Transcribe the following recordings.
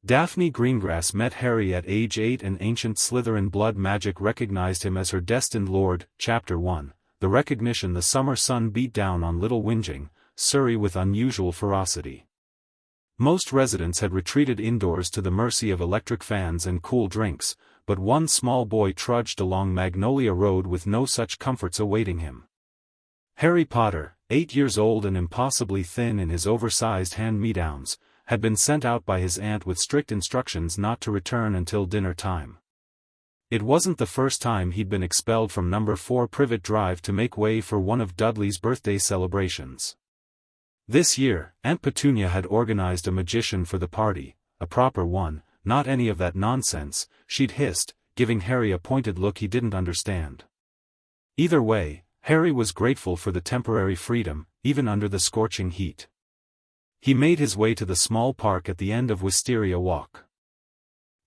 Daphne Greengrass met Harry at age 8 and ancient Slytherin blood magic recognized him as her destined lord. Chapter 1, The recognition. The summer sun beat down on Little Whinging, Surrey with unusual ferocity. Most residents had retreated indoors to the mercy of electric fans and cool drinks, but one small boy trudged along Magnolia Road with no such comforts awaiting him. Harry Potter, 8 years old and impossibly thin in his oversized hand-me-downs, had been sent out by his aunt with strict instructions not to return until dinner time. It wasn't the first time he'd been expelled from number 4 Privet Drive to make way for one of Dudley's birthday celebrations. This year, Aunt Petunia had organized a magician for the party, a proper one, not any of that nonsense, she'd hissed, giving Harry a pointed look he didn't understand. Either way, Harry was grateful for the temporary freedom, even under the scorching heat. He made his way to the small park at the end of Wisteria Walk.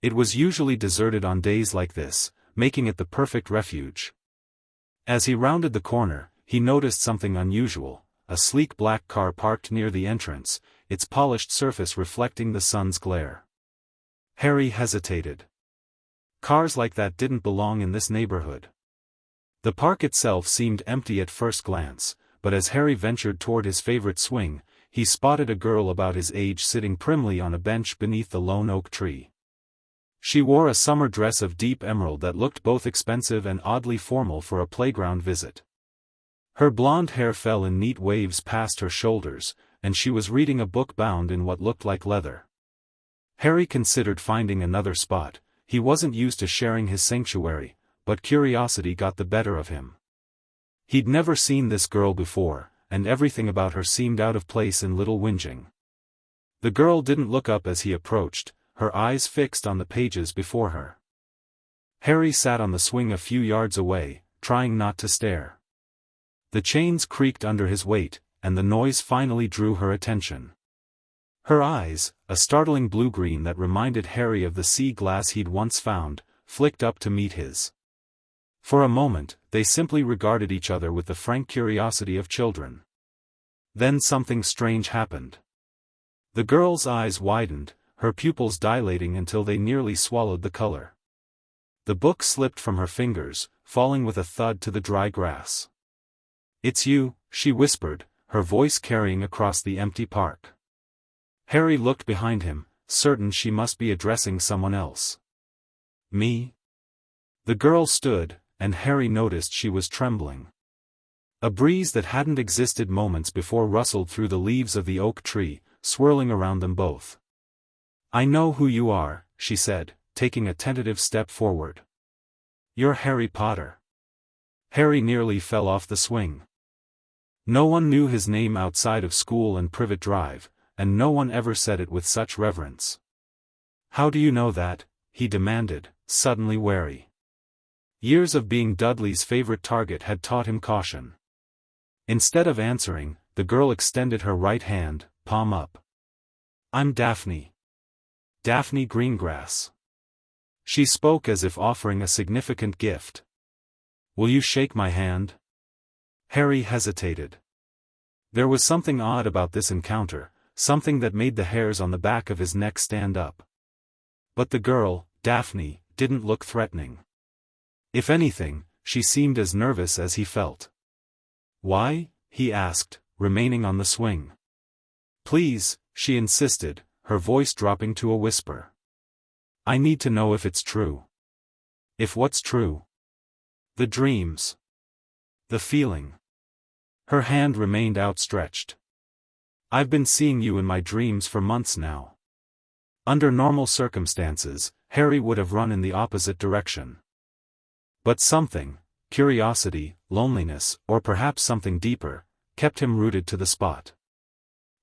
It was usually deserted on days like this, making it the perfect refuge. As he rounded the corner, he noticed something unusual, a sleek black car parked near the entrance, its polished surface reflecting the sun's glare. Harry hesitated. Cars like that didn't belong in this neighborhood. The park itself seemed empty at first glance, but as Harry ventured toward his favorite swing, he spotted a girl about his age sitting primly on a bench beneath the lone oak tree. She wore a summer dress of deep emerald that looked both expensive and oddly formal for a playground visit. Her blonde hair fell in neat waves past her shoulders, and she was reading a book bound in what looked like leather. Harry considered finding another spot. He wasn't used to sharing his sanctuary, but curiosity got the better of him. He'd never seen this girl before, and everything about her seemed out of place in Little Whinging. The girl didn't look up as he approached, her eyes fixed on the pages before her. Harry sat on the swing a few yards away, trying not to stare. The chains creaked under his weight, and the noise finally drew her attention. Her eyes, a startling blue-green that reminded Harry of the sea glass he'd once found, flicked up to meet his. For a moment, they simply regarded each other with the frank curiosity of children. Then something strange happened. The girl's eyes widened, her pupils dilating until they nearly swallowed the color. The book slipped from her fingers, falling with a thud to the dry grass. "It's you," she whispered, her voice carrying across the empty park. Harry looked behind him, certain she must be addressing someone else. "Me?" The girl stood, and Harry noticed she was trembling. A breeze that hadn't existed moments before rustled through the leaves of the oak tree, swirling around them both. "I know who you are," she said, taking a tentative step forward. "You're Harry Potter." Harry nearly fell off the swing. No one knew his name outside of school and Privet Drive, and no one ever said it with such reverence. "How do you know that?" he demanded, suddenly wary. Years of being Dudley's favorite target had taught him caution. Instead of answering, the girl extended her right hand, palm up. "I'm Daphne. Daphne Greengrass." She spoke as if offering a significant gift. "Will you shake my hand?" Harry hesitated. There was something odd about this encounter, something that made the hairs on the back of his neck stand up. But the girl, Daphne, didn't look threatening. If anything, she seemed as nervous as he felt. "Why?" he asked, remaining on the swing. "Please," she insisted, her voice dropping to a whisper. "I need to know if it's true." "If what's true?" "The dreams. The feeling." Her hand remained outstretched. "I've been seeing you in my dreams for months now." Under normal circumstances, Harry would have run in the opposite direction. But something, curiosity, loneliness, or perhaps something deeper, kept him rooted to the spot.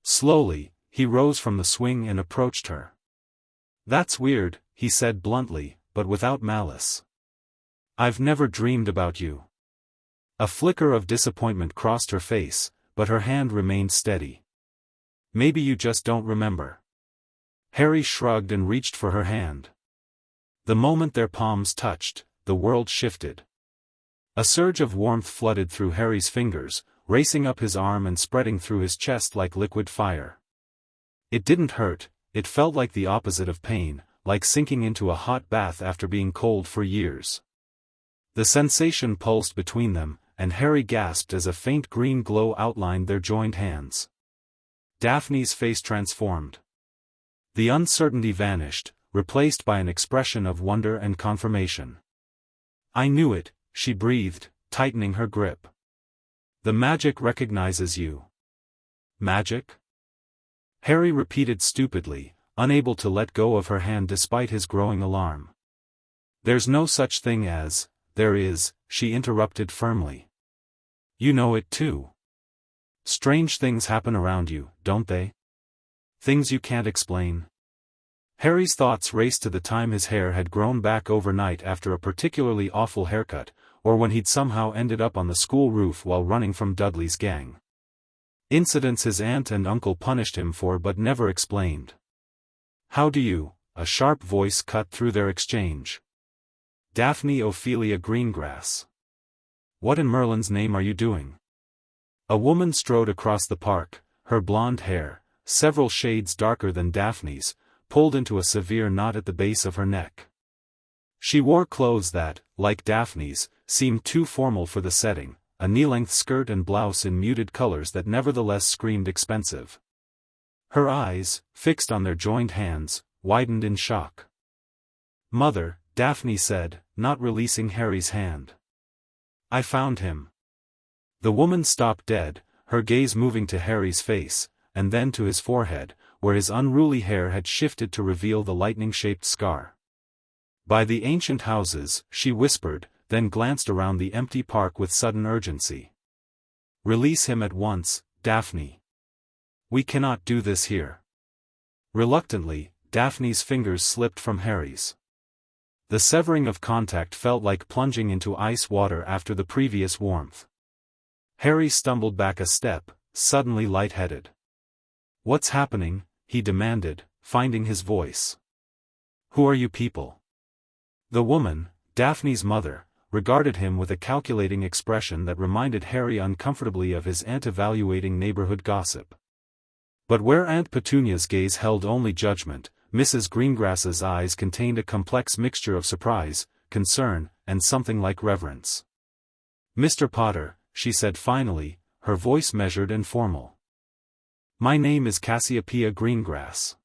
Slowly, he rose from the swing and approached her. "That's weird," he said bluntly, but without malice. "I've never dreamed about you." A flicker of disappointment crossed her face, but her hand remained steady. "Maybe you just don't remember." Harry shrugged and reached for her hand. The moment their palms touched, the world shifted. A surge of warmth flooded through Harry's fingers, racing up his arm and spreading through his chest like liquid fire. It didn't hurt, It felt like the opposite of pain, like sinking into a hot bath after being cold for years. The sensation pulsed between them, and Harry gasped as a faint green glow outlined their joined hands. Daphne's face transformed. The uncertainty vanished, replaced by an expression of wonder and confirmation. "I knew it," she breathed, tightening her grip. "The magic recognizes you." "Magic?" Harry repeated stupidly, unable to let go of her hand despite his growing alarm. "There's no such thing as, there is," she interrupted firmly. "You know it too. Strange things happen around you, don't they? Things you can't explain." Harry's thoughts raced to the time his hair had grown back overnight after a particularly awful haircut, or when he'd somehow ended up on the school roof while running from Dudley's gang. Incidents his aunt and uncle punished him for but never explained. "How do you?" a sharp voice cut through their exchange. "Daphne Ophelia Greengrass. What in Merlin's name are you doing?" A woman strode across the park, her blonde hair, several shades darker than Daphne's, pulled into a severe knot at the base of her neck. She wore clothes that, like Daphne's, seemed too formal for the setting, a knee-length skirt and blouse in muted colors that nevertheless screamed expensive. Her eyes, fixed on their joined hands, widened in shock. "Mother," Daphne said, not releasing Harry's hand. "I found him." The woman stopped dead, her gaze moving to Harry's face, and then to his forehead, where his unruly hair had shifted to reveal the lightning-shaped scar. "By the ancient houses," she whispered, then glanced around the empty park with sudden urgency. "Release him at once, Daphne. We cannot do this here." Reluctantly, Daphne's fingers slipped from Harry's. The severing of contact felt like plunging into ice water after the previous warmth. Harry stumbled back a step, suddenly lightheaded. "What's happening?" he demanded, finding his voice. "Who are you people?" The woman, Daphne's mother, regarded him with a calculating expression that reminded Harry uncomfortably of his aunt evaluating neighborhood gossip. But where Aunt Petunia's gaze held only judgment, Mrs. Greengrass's eyes contained a complex mixture of surprise, concern, and something like reverence. "Mr. Potter," she said finally, her voice measured and formal. "My name is Cassiopeia Greengrass.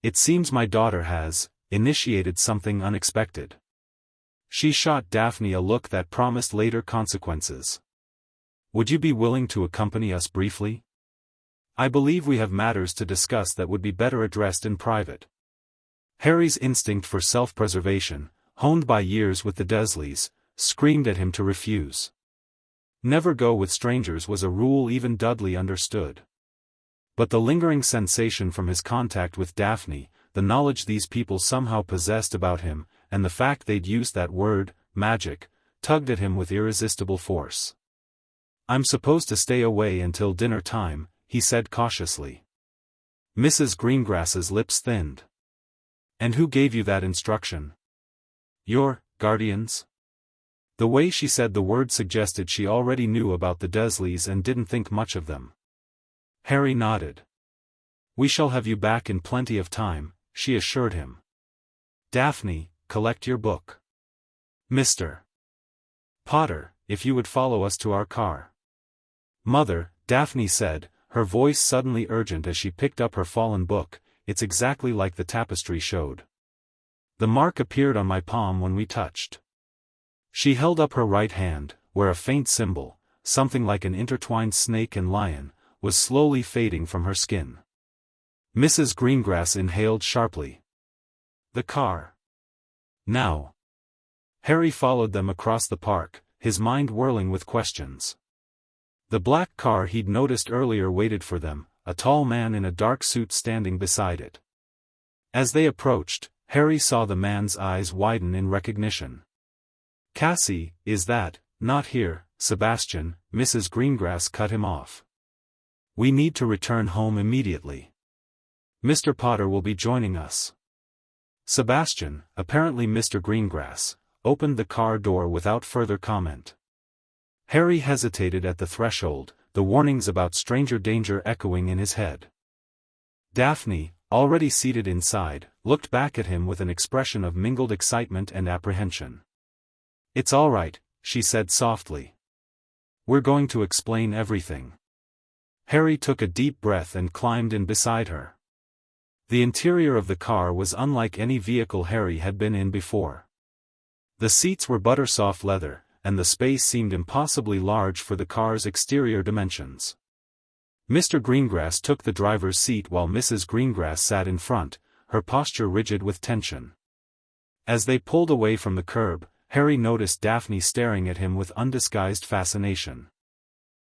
It seems my daughter has initiated something unexpected." She shot Daphne a look that promised later consequences. "Would you be willing to accompany us briefly? I believe we have matters to discuss that would be better addressed in private." Harry's instinct for self-preservation, honed by years with the Dursleys, screamed at him to refuse. Never go with strangers was a rule even Dudley understood. But the lingering sensation from his contact with Daphne, the knowledge these people somehow possessed about him, and the fact they'd used that word, magic, tugged at him with irresistible force. "I'm supposed to stay away until dinner time," he said cautiously. Mrs. Greengrass's lips thinned. "And who gave you that instruction?" "Your guardians?" The way she said the word suggested she already knew about the Dursleys and didn't think much of them. Harry nodded. "We shall have you back in plenty of time," she assured him. "Daphne, collect your book. Mr. Potter, if you would follow us to our car." "Mother," Daphne said, her voice suddenly urgent as she picked up her fallen book, "it's exactly like the tapestry showed. The mark appeared on my palm when we touched." She held up her right hand, where a faint symbol, something like an intertwined snake and lion, was slowly fading from her skin. Mrs. Greengrass inhaled sharply. "The car. Now." Harry followed them across the park, his mind whirling with questions. The black car he'd noticed earlier waited for them, a tall man in a dark suit standing beside it. As they approached, Harry saw the man's eyes widen in recognition. "Cassie, is that, not here, Sebastian," Mrs. Greengrass cut him off. "We need to return home immediately. Mr. Potter will be joining us." Sebastian, apparently Mr. Greengrass, opened the car door without further comment. Harry hesitated at the threshold, the warnings about stranger danger echoing in his head. "Daphne, already seated inside, looked back at him with an expression of mingled excitement and apprehension. "It's all right," she said softly. "We're going to explain everything." Harry took a deep breath and climbed in beside her. The interior of the car was unlike any vehicle Harry had been in before. The seats were buttersoft leather, and the space seemed impossibly large for the car's exterior dimensions. Mr. Greengrass took the driver's seat while Mrs. Greengrass sat in front, her posture rigid with tension. As they pulled away from the curb, Harry noticed Daphne staring at him with undisguised fascination.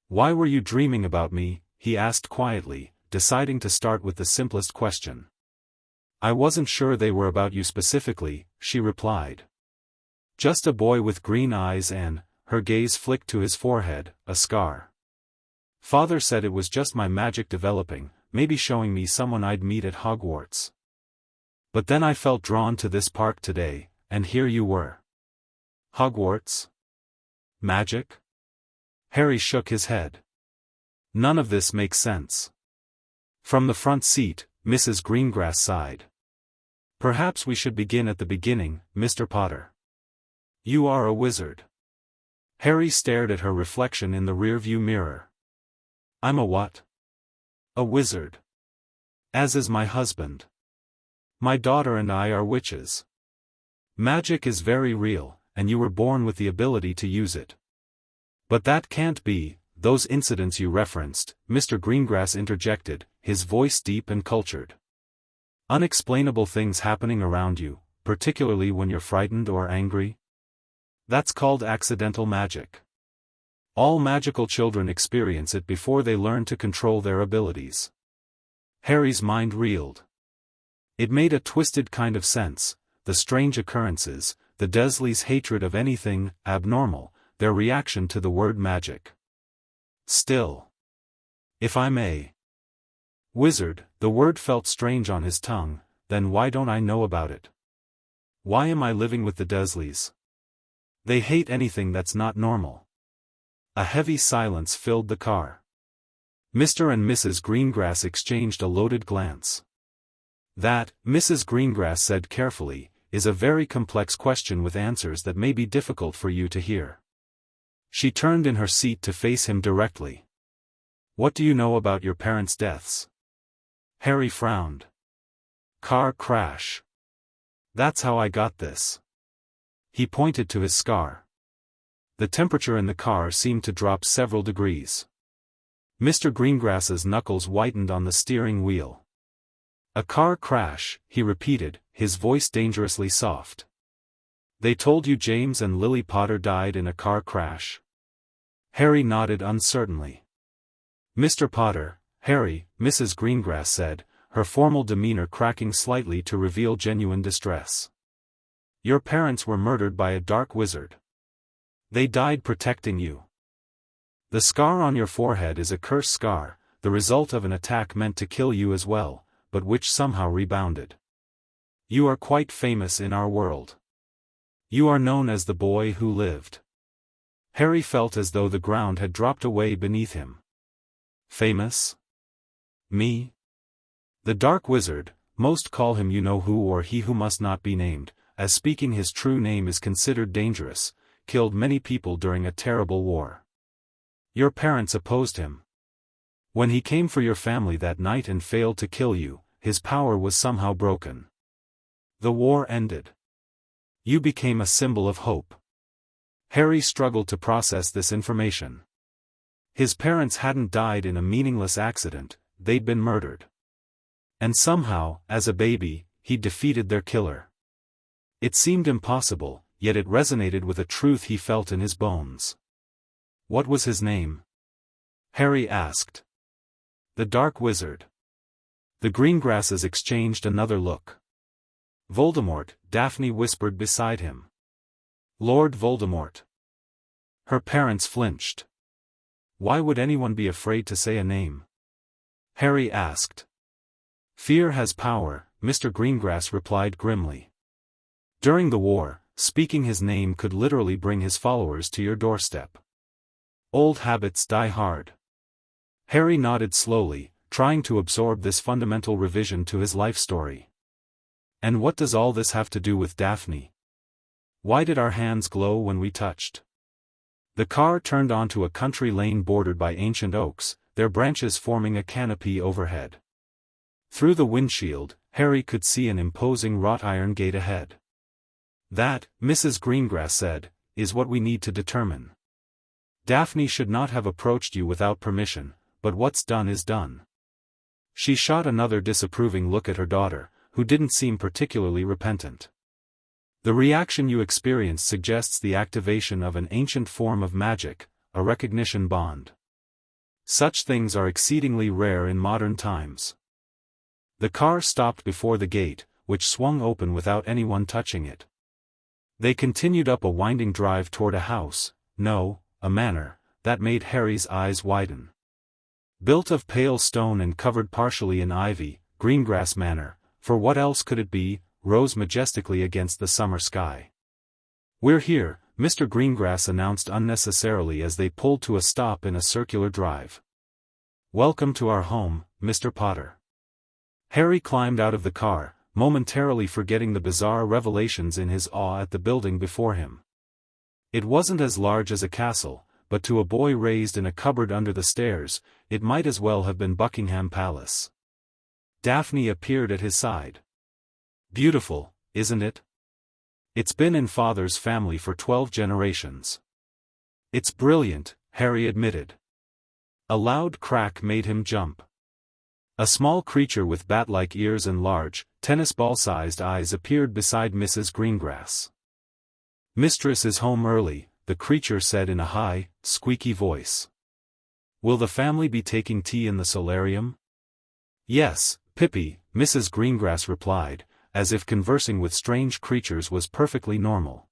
"Why were you dreaming about me?" he asked quietly, deciding to start with the simplest question. "I wasn't sure they were about you specifically," she replied. "Just a boy with green eyes and," her gaze flicked to his forehead, "a scar. Father said it was just my magic developing, maybe showing me someone I'd meet at Hogwarts. But then I felt drawn to this park today, and here you were." "Hogwarts? Magic?" Harry shook his head. "None of this makes sense." From the front seat, Mrs. Greengrass sighed. "Perhaps we should begin at the beginning, Mr. Potter. You are a wizard." Harry stared at her reflection in the rearview mirror. "I'm a what?" "A wizard. As is my husband. My daughter and I are witches. Magic is very real, and you were born with the ability to use it." "But that can't be, those incidents you referenced," Mr. Greengrass interjected, his voice deep and cultured. "Unexplainable things happening around you, particularly when you're frightened or angry? That's called accidental magic. All magical children experience it before they learn to control their abilities." Harry's mind reeled. It made a twisted kind of sense, the strange occurrences, the Dursleys' hatred of anything abnormal, their reaction to the word magic. Still. "If I may." "Wizard," the word felt strange on his tongue, "then why don't I know about it? Why am I living with the Dursleys? They hate anything that's not normal." A heavy silence filled the car. Mr. and Mrs. Greengrass exchanged a loaded glance. "That," Mrs. Greengrass said carefully, "is a very complex question with answers that may be difficult for you to hear." She turned in her seat to face him directly. "What do you know about your parents' deaths?" Harry frowned. "Car crash. That's how I got this." He pointed to his scar. The temperature in the car seemed to drop several degrees. Mr. Greengrass's knuckles whitened on the steering wheel. "A car crash," he repeated, his voice dangerously soft. "They told you James and Lily Potter died in a car crash?" Harry nodded uncertainly. "Mr. Potter, Harry," Mrs. Greengrass said, her formal demeanor cracking slightly to reveal genuine distress. "Your parents were murdered by a dark wizard. They died protecting you. The scar on your forehead is a curse scar, the result of an attack meant to kill you as well, but which somehow rebounded. You are quite famous in our world. You are known as the boy who lived." Harry felt as though the ground had dropped away beneath him. "Famous? Me? The Dark Wizard, most call him you-know-who or he who must not be named, as speaking his true name is considered dangerous, killed many people during a terrible war. Your parents opposed him. When he came for your family that night and failed to kill you, his power was somehow broken. The war ended. You became a symbol of hope." Harry struggled to process this information. His parents hadn't died in a meaningless accident, they'd been murdered. And somehow, as a baby, he'd defeated their killer. It seemed impossible, yet it resonated with a truth he felt in his bones. "What was his name?" Harry asked. "The Dark Wizard." The Greengrasses exchanged another look. "Voldemort," Daphne whispered beside him. "Lord Voldemort." Her parents flinched. "Why would anyone be afraid to say a name?" Harry asked. "Fear has power," Mr. Greengrass replied grimly. "During the war, speaking his name could literally bring his followers to your doorstep. Old habits die hard." Harry nodded slowly, trying to absorb this fundamental revision to his life story. And what does all this have to do with Daphne? Why did our hands glow when we touched? The car turned onto a country lane bordered by ancient oaks, their branches forming a canopy overhead. Through the windshield, Harry could see an imposing wrought iron gate ahead. That, Mrs. Greengrass said, is what we need to determine. Daphne should not have approached you without permission, but what's done is done. She shot another disapproving look at her daughter, who didn't seem particularly repentant. The reaction you experienced suggests the activation of an ancient form of magic, a recognition bond. Such things are exceedingly rare in modern times. The car stopped before the gate, which swung open without anyone touching it. They continued up a winding drive toward a house, no, a manor, that made Harry's eyes widen. Built of pale stone and covered partially in ivy, Greengrass Manor, for what else could it be, rose majestically against the summer sky. "We're here," Mr. Greengrass announced unnecessarily as they pulled to a stop in a circular drive. "Welcome to our home, Mr. Potter." Harry climbed out of the car, momentarily forgetting the bizarre revelations in his awe at the building before him. It wasn't as large as a castle, but to a boy raised in a cupboard under the stairs, it might as well have been Buckingham Palace. Daphne appeared at his side. "Beautiful, isn't it? It's been in Father's family for 12 generations." "It's brilliant," Harry admitted. A loud crack made him jump. A small creature with bat-like ears and large, tennis ball-sized eyes appeared beside Mrs. Greengrass. "Mistress is home early," the creature said in a high, squeaky voice. "Will the family be taking tea in the solarium?" "Yes, Pippi," Mrs. Greengrass replied, as if conversing with strange creatures was perfectly normal.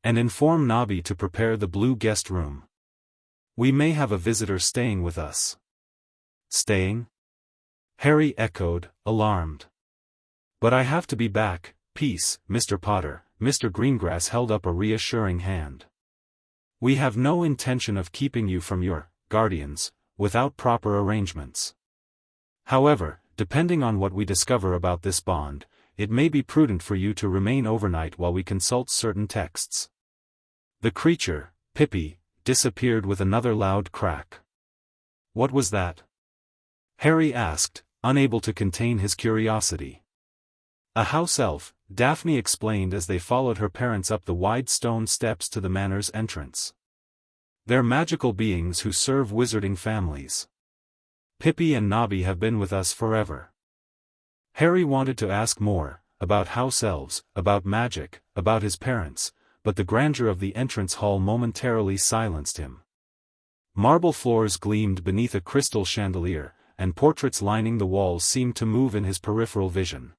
"And inform Nobby to prepare the blue guest room. We may have a visitor staying with us." "Staying?" Harry echoed, alarmed. "But I have to be back." "Peace, Mr. Potter," Mr. Greengrass held up a reassuring hand. "We have no intention of keeping you from your guardians, without proper arrangements. However, depending on what we discover about this bond, it may be prudent for you to remain overnight while we consult certain texts." The creature, Pippi, disappeared with another loud crack. "What was that?" Harry asked, unable to contain his curiosity. "A house elf," Daphne explained as they followed her parents up the wide stone steps to the manor's entrance. "They're magical beings who serve wizarding families. Pippi and Nobby have been with us forever." Harry wanted to ask more, about house elves, about magic, about his parents, but the grandeur of the entrance hall momentarily silenced him. Marble floors gleamed beneath a crystal chandelier, and portraits lining the walls seemed to move in his peripheral vision.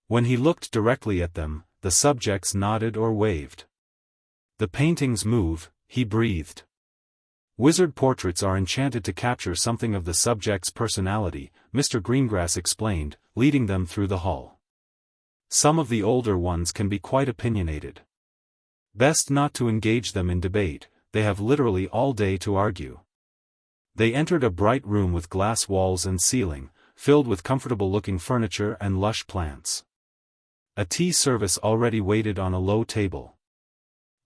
When he looked directly at them, the subjects nodded or waved. "The paintings move," he breathed. "Wizard portraits are enchanted to capture something of the subject's personality," Mr. Greengrass explained, leading them through the hall. "Some of the older ones can be quite opinionated. Best not to engage them in debate, they have literally all day to argue." They entered a bright room with glass walls and ceiling, filled with comfortable-looking furniture and lush plants. A tea service already waited on a low table.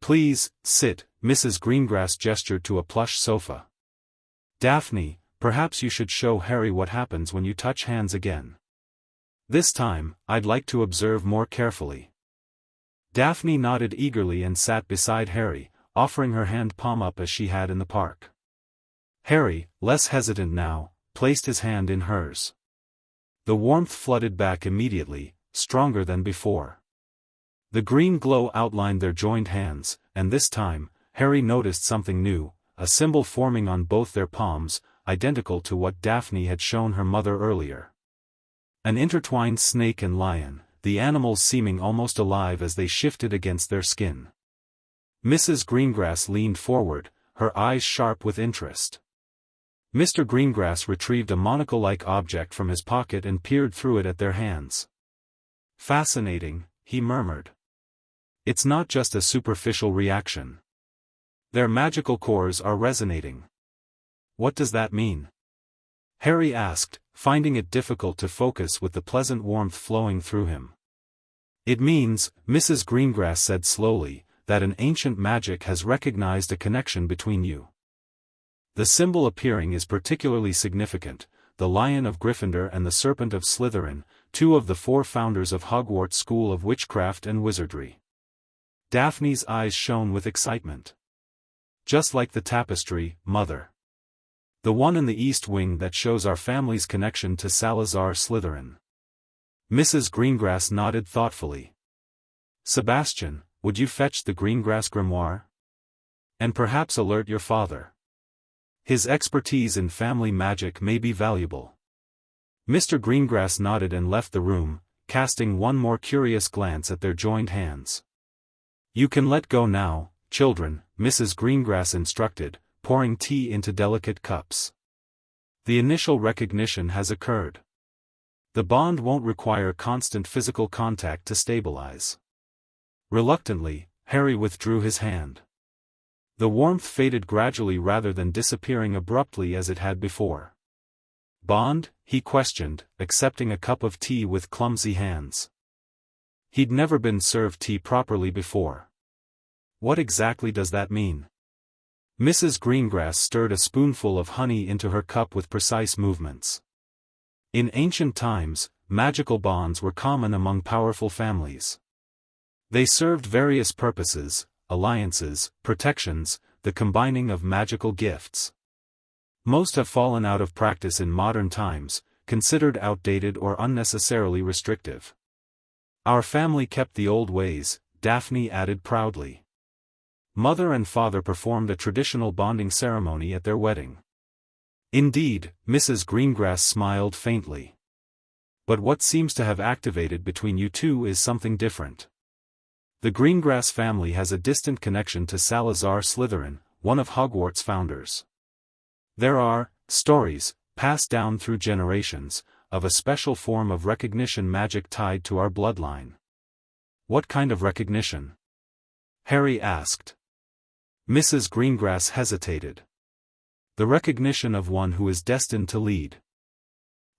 "Please, sit," Mrs. Greengrass gestured to a plush sofa. "Daphne, perhaps you should show Harry what happens when you touch hands again. This time, I'd like to observe more carefully." Daphne nodded eagerly and sat beside Harry, offering her hand palm up as she had in the park. Harry, less hesitant now, placed his hand in hers. The warmth flooded back immediately, stronger than before. The green glow outlined their joined hands, and this time, Harry noticed something new, a symbol forming on both their palms, identical to what Daphne had shown her mother earlier. An intertwined snake and lion, the animals seeming almost alive as they shifted against their skin. Mrs. Greengrass leaned forward, her eyes sharp with interest. Mr. Greengrass retrieved a monocle-like object from his pocket and peered through it at their hands. "Fascinating," he murmured. "It's not just a superficial reaction. Their magical cores are resonating." "What does that mean?" Harry asked, finding it difficult to focus with the pleasant warmth flowing through him. It means, Mrs. Greengrass said slowly, that an ancient magic has recognized a connection between you. The symbol appearing is particularly significant: the Lion of Gryffindor and the Serpent of Slytherin, two of the 4 founders of Hogwarts School of Witchcraft and Wizardry. Daphne's eyes shone with excitement. Just like the tapestry, Mother. The one in the East Wing that shows our family's connection to Salazar Slytherin. Mrs. Greengrass nodded thoughtfully. Sebastian, would you fetch the Greengrass grimoire? And perhaps alert your father. His expertise in family magic may be valuable. Mr. Greengrass nodded and left the room, casting one more curious glance at their joined hands. You can let go now, children, Mrs. Greengrass instructed, pouring tea into delicate cups. The initial recognition has occurred. The bond won't require constant physical contact to stabilize. Reluctantly, Harry withdrew his hand. The warmth faded gradually rather than disappearing abruptly as it had before. Bond? He questioned, accepting a cup of tea with clumsy hands. He'd never been served tea properly before. What exactly does that mean? Mrs. Greengrass stirred a spoonful of honey into her cup with precise movements. In ancient times, magical bonds were common among powerful families. They served various purposes: alliances, protections, the combining of magical gifts. Most have fallen out of practice in modern times, considered outdated or unnecessarily restrictive. Our family kept the old ways, Daphne added proudly. Mother and father performed a traditional bonding ceremony at their wedding. Indeed, Mrs. Greengrass smiled faintly. But what seems to have activated between you two is something different. The Greengrass family has a distant connection to Salazar Slytherin, one of Hogwarts' founders. There are stories, passed down through generations, of a special form of recognition magic tied to our bloodline. What kind of recognition? Harry asked. Mrs. Greengrass hesitated. The recognition of one who is destined to lead.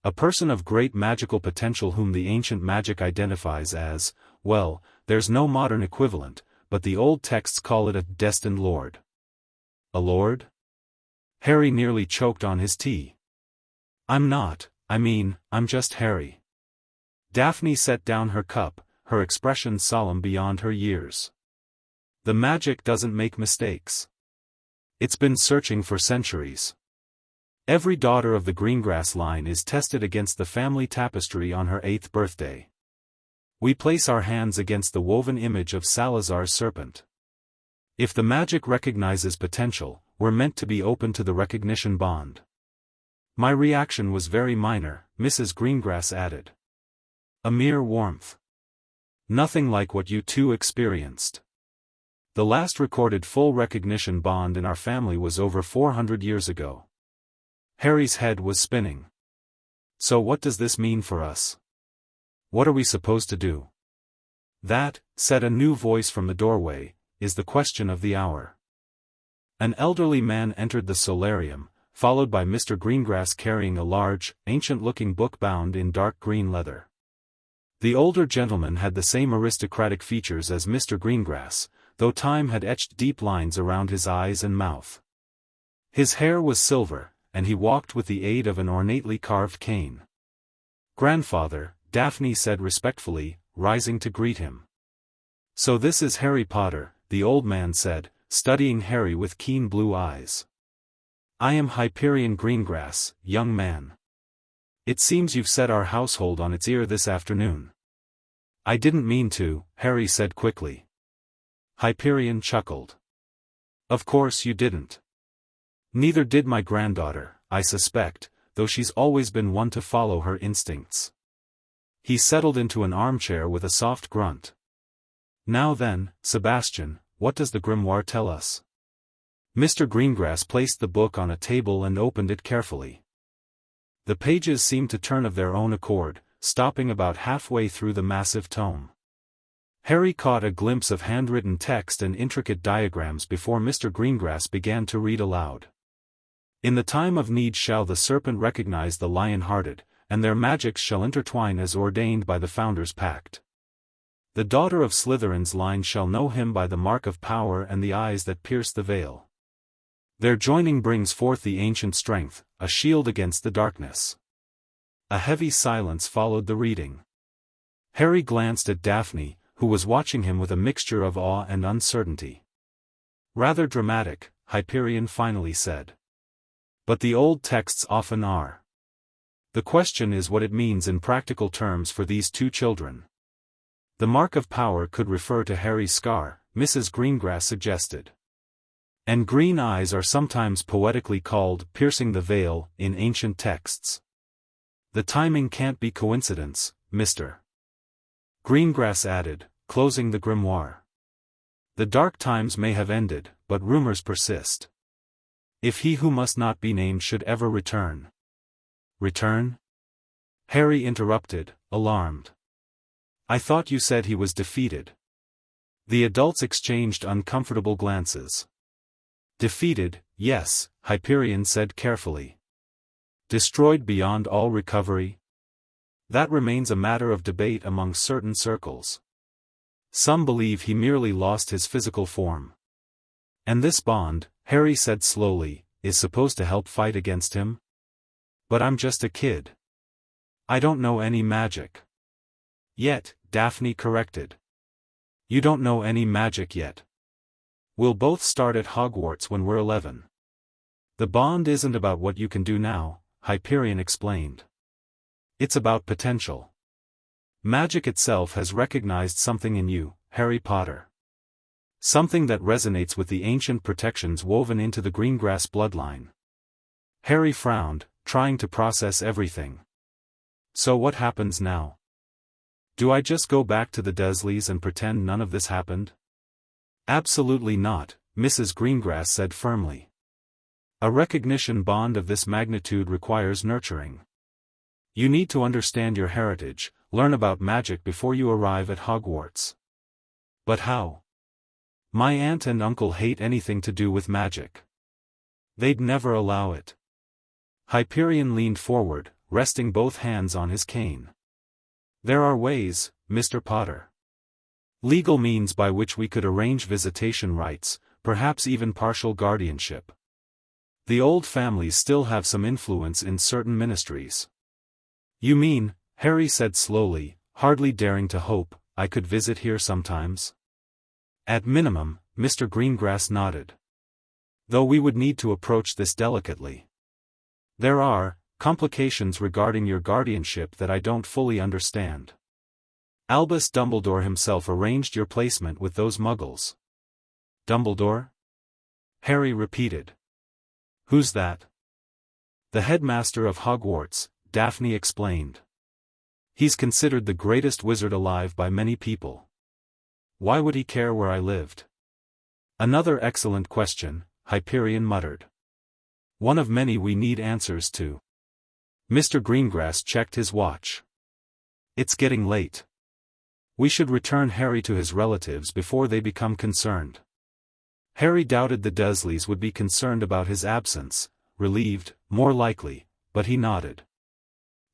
A person of great magical potential whom the ancient magic identifies as, well, there's no modern equivalent, but the old texts call it a destined lord. A lord? Harry nearly choked on his tea. I'm just Harry. Daphne set down her cup, her expression solemn beyond her years. The magic doesn't make mistakes. It's been searching for centuries. Every daughter of the Greengrass line is tested against the family tapestry on her 8th birthday. We place our hands against the woven image of Salazar's serpent. If the magic recognizes potential, we're meant to be open to the recognition bond. My reaction was very minor, Mrs. Greengrass added. A mere warmth. Nothing like what you two experienced. The last recorded full recognition bond in our family was over 400 years ago. Harry's head was spinning. So what does this mean for us? What are we supposed to do? That, said a new voice from the doorway, is the question of the hour. An elderly man entered the solarium, followed by Mr. Greengrass carrying a large, ancient-looking book bound in dark green leather. The older gentleman had the same aristocratic features as Mr. Greengrass, though time had etched deep lines around his eyes and mouth. His hair was silver, and he walked with the aid of an ornately carved cane. Grandfather, Daphne said respectfully, rising to greet him. So this is Harry Potter, the old man said, studying Harry with keen blue eyes. I am Hyperion Greengrass, young man. It seems you've set our household on its ear this afternoon. I didn't mean to, Harry said quickly. Hyperion chuckled. Of course you didn't. Neither did my granddaughter, I suspect, though she's always been one to follow her instincts. He settled into an armchair with a soft grunt. Now then, Sebastian, what does the grimoire tell us? Mr. Greengrass placed the book on a table and opened it carefully. The pages seemed to turn of their own accord, stopping about halfway through the massive tome. Harry caught a glimpse of handwritten text and intricate diagrams before Mr. Greengrass began to read aloud. In the time of need shall the serpent recognize the lion-hearted, and their magics shall intertwine as ordained by the Founder's pact. The daughter of Slytherin's line shall know him by the mark of power and the eyes that pierce the veil. Their joining brings forth the ancient strength, a shield against the darkness. A heavy silence followed the reading. Harry glanced at Daphne, who was watching him with a mixture of awe and uncertainty. Rather dramatic, Hyperion finally said. But the old texts often are. The question is what it means in practical terms for these two children. The mark of power could refer to Harry's scar, Mrs. Greengrass suggested. And green eyes are sometimes poetically called piercing the veil in ancient texts. The timing can't be coincidence, Mr. Greengrass added, closing the grimoire. The dark times may have ended, but rumors persist. If he who must not be named should ever return. Return? Harry interrupted, alarmed. I thought you said he was defeated. The adults exchanged uncomfortable glances. Defeated, yes, Hyperion said carefully. Destroyed beyond all recovery? That remains a matter of debate among certain circles. Some believe he merely lost his physical form. And this bond, Harry said slowly, is supposed to help fight against him? But I'm just a kid. I don't know any magic. Yet, Daphne corrected. You don't know any magic yet. We'll both start at Hogwarts when we're 11. The bond isn't about what you can do now, Hyperion explained. It's about potential. Magic itself has recognized something in you, Harry Potter. Something that resonates with the ancient protections woven into the Greengrass bloodline. Harry frowned, trying to process everything. So what happens now? Do I just go back to the Dursleys and pretend none of this happened? Absolutely not, Mrs. Greengrass said firmly. A recognition bond of this magnitude requires nurturing. You need to understand your heritage, learn about magic before you arrive at Hogwarts. But how? My aunt and uncle hate anything to do with magic. They'd never allow it. Hyperion leaned forward, resting both hands on his cane. There are ways, Mr. Potter. Legal means by which we could arrange visitation rights, perhaps even partial guardianship. The old families still have some influence in certain ministries. You mean, Harry said slowly, hardly daring to hope, I could visit here sometimes? At minimum, Mr. Greengrass nodded. Though we would need to approach this delicately. There are complications regarding your guardianship that I don't fully understand. Albus Dumbledore himself arranged your placement with those muggles. Dumbledore? Harry repeated. Who's that? The headmaster of Hogwarts, Daphne explained. He's considered the greatest wizard alive by many people. Why would he care where I lived? Another excellent question, Hyperion muttered. One of many we need answers to. Mr. Greengrass checked his watch. It's getting late. We should return Harry to his relatives before they become concerned. Harry doubted the Dursleys would be concerned about his absence, relieved, more likely, but he nodded.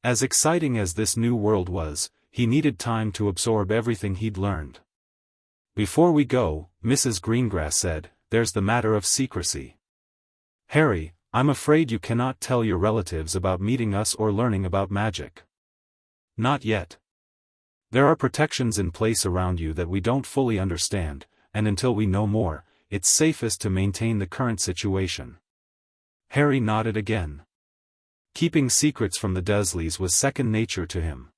As exciting as this new world was, he needed time to absorb everything he'd learned. Before we go, Mrs. Greengrass said, there's the matter of secrecy. Harry, I'm afraid you cannot tell your relatives about meeting us or learning about magic. Not yet. There are protections in place around you that we don't fully understand, and until we know more, it's safest to maintain the current situation. Harry nodded again. Keeping secrets from the Dursleys was second nature to him.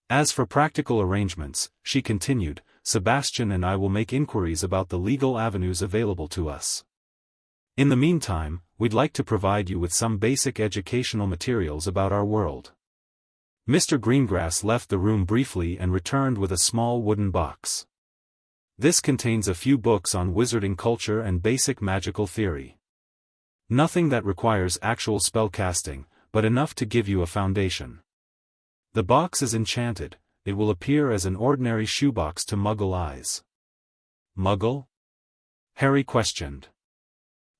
As for practical arrangements, she continued, Sebastian and I will make inquiries about the legal avenues available to us. In the meantime, we'd like to provide you with some basic educational materials about our world. Mr. Greengrass left the room briefly and returned with a small wooden box. This contains a few books on wizarding culture and basic magical theory. Nothing that requires actual spellcasting, but enough to give you a foundation. The box is enchanted, it will appear as an ordinary shoebox to Muggle eyes. Muggle? Harry questioned.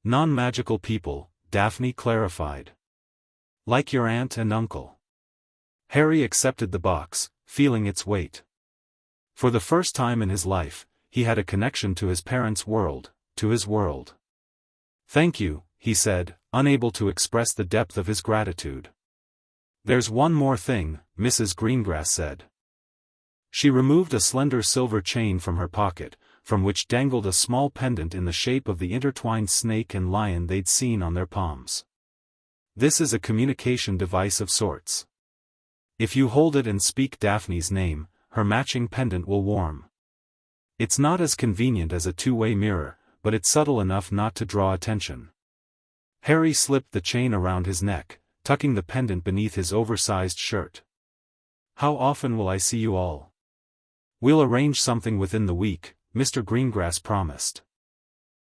Non-magical people, Daphne clarified. Like your aunt and uncle. Harry accepted the box, feeling its weight. For the first time in his life, he had a connection to his parents' world, to his world. Thank you, he said, unable to express the depth of his gratitude. There's one more thing, Mrs. Greengrass said. She removed a slender silver chain from her pocket, from which dangled a small pendant in the shape of the intertwined snake and lion they'd seen on their palms. This is a communication device of sorts. If you hold it and speak Daphne's name, her matching pendant will warm. It's not as convenient as a two-way mirror, but it's subtle enough not to draw attention. Harry slipped the chain around his neck, tucking the pendant beneath his oversized shirt. How often will I see you all? We'll arrange something within the week, Mr. Greengrass promised.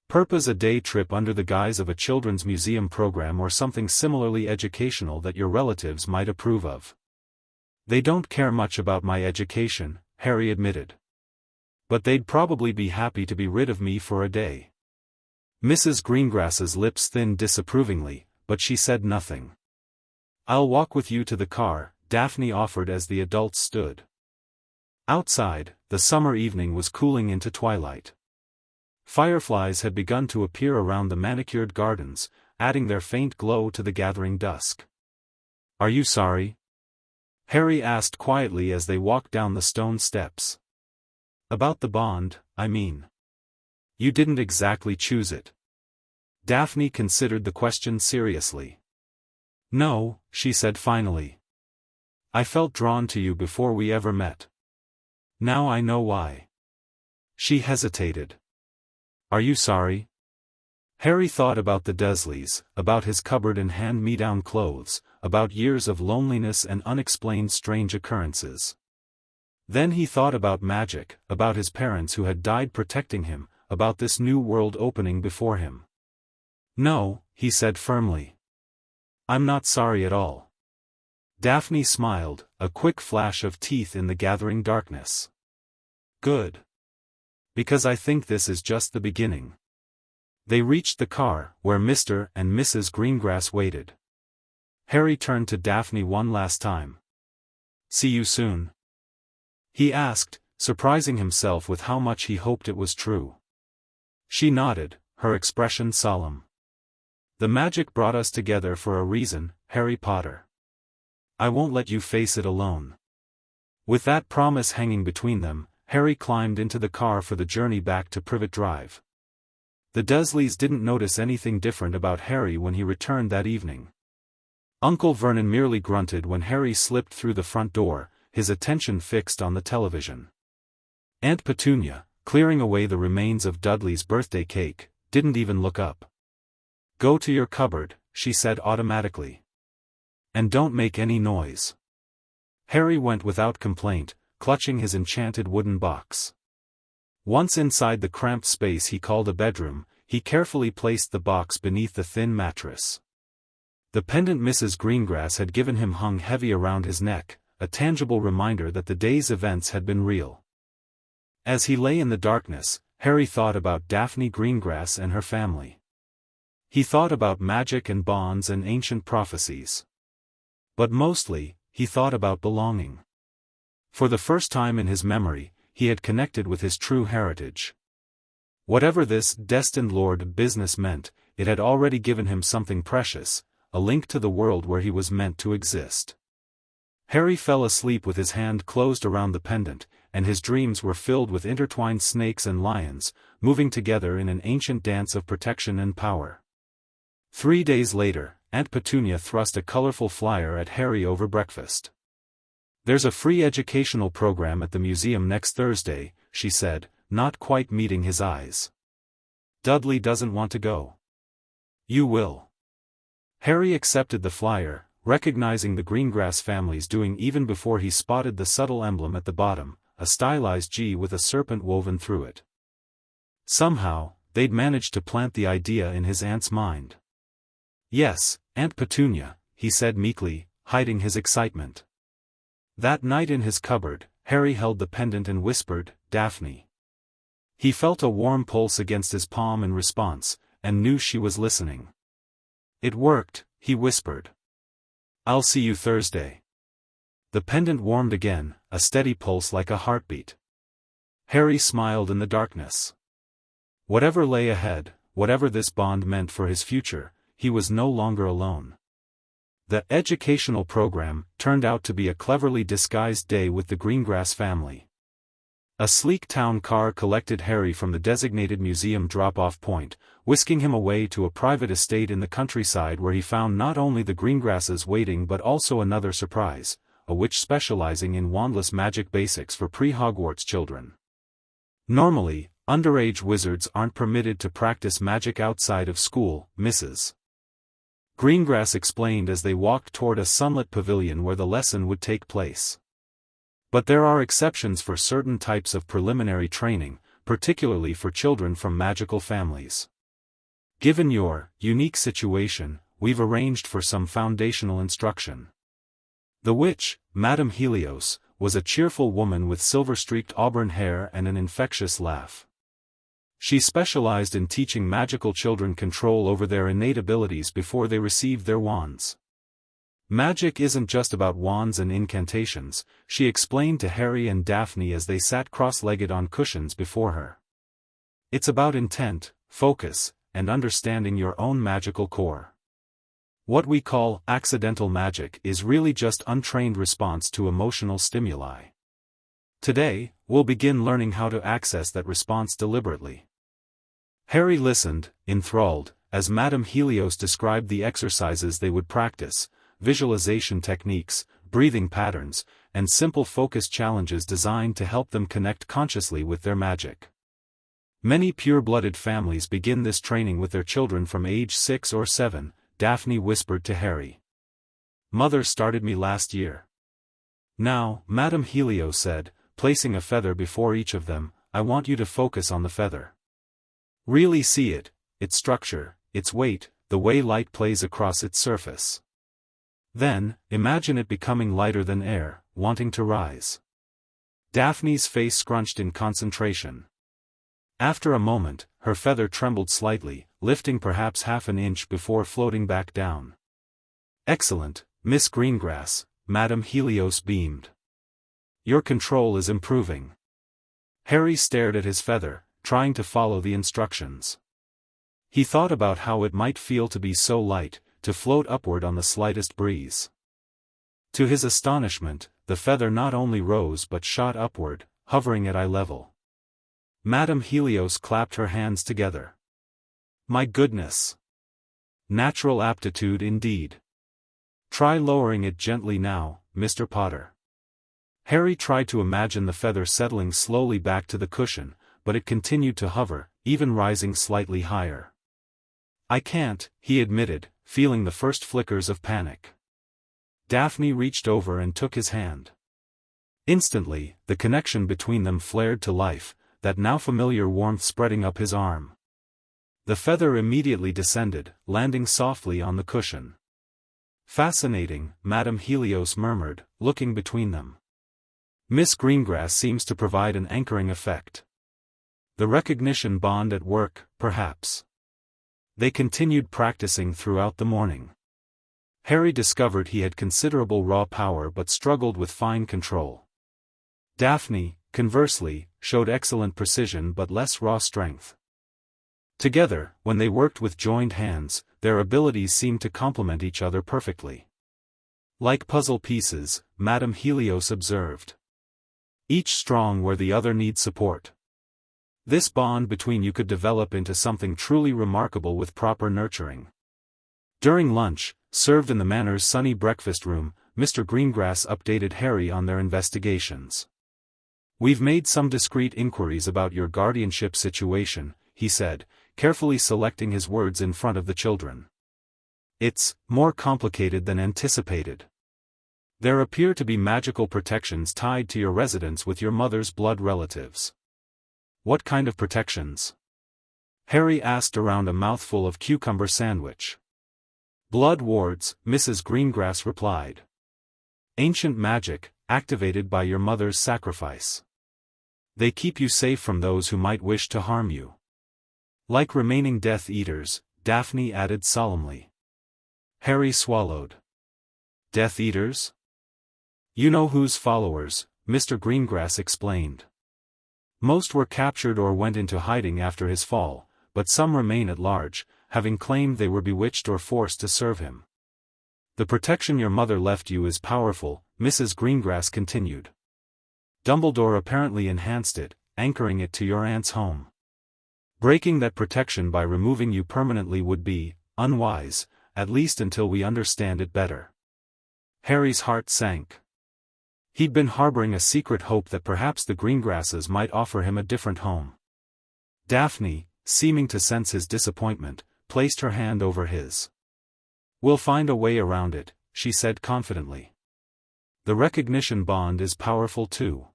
Purpose a day trip under the guise of a children's museum program or something similarly educational that your relatives might approve of. They don't care much about my education, Harry admitted. But they'd probably be happy to be rid of me for a day. Mrs. Greengrass's lips thinned disapprovingly, but she said nothing. I'll walk with you to the car, Daphne offered as the adults stood. Outside, the summer evening was cooling into twilight. Fireflies had begun to appear around the manicured gardens, adding their faint glow to the gathering dusk. Are you sorry? Harry asked quietly as they walked down the stone steps. About the bond, I mean. You didn't exactly choose it. Daphne considered the question seriously. No, she said finally. I felt drawn to you before we ever met. Now I know why. She hesitated. Are you sorry? Harry thought about the Dursleys, about his cupboard and hand-me-down clothes, about years of loneliness and unexplained strange occurrences. Then he thought about magic, about his parents who had died protecting him, about this new world opening before him. No, he said firmly. I'm not sorry at all. Daphne smiled, a quick flash of teeth in the gathering darkness. Good. Because I think this is just the beginning. They reached the car, where Mr. and Mrs. Greengrass waited. Harry turned to Daphne one last time. See you soon? He asked, surprising himself with how much he hoped it was true. She nodded, her expression solemn. The magic brought us together for a reason, Harry Potter. I won't let you face it alone. With that promise hanging between them, Harry climbed into the car for the journey back to Privet Drive. The Dursleys didn't notice anything different about Harry when he returned that evening. Uncle Vernon merely grunted when Harry slipped through the front door, his attention fixed on the television. Aunt Petunia, clearing away the remains of Dudley's birthday cake, didn't even look up. Go to your cupboard, she said automatically. And don't make any noise. Harry went without complaint, clutching his enchanted wooden box. Once inside the cramped space he called a bedroom, he carefully placed the box beneath the thin mattress. The pendant Mrs. Greengrass had given him hung heavy around his neck, a tangible reminder that the day's events had been real. As he lay in the darkness, Harry thought about Daphne Greengrass and her family. He thought about magic and bonds and ancient prophecies. But mostly, he thought about belonging. For the first time in his memory, he had connected with his true heritage. Whatever this destined lord business meant, it had already given him something precious, a link to the world where he was meant to exist. Harry fell asleep with his hand closed around the pendant, and his dreams were filled with intertwined snakes and lions, moving together in an ancient dance of protection and power. 3 days later, Aunt Petunia thrust a colorful flyer at Harry over breakfast. There's a free educational program at the museum next Thursday, she said, not quite meeting his eyes. Dudley doesn't want to go. You will. Harry accepted the flyer, recognizing the Greengrass family's doing even before he spotted the subtle emblem at the bottom, a stylized G with a serpent woven through it. Somehow, they'd managed to plant the idea in his aunt's mind. Yes, Aunt Petunia, he said meekly, hiding his excitement. That night in his cupboard, Harry held the pendant and whispered, Daphne. He felt a warm pulse against his palm in response, and knew she was listening. It worked, he whispered. I'll see you Thursday. The pendant warmed again, a steady pulse like a heartbeat. Harry smiled in the darkness. Whatever lay ahead, whatever this bond meant for his future, he was no longer alone. The educational program turned out to be a cleverly disguised day with the Greengrass family. A sleek town car collected Harry from the designated museum drop-off point, whisking him away to a private estate in the countryside where he found not only the Greengrasses waiting but also another surprise, a witch specializing in wandless magic basics for pre-Hogwarts children. Normally, underage wizards aren't permitted to practice magic outside of school, Mrs. Greengrass explained as they walked toward a sunlit pavilion where the lesson would take place. But there are exceptions for certain types of preliminary training, particularly for children from magical families. Given your unique situation, we've arranged for some foundational instruction. The witch, Madame Helios, was a cheerful woman with silver-streaked auburn hair and an infectious laugh. She specialized in teaching magical children control over their innate abilities before they received their wands. Magic isn't just about wands and incantations, she explained to Harry and Daphne as they sat cross-legged on cushions before her. It's about intent, focus, and understanding your own magical core. What we call accidental magic is really just untrained response to emotional stimuli. Today, we'll begin learning how to access that response deliberately. Harry listened, enthralled, as Madame Helios described the exercises they would practice, visualization techniques, breathing patterns, and simple focus challenges designed to help them connect consciously with their magic. Many pure-blooded families begin this training with their children from age 6 or 7, Daphne whispered to Harry. Mother started me last year. Now, Madame Helios said, placing a feather before each of them, I want you to focus on the feather. Really see it, its structure, its weight, the way light plays across its surface. Then, imagine it becoming lighter than air, wanting to rise. Daphne's face scrunched in concentration. After a moment, her feather trembled slightly, lifting perhaps half an inch before floating back down. Excellent, Miss Greengrass, Madame Helios beamed. Your control is improving. Harry stared at his feather, trying to follow the instructions. He thought about how it might feel to be so light, to float upward on the slightest breeze. To his astonishment, the feather not only rose but shot upward, hovering at eye level. Madame Helios clapped her hands together. My goodness! Natural aptitude indeed. Try lowering it gently now, Mr. Potter. Harry tried to imagine the feather settling slowly back to the cushion, but it continued to hover, even rising slightly higher. I can't, he admitted, feeling the first flickers of panic. Daphne reached over and took his hand. Instantly, the connection between them flared to life, that now familiar warmth spreading up his arm. The feather immediately descended, landing softly on the cushion. Fascinating, Madame Helios murmured, looking between them. Miss Greengrass seems to provide an anchoring effect. The recognition bond at work, perhaps. They continued practicing throughout the morning. Harry discovered he had considerable raw power but struggled with fine control. Daphne, conversely, showed excellent precision but less raw strength. Together, when they worked with joined hands, their abilities seemed to complement each other perfectly. Like puzzle pieces, Madame Helios observed. Each strong where the other needs support. This bond between you could develop into something truly remarkable with proper nurturing. During lunch, served in the Manor's sunny breakfast room, Mr. Greengrass updated Harry on their investigations. We've made some discreet inquiries about your guardianship situation, he said, carefully selecting his words in front of the children. It's more complicated than anticipated. There appear to be magical protections tied to your residence with your mother's blood relatives. What kind of protections? Harry asked around a mouthful of cucumber sandwich. Blood wards, Mrs. Greengrass replied. Ancient magic, activated by your mother's sacrifice. They keep you safe from those who might wish to harm you. Like remaining Death Eaters, Daphne added solemnly. Harry swallowed. Death Eaters? You know whose followers, Mr. Greengrass explained. Most were captured or went into hiding after his fall, but some remain at large, having claimed they were bewitched or forced to serve him. The protection your mother left you is powerful, Mrs. Greengrass continued. Dumbledore apparently enhanced it, anchoring it to your aunt's home. Breaking that protection by removing you permanently would be unwise, at least until we understand it better. Harry's heart sank. He'd been harboring a secret hope that perhaps the Greengrasses might offer him a different home. Daphne, seeming to sense his disappointment, placed her hand over his. We'll find a way around it, she said confidently. The recognition bond is powerful too.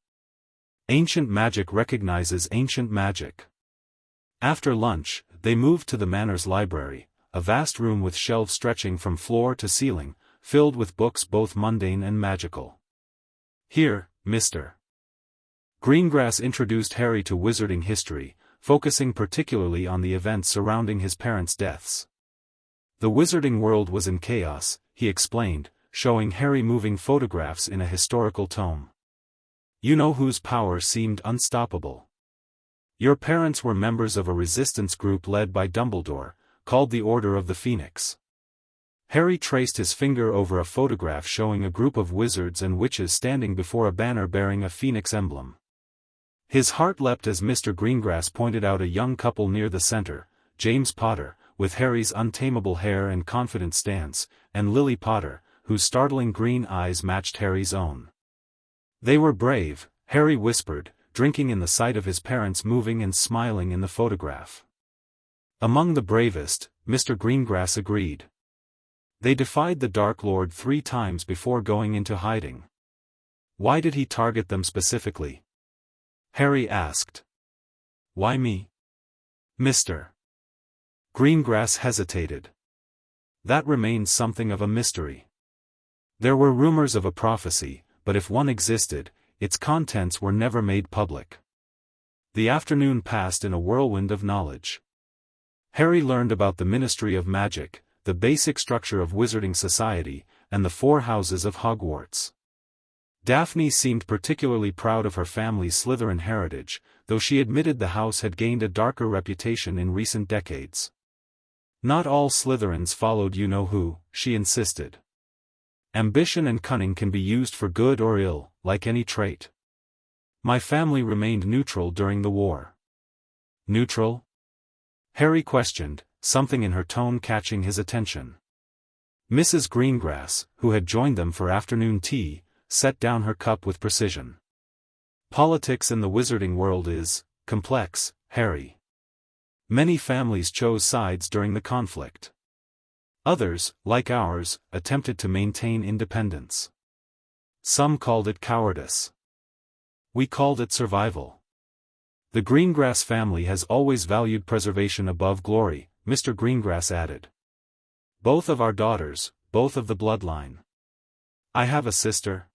Ancient magic recognizes ancient magic. After lunch, they moved to the Manor's library, a vast room with shelves stretching from floor to ceiling, filled with books both mundane and magical. Here, Mr. Greengrass introduced Harry to wizarding history, focusing particularly on the events surrounding his parents' deaths. The wizarding world was in chaos, he explained, showing Harry moving photographs in a historical tome. You know whose power seemed unstoppable. Your parents were members of a resistance group led by Dumbledore, called the Order of the Phoenix. Harry traced his finger over a photograph showing a group of wizards and witches standing before a banner bearing a phoenix emblem. His heart leapt as Mr. Greengrass pointed out a young couple near the center, James Potter, with Harry's untamable hair and confident stance, and Lily Potter, whose startling green eyes matched Harry's own. They were brave, Harry whispered, drinking in the sight of his parents moving and smiling in the photograph. Among the bravest, Mr. Greengrass agreed. They defied the Dark Lord 3 times before going into hiding. Why did he target them specifically? Harry asked. Why me? Mr. Greengrass hesitated. That remains something of a mystery. There were rumors of a prophecy, but if one existed, its contents were never made public. The afternoon passed in a whirlwind of knowledge. Harry learned about the Ministry of Magic, the basic structure of wizarding society, and the 4 houses of Hogwarts. Daphne seemed particularly proud of her family's Slytherin heritage, though she admitted the house had gained a darker reputation in recent decades. Not all Slytherins followed you-know-who, she insisted. Ambition and cunning can be used for good or ill, like any trait. My family remained neutral during the war. Neutral? Harry questioned, something in her tone catching his attention. Mrs. Greengrass, who had joined them for afternoon tea, set down her cup with precision. Politics in the wizarding world is complex, Harry. Many families chose sides during the conflict. Others, like ours, attempted to maintain independence. Some called it cowardice. We called it survival. The Greengrass family has always valued preservation above glory, Mr. Greengrass added. Both of our daughters, both of the bloodline. I have a sister?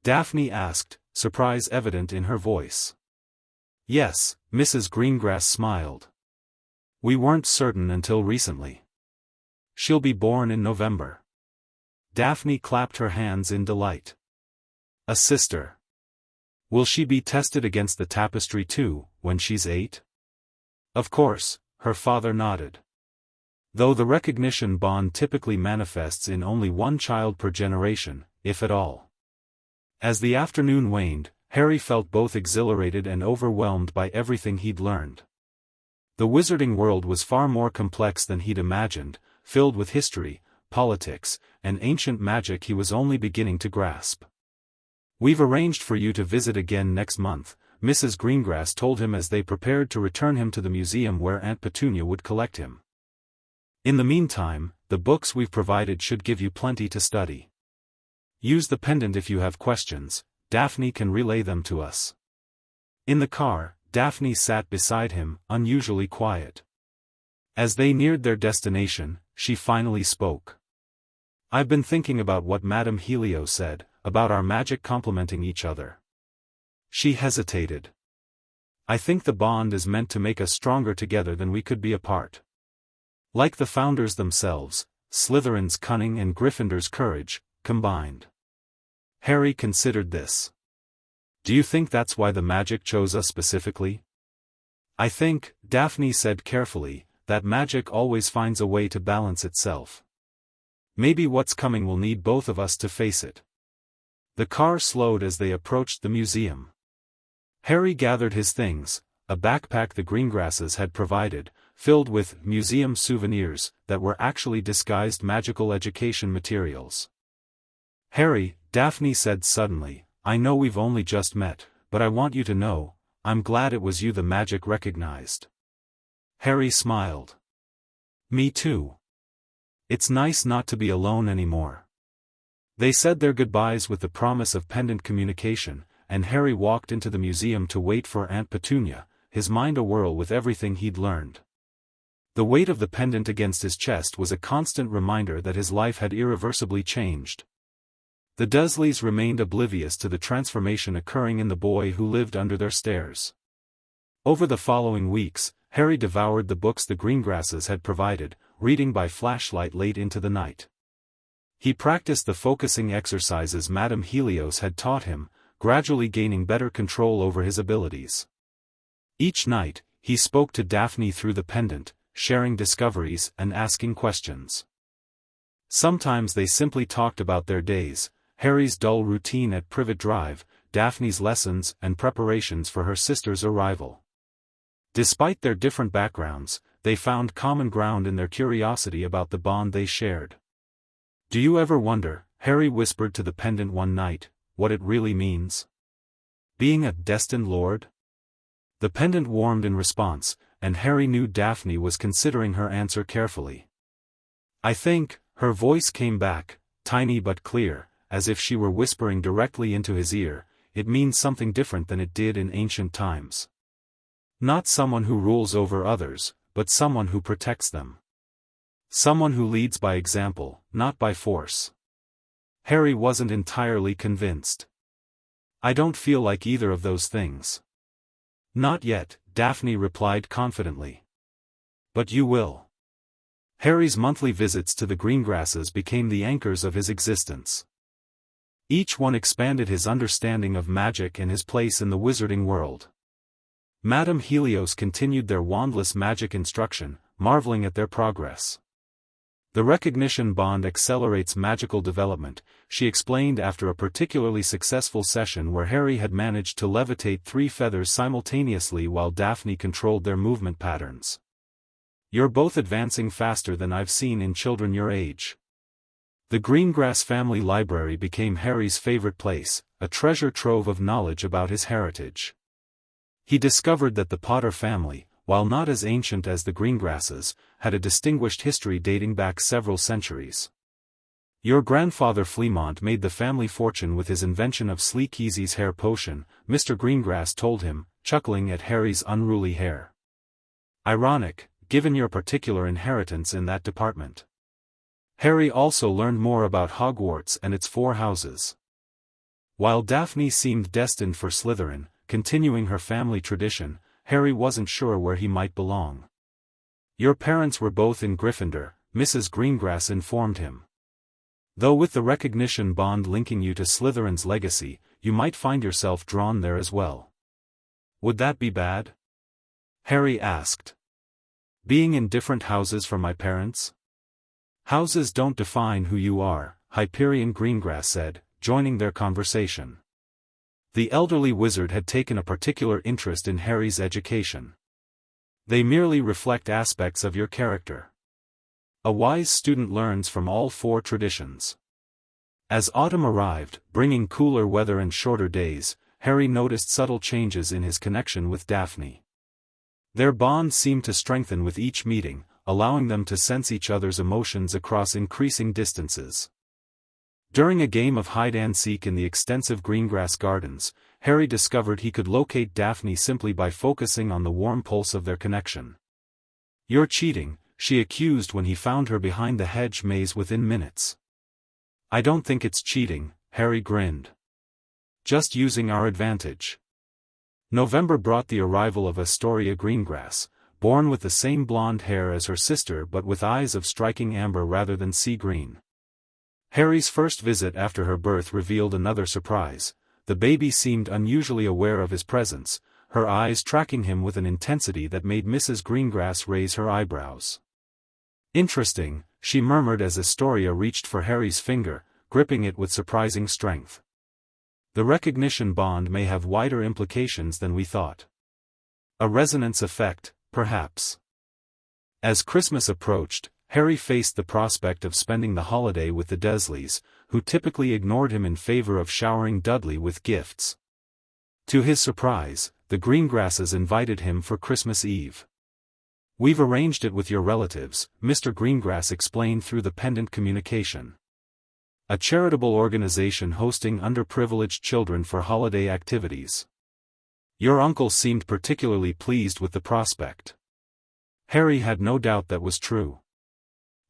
Daphne asked, surprise evident in her voice. Yes, Mrs. Greengrass smiled. We weren't certain until recently. She'll be born in November. Daphne clapped her hands in delight. A sister. Will she be tested against the tapestry too, when she's 8? Of course, her father nodded. Though the recognition bond typically manifests in only one child per generation, if at all. As the afternoon waned, Harry felt both exhilarated and overwhelmed by everything he'd learned. The wizarding world was far more complex than he'd imagined, filled with history, politics, and ancient magic he was only beginning to grasp. We've arranged for you to visit again next month, Mrs. Greengrass told him as they prepared to return him to the museum where Aunt Petunia would collect him. In the meantime, the books we've provided should give you plenty to study. Use the pendant if you have questions, Daphne can relay them to us. In the car, Daphne sat beside him, unusually quiet. As they neared their destination, she finally spoke. I've been thinking about what Madame Helio said, about our magic complementing each other. She hesitated. I think the bond is meant to make us stronger together than we could be apart. Like the founders themselves, Slytherin's cunning and Gryffindor's courage, combined. Harry considered this. Do you think that's why the magic chose us specifically? I think, Daphne said carefully, that magic always finds a way to balance itself. Maybe what's coming will need both of us to face it. The car slowed as they approached the museum. Harry gathered his things, a backpack the Greengrasses had provided, filled with museum souvenirs that were actually disguised magical education materials. Harry, Daphne said suddenly, I know we've only just met, but I want you to know, I'm glad it was you the magic recognized. Harry smiled. Me too. It's nice not to be alone anymore. They said their goodbyes with the promise of pendant communication, and Harry walked into the museum to wait for Aunt Petunia, his mind awhirl with everything he'd learned. The weight of the pendant against his chest was a constant reminder that his life had irreversibly changed. The Dursleys remained oblivious to the transformation occurring in the boy who lived under their stairs. Over the following weeks, Harry devoured the books the Greengrasses had provided, reading by flashlight late into the night. He practiced the focusing exercises Madame Helios had taught him, gradually gaining better control over his abilities. Each night, he spoke to Daphne through the pendant, sharing discoveries and asking questions. Sometimes they simply talked about their days, Harry's dull routine at Privet Drive, Daphne's lessons and preparations for her sister's arrival. Despite their different backgrounds, they found common ground in their curiosity about the bond they shared. Do you ever wonder, Harry whispered to the pendant one night, what it really means? Being a destined lord? The pendant warmed in response, and Harry knew Daphne was considering her answer carefully. I think, her voice came back, tiny but clear, as if she were whispering directly into his ear, it means something different than it did in ancient times. Not someone who rules over others, but someone who protects them. Someone who leads by example, not by force. Harry wasn't entirely convinced. I don't feel like either of those things. Not yet, Daphne replied confidently. But you will. Harry's monthly visits to the Greengrasses became the anchors of his existence. Each one expanded his understanding of magic and his place in the wizarding world. Madame Helios continued their wandless magic instruction, marveling at their progress. The recognition bond accelerates magical development, she explained after a particularly successful session where Harry had managed to levitate 3 feathers simultaneously while Daphne controlled their movement patterns. You're both advancing faster than I've seen in children your age. The Greengrass family library became Harry's favorite place, a treasure trove of knowledge about his heritage. He discovered that the Potter family, while not as ancient as the Greengrasses, had a distinguished history dating back several centuries. Your grandfather Fleamont made the family fortune with his invention of Sleek Easy's hair potion, Mr. Greengrass told him, chuckling at Harry's unruly hair. Ironic, given your particular inheritance in that department. Harry also learned more about Hogwarts and its 4 houses. While Daphne seemed destined for Slytherin, continuing her family tradition, Harry wasn't sure where he might belong. Your parents were both in Gryffindor, Mrs. Greengrass informed him. Though with the recognition bond linking you to Slytherin's legacy, you might find yourself drawn there as well. Would that be bad? Harry asked. Being in different houses from my parents? Houses don't define who you are, Hyperion Greengrass said, joining their conversation. The elderly wizard had taken a particular interest in Harry's education. They merely reflect aspects of your character. A wise student learns from all 4 traditions. As autumn arrived, bringing cooler weather and shorter days, Harry noticed subtle changes in his connection with Daphne. Their bond seemed to strengthen with each meeting, allowing them to sense each other's emotions across increasing distances. During a game of hide-and-seek in the extensive Greengrass gardens, Harry discovered he could locate Daphne simply by focusing on the warm pulse of their connection. You're cheating, she accused when he found her behind the hedge maze within minutes. I don't think it's cheating, Harry grinned. Just using our advantage. November brought the arrival of Astoria Greengrass, born with the same blonde hair as her sister but with eyes of striking amber rather than sea green. Harry's first visit after her birth revealed another surprise. The baby seemed unusually aware of his presence, her eyes tracking him with an intensity that made Mrs. Greengrass raise her eyebrows. "Interesting," she murmured as Astoria reached for Harry's finger, gripping it with surprising strength. "The recognition bond may have wider implications than we thought. A resonance effect, perhaps." As Christmas approached, Harry faced the prospect of spending the holiday with the Dursleys, who typically ignored him in favor of showering Dudley with gifts. To his surprise, the Greengrasses invited him for Christmas Eve. "We've arranged it with your relatives," Mr. Greengrass explained through the pendant communication. "A charitable organization hosting underprivileged children for holiday activities. Your uncle seemed particularly pleased with the prospect." Harry had no doubt that was true.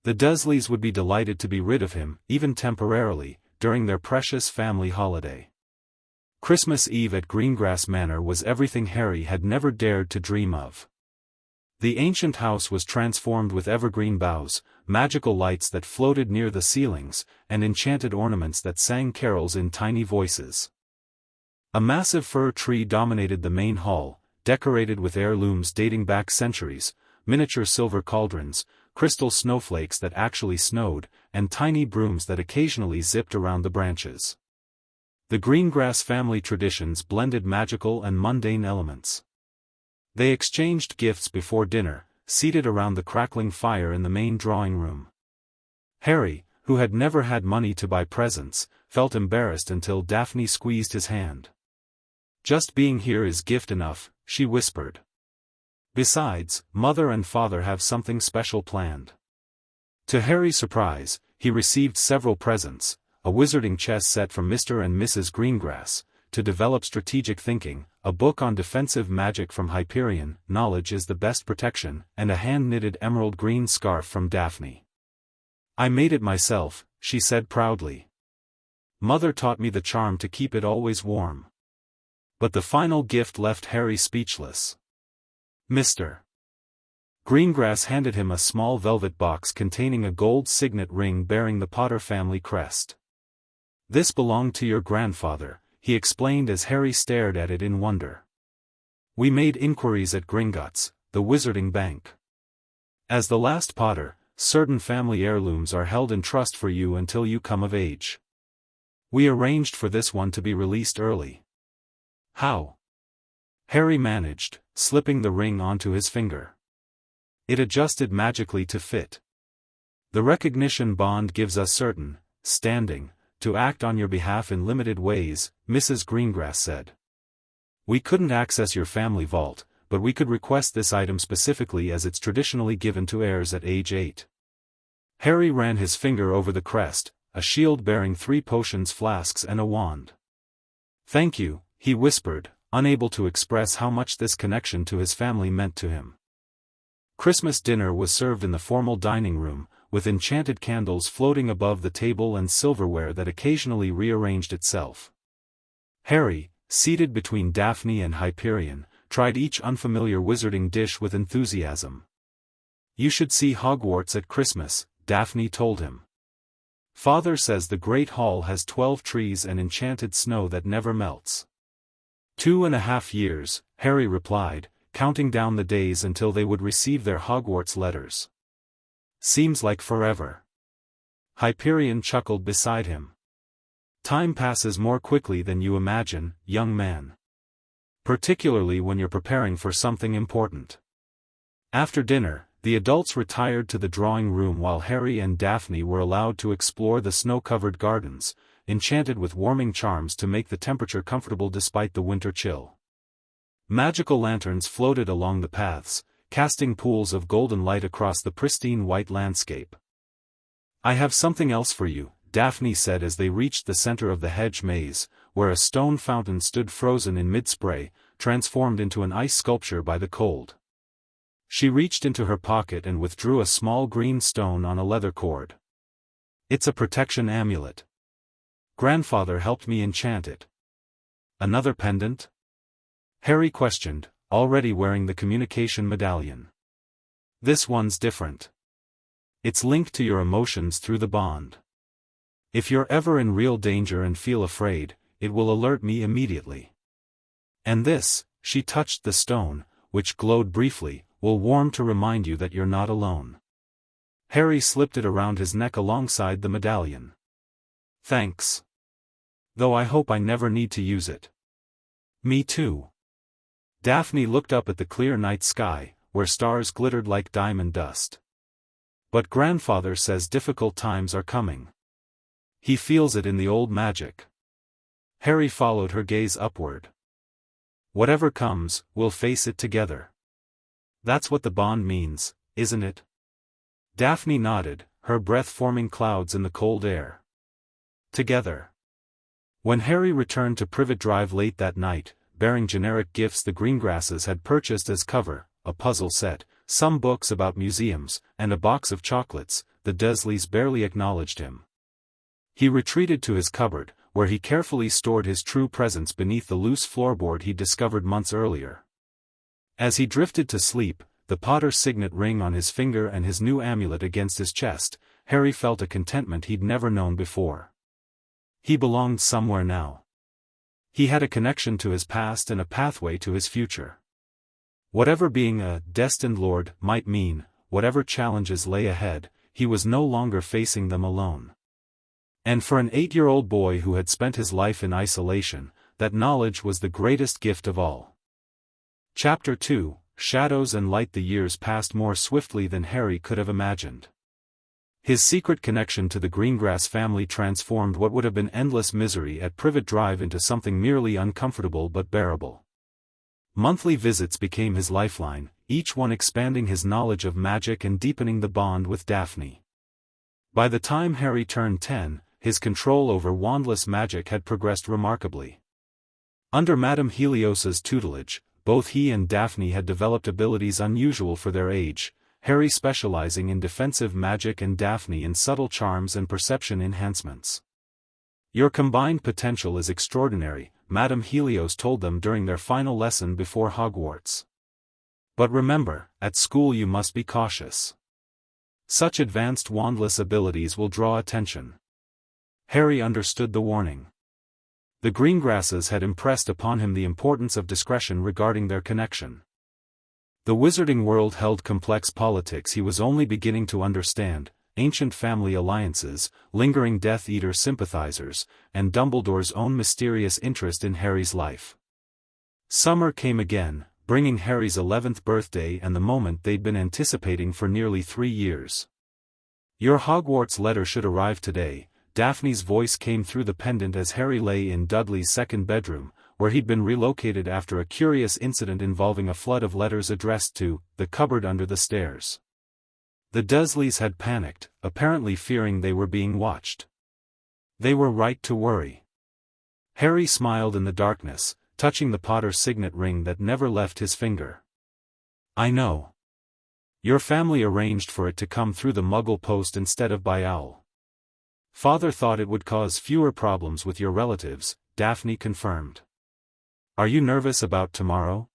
The Dursleys would be delighted to be rid of him, even temporarily, during their precious family holiday. Christmas Eve at Greengrass Manor was everything Harry had never dared to dream of. The ancient house was transformed with evergreen boughs, magical lights that floated near the ceilings, and enchanted ornaments that sang carols in tiny voices. A massive fir tree dominated the main hall, decorated with heirlooms dating back centuries, miniature silver cauldrons, crystal snowflakes that actually snowed, and tiny brooms that occasionally zipped around the branches. The Greengrass family traditions blended magical and mundane elements. They exchanged gifts before dinner, seated around the crackling fire in the main drawing room. Harry, who had never had money to buy presents, felt embarrassed until Daphne squeezed his hand. "Just being here is gift enough," she whispered. "Besides, Mother and Father have something special planned." To Harry's surprise, he received several presents: a wizarding chess set from Mr. and Mrs. Greengrass, to develop strategic thinking, a book on defensive magic from Hyperion, Knowledge is the Best Protection, and a hand-knitted emerald green scarf from Daphne. "I made it myself," she said proudly. "Mother taught me the charm to keep it always warm." But the final gift left Harry speechless. Mr. Greengrass handed him a small velvet box containing a gold signet ring bearing the Potter family crest. "This belonged to your grandfather," he explained as Harry stared at it in wonder. "We made inquiries at Gringotts, the wizarding bank. As the last Potter, certain family heirlooms are held in trust for you until you come of age. We arranged for this one to be released early." "How?" Harry managed, slipping the ring onto his finger. "It adjusted magically to fit. The recognition bond gives us certain standing to act on your behalf in limited ways," Mrs. Greengrass said. "We couldn't access your family vault, but we could request this item specifically as it's traditionally given to heirs at age 8. Harry ran his finger over the crest, a shield bearing 3 potions flasks and a wand. "Thank you," he whispered, unable to express how much this connection to his family meant to him. Christmas dinner was served in the formal dining room, with enchanted candles floating above the table and silverware that occasionally rearranged itself. Harry, seated between Daphne and Hyperion, tried each unfamiliar wizarding dish with enthusiasm. "You should see Hogwarts at Christmas," Daphne told him. "Father says the Great Hall has 12 trees and enchanted snow that never melts." 2.5 years, Harry replied, counting down the days until they would receive their Hogwarts letters. "Seems like forever." Hyperion chuckled beside him. "Time passes more quickly than you imagine, young man. Particularly when you're preparing for something important." After dinner, the adults retired to the drawing room while Harry and Daphne were allowed to explore the snow-covered gardens, enchanted with warming charms to make the temperature comfortable despite the winter chill. Magical lanterns floated along the paths, casting pools of golden light across the pristine white landscape. "I have something else for you," Daphne said as they reached the center of the hedge maze, where a stone fountain stood frozen in mid-spray, transformed into an ice sculpture by the cold. She reached into her pocket and withdrew a small green stone on a leather cord. "It's a protection amulet. Grandfather helped me enchant it." "Another pendant?" Harry questioned, already wearing the communication medallion. This one's different. It's linked to your emotions through the bond. If you're ever in real danger and feel afraid, it will alert me immediately. And this," she touched the stone, which glowed briefly, "will warm to remind you that you're not alone." Harry slipped it around his neck alongside the medallion. "Thanks. Though I hope I never need to use it." "Me too." Daphne looked up at the clear night sky, where stars glittered like diamond dust. "But grandfather says difficult times are coming. He feels it in the old magic." Harry followed her gaze upward. "Whatever comes, we'll face it together. That's what the bond means, isn't it?" Daphne nodded, her breath forming clouds in the cold air. Together. When Harry returned to Privet Drive late that night, bearing generic gifts the Greengrasses had purchased as cover, a puzzle set, some books about museums, and a box of chocolates, the Dursleys barely acknowledged him. He retreated to his cupboard, where he carefully stored his true presents beneath the loose floorboard he'd discovered months earlier. As he drifted to sleep, the Potter's signet ring on his finger and his new amulet against his chest, Harry felt a contentment he'd never known before. He belonged somewhere now. He had a connection to his past and a pathway to his future. Whatever being a destined lord might mean, whatever challenges lay ahead, he was no longer facing them alone. And for an 8-year-old boy who had spent his life in isolation, that knowledge was the greatest gift of all. Chapter 2, Shadows and Light. The years passed more swiftly than Harry could have imagined. His secret connection to the Greengrass family transformed what would have been endless misery at Privet Drive into something merely uncomfortable but bearable. Monthly visits became his lifeline, each one expanding his knowledge of magic and deepening the bond with Daphne. By the time Harry turned 10, his control over wandless magic had progressed remarkably. Under Madame Helios's tutelage, both he and Daphne had developed abilities unusual for their age, Harry specializing in defensive magic and Daphne in subtle charms and perception enhancements. "Your combined potential is extraordinary," Madame Helios told them during their final lesson before Hogwarts. "But remember, at school you must be cautious. Such advanced wandless abilities will draw attention." Harry understood the warning. The Greengrasses had impressed upon him the importance of discretion regarding their connection. The wizarding world held complex politics he was only beginning to understand, ancient family alliances, lingering Death Eater sympathizers, and Dumbledore's own mysterious interest in Harry's life. Summer came again, bringing Harry's 11th birthday and the moment they'd been anticipating for nearly 3 years. "Your Hogwarts letter should arrive today," Daphne's voice came through the pendant as Harry lay in Dudley's second bedroom, where he'd been relocated after a curious incident involving a flood of letters addressed to the cupboard under the stairs. The Dursleys had panicked, apparently fearing they were being watched. They were right to worry. Harry smiled in the darkness, touching the Potter's signet ring that never left his finger. "I know. Your family arranged for it to come through the Muggle post instead of by owl. Father thought it would cause fewer problems with your relatives," Daphne confirmed. "Are you nervous about tomorrow?"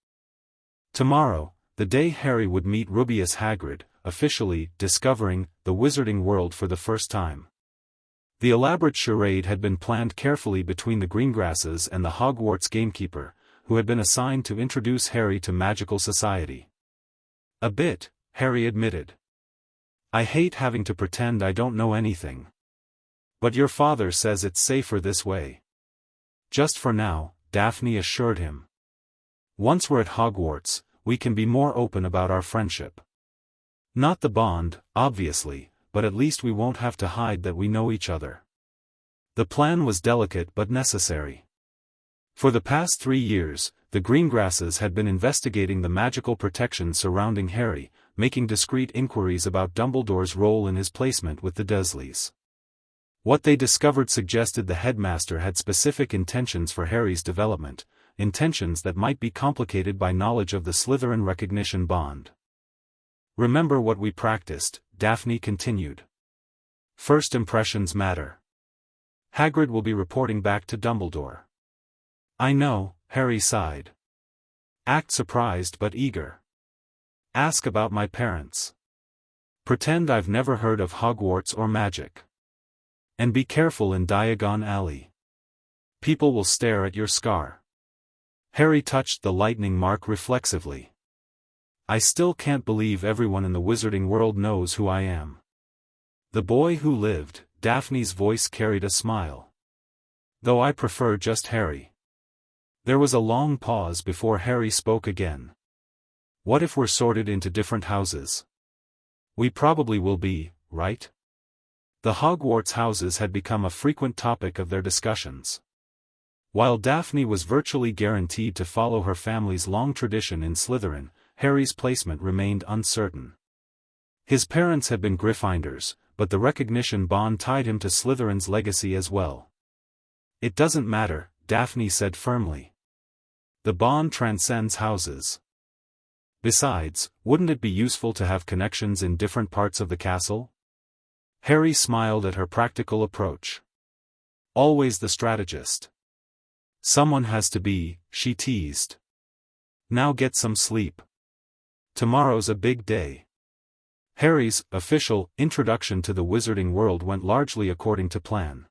Tomorrow, the day Harry would meet Rubeus Hagrid, officially discovering the wizarding world for the first time. The elaborate charade had been planned carefully between the Greengrasses and the Hogwarts gamekeeper, who had been assigned to introduce Harry to magical society. "A bit," Harry admitted. "I hate having to pretend I don't know anything. But your father says it's safer this way." "Just for now," Daphne assured him. "Once we're at Hogwarts, we can be more open about our friendship. Not the bond, obviously, but at least we won't have to hide that we know each other." The plan was delicate but necessary. For the past 3 years, the Greengrasses had been investigating the magical protection surrounding Harry, making discreet inquiries about Dumbledore's role in his placement with the Dursleys. What they discovered suggested the headmaster had specific intentions for Harry's development, intentions that might be complicated by knowledge of the Slytherin recognition bond. "Remember what we practiced," Daphne continued. "First impressions matter. Hagrid will be reporting back to Dumbledore." "I know," Harry sighed. "Act surprised but eager. Ask about my parents." Pretend I've never heard of Hogwarts or magic. And be careful in Diagon Alley. People will stare at your scar. Harry touched the lightning mark reflexively. I still can't believe everyone in the wizarding world knows who I am. The boy who lived, Daphne's voice carried a smile. Though I prefer just Harry. There was a long pause before Harry spoke again. What if we're sorted into different houses? We probably will be, right? The Hogwarts houses had become a frequent topic of their discussions. While Daphne was virtually guaranteed to follow her family's long tradition in Slytherin, Harry's placement remained uncertain. His parents had been Gryffindors, but the recognition bond tied him to Slytherin's legacy as well. It doesn't matter, Daphne said firmly. The bond transcends houses. Besides, wouldn't it be useful to have connections in different parts of the castle? Harry smiled at her practical approach. Always the strategist. Someone has to be, she teased. Now get some sleep. Tomorrow's a big day. Harry's official introduction to the wizarding world went largely according to plan.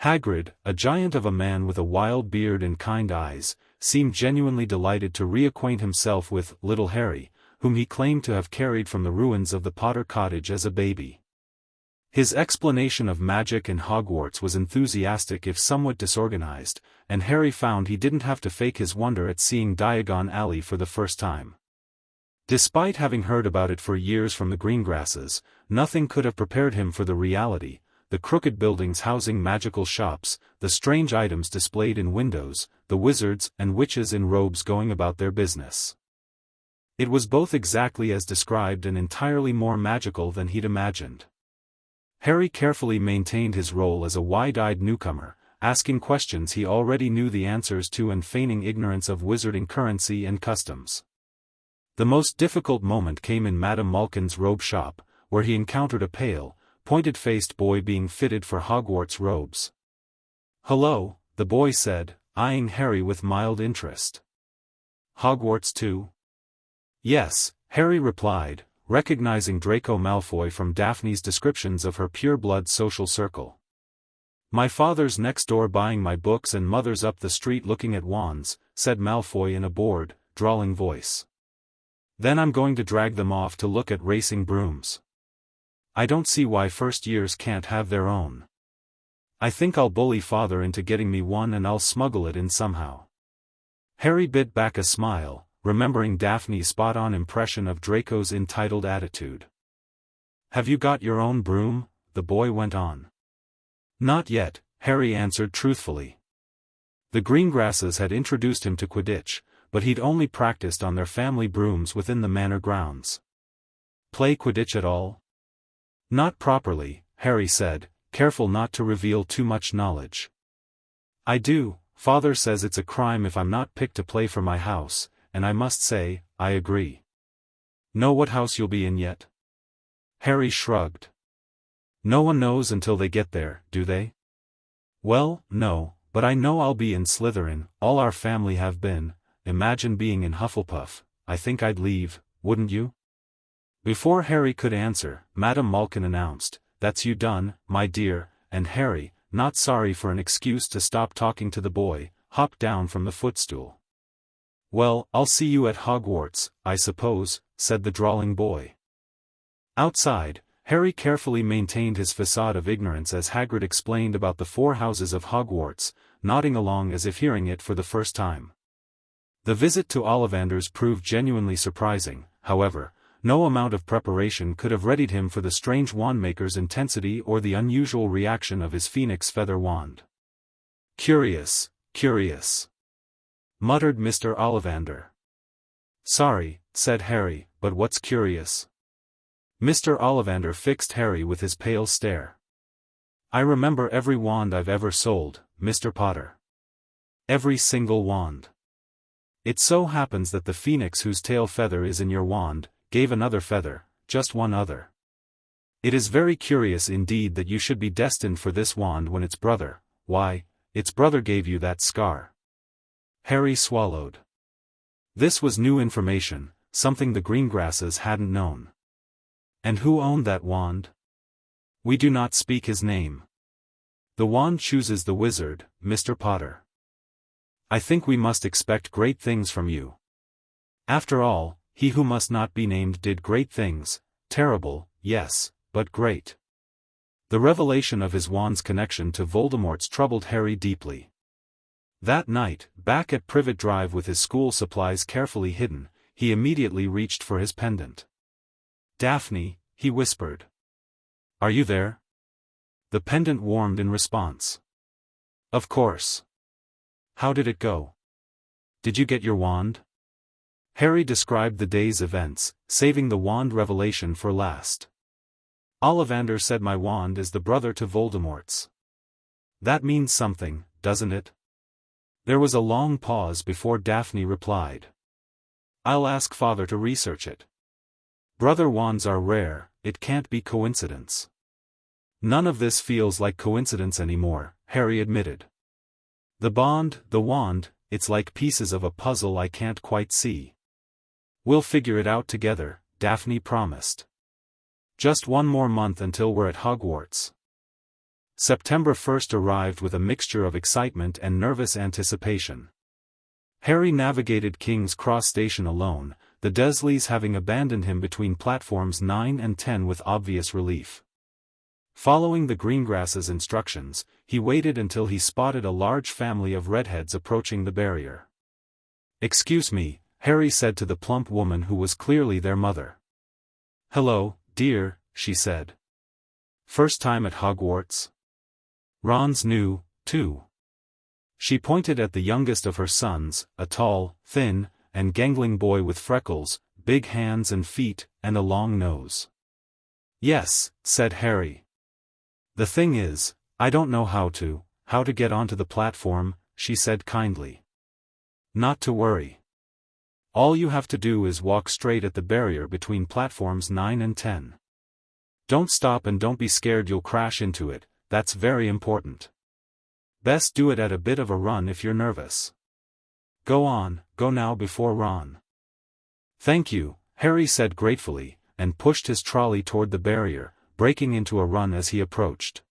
Hagrid, a giant of a man with a wild beard and kind eyes, seemed genuinely delighted to reacquaint himself with little Harry, whom he claimed to have carried from the ruins of the Potter cottage as a baby. His explanation of magic and Hogwarts was enthusiastic if somewhat disorganized, and Harry found he didn't have to fake his wonder at seeing Diagon Alley for the first time. Despite having heard about it for years from the Greengrasses, nothing could have prepared him for the reality: the crooked buildings housing magical shops, the strange items displayed in windows, the wizards and witches in robes going about their business. It was both exactly as described and entirely more magical than he'd imagined. Harry carefully maintained his role as a wide-eyed newcomer, asking questions he already knew the answers to and feigning ignorance of wizarding currency and customs. The most difficult moment came in Madame Malkin's robe shop, where he encountered a pale, pointed-faced boy being fitted for Hogwarts robes. "Hello," the boy said, eyeing Harry with mild interest. "Hogwarts too?" "Yes," Harry replied, recognizing Draco Malfoy from Daphne's descriptions of her pure-blood social circle. "My father's next door buying my books and mother's up the street looking at wands," said Malfoy in a bored, drawling voice. "Then I'm going to drag them off to look at racing brooms. I don't see why first years can't have their own. I think I'll bully father into getting me one and I'll smuggle it in somehow." Harry bit back a smile, remembering Daphne's spot-on impression of Draco's entitled attitude. "Have you got your own broom?" the boy went on. "Not yet," Harry answered truthfully. The Greengrasses had introduced him to Quidditch, but he'd only practiced on their family brooms within the manor grounds. "Play Quidditch at all?" "Not properly," Harry said, careful not to reveal too much knowledge. "I do. Father says it's a crime if I'm not picked to play for my house, and I must say, I agree." "Know what house you'll be in yet?" Harry shrugged. "No one knows until they get there, do they?" "Well, no, but I know I'll be in Slytherin. All our family have been. Imagine being in Hufflepuff. I think I'd leave, wouldn't you?" Before Harry could answer, Madame Malkin announced, "That's you done, my dear," and Harry, not sorry for an excuse to stop talking to the boy, hopped down from the footstool. "Well, I'll see you at Hogwarts, I suppose," said the drawling boy. Outside, Harry carefully maintained his facade of ignorance as Hagrid explained about the 4 houses of Hogwarts, nodding along as if hearing it for the first time. The visit to Ollivanders proved genuinely surprising, however. No amount of preparation could have readied him for the strange wandmaker's intensity or the unusual reaction of his phoenix feather wand. "Curious, curious," muttered Mr. Ollivander. "Sorry," said Harry, "but what's curious?" Mr. Ollivander fixed Harry with his pale stare. "I remember every wand I've ever sold, Mr. Potter. Every single wand. It so happens that the phoenix whose tail feather is in your wand gave another feather, just one other. It is very curious indeed that you should be destined for this wand when its brother, why, its brother gave you that scar." Harry swallowed. This was new information, something the Greengrasses hadn't known. And who owned that wand? We do not speak his name. The wand chooses the wizard, Mr. Potter. I think we must expect great things from you. After all, he who must not be named did great things, terrible, yes, but great. The revelation of his wand's connection to Voldemort's troubled Harry deeply. That night, back at Privet Drive with his school supplies carefully hidden, he immediately reached for his pendant. "Daphne," he whispered. "Are you there?" The pendant warmed in response. "Of course. How did it go? Did you get your wand?" Harry described the day's events, saving the wand revelation for last. "Ollivander said my wand is the brother to Voldemort's. That means something, doesn't it?" There was a long pause before Daphne replied. "I'll ask Father to research it. Brother wands are rare, it can't be coincidence." "None of this feels like coincidence anymore," Harry admitted. "The wand, it's like pieces of a puzzle I can't quite see." "We'll figure it out together," Daphne promised. "Just one more month until we're at Hogwarts." September 1st arrived with a mixture of excitement and nervous anticipation. Harry navigated King's Cross Station alone, the Dursleys having abandoned him between platforms 9 and 10 with obvious relief. Following the Greengrass's instructions, he waited until he spotted a large family of redheads approaching the barrier. "Excuse me," Harry said to the plump woman who was clearly their mother. "Hello, dear," she said. "First time at Hogwarts?" "Ron's new, too." She pointed at the youngest of her sons, a tall, thin, and gangling boy with freckles, big hands and feet, and a long nose. "Yes," said Harry. "The thing is, I don't know how to get onto the platform," she said kindly. "Not to worry. All you have to do is walk straight at the barrier between platforms 9 and 10. Don't stop and don't be scared you'll crash into it, that's very important. Best do it at a bit of a run if you're nervous. Go now before Ron." "Thank you," Harry said gratefully, and pushed his trolley toward the barrier, breaking into a run as he approached.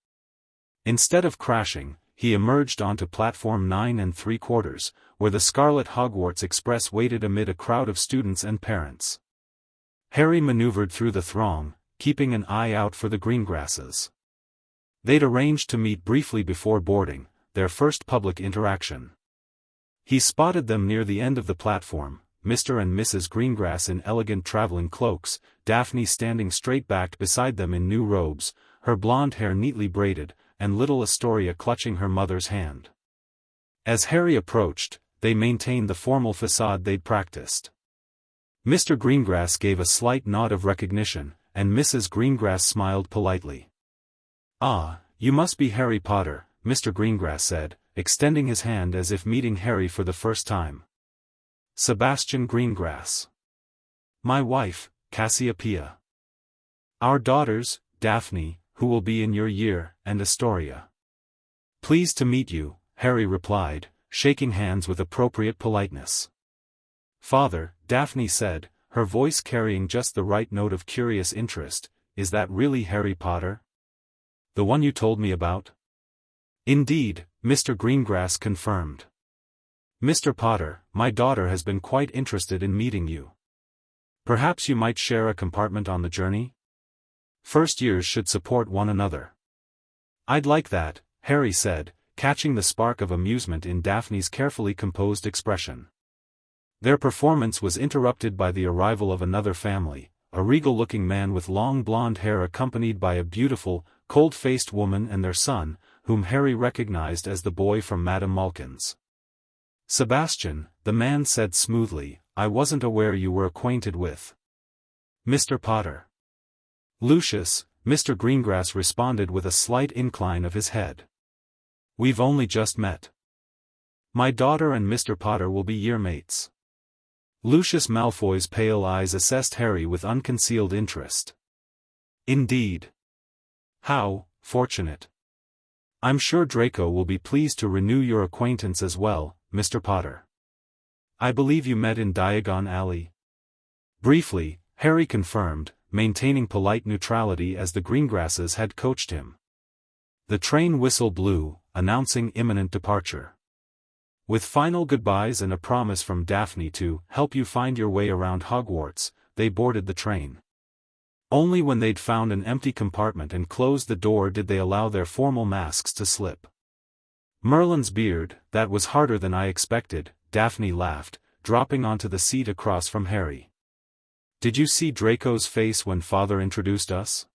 Instead of crashing, he emerged onto platform 9 3/4, where the Scarlet Hogwarts Express waited amid a crowd of students and parents. Harry maneuvered through the throng, keeping an eye out for the Greengrasses. They'd arranged to meet briefly before boarding, their first public interaction. He spotted them near the end of the platform, Mr. and Mrs. Greengrass in elegant traveling cloaks, Daphne standing straight-backed beside them in new robes, her blonde hair neatly braided, and little Astoria clutching her mother's hand. As Harry approached, they maintained the formal facade they'd practiced. Mr. Greengrass gave a slight nod of recognition, and Mrs. Greengrass smiled politely. "Ah, you must be Harry Potter," Mr. Greengrass said, extending his hand as if meeting Harry for the first time. "Sebastian Greengrass. My wife, Cassiopeia. Our daughters, Daphne, who will be in your year, and Astoria." "Pleased to meet you," Harry replied, shaking hands with appropriate politeness. "Father," Daphne said, her voice carrying just the right note of curious interest, "is that really Harry Potter? The one you told me about?" "Indeed," Mr. Greengrass confirmed. "Mr. Potter, my daughter has been quite interested in meeting you. Perhaps you might share a compartment on the journey? First years should support one another." "I'd like that," Harry said, catching the spark of amusement in Daphne's carefully composed expression. Their performance was interrupted by the arrival of another family, a regal-looking man with long blonde hair accompanied by a beautiful, cold-faced woman and their son, whom Harry recognized as the boy from Madame Malkin's. "Sebastian," the man said smoothly, "I wasn't aware you were acquainted with Mr. Potter." "Lucius," Mr. Greengrass responded with a slight incline of his head. "We've only just met. My daughter and Mr. Potter will be year-mates." Lucius Malfoy's pale eyes assessed Harry with unconcealed interest. "Indeed. How fortunate. I'm sure Draco will be pleased to renew your acquaintance as well, Mr. Potter. I believe you met in Diagon Alley?" Briefly, Harry confirmed, maintaining polite neutrality as the Greengrasses had coached him. The train whistle blew, announcing imminent departure. With final goodbyes and a promise from Daphne to help you find your way around Hogwarts, they boarded the train. Only when they'd found an empty compartment and closed the door did they allow their formal masks to slip. Merlin's beard, that was harder than I expected, Daphne laughed, dropping onto the seat across from Harry. Did you see Draco's face when Father introduced us?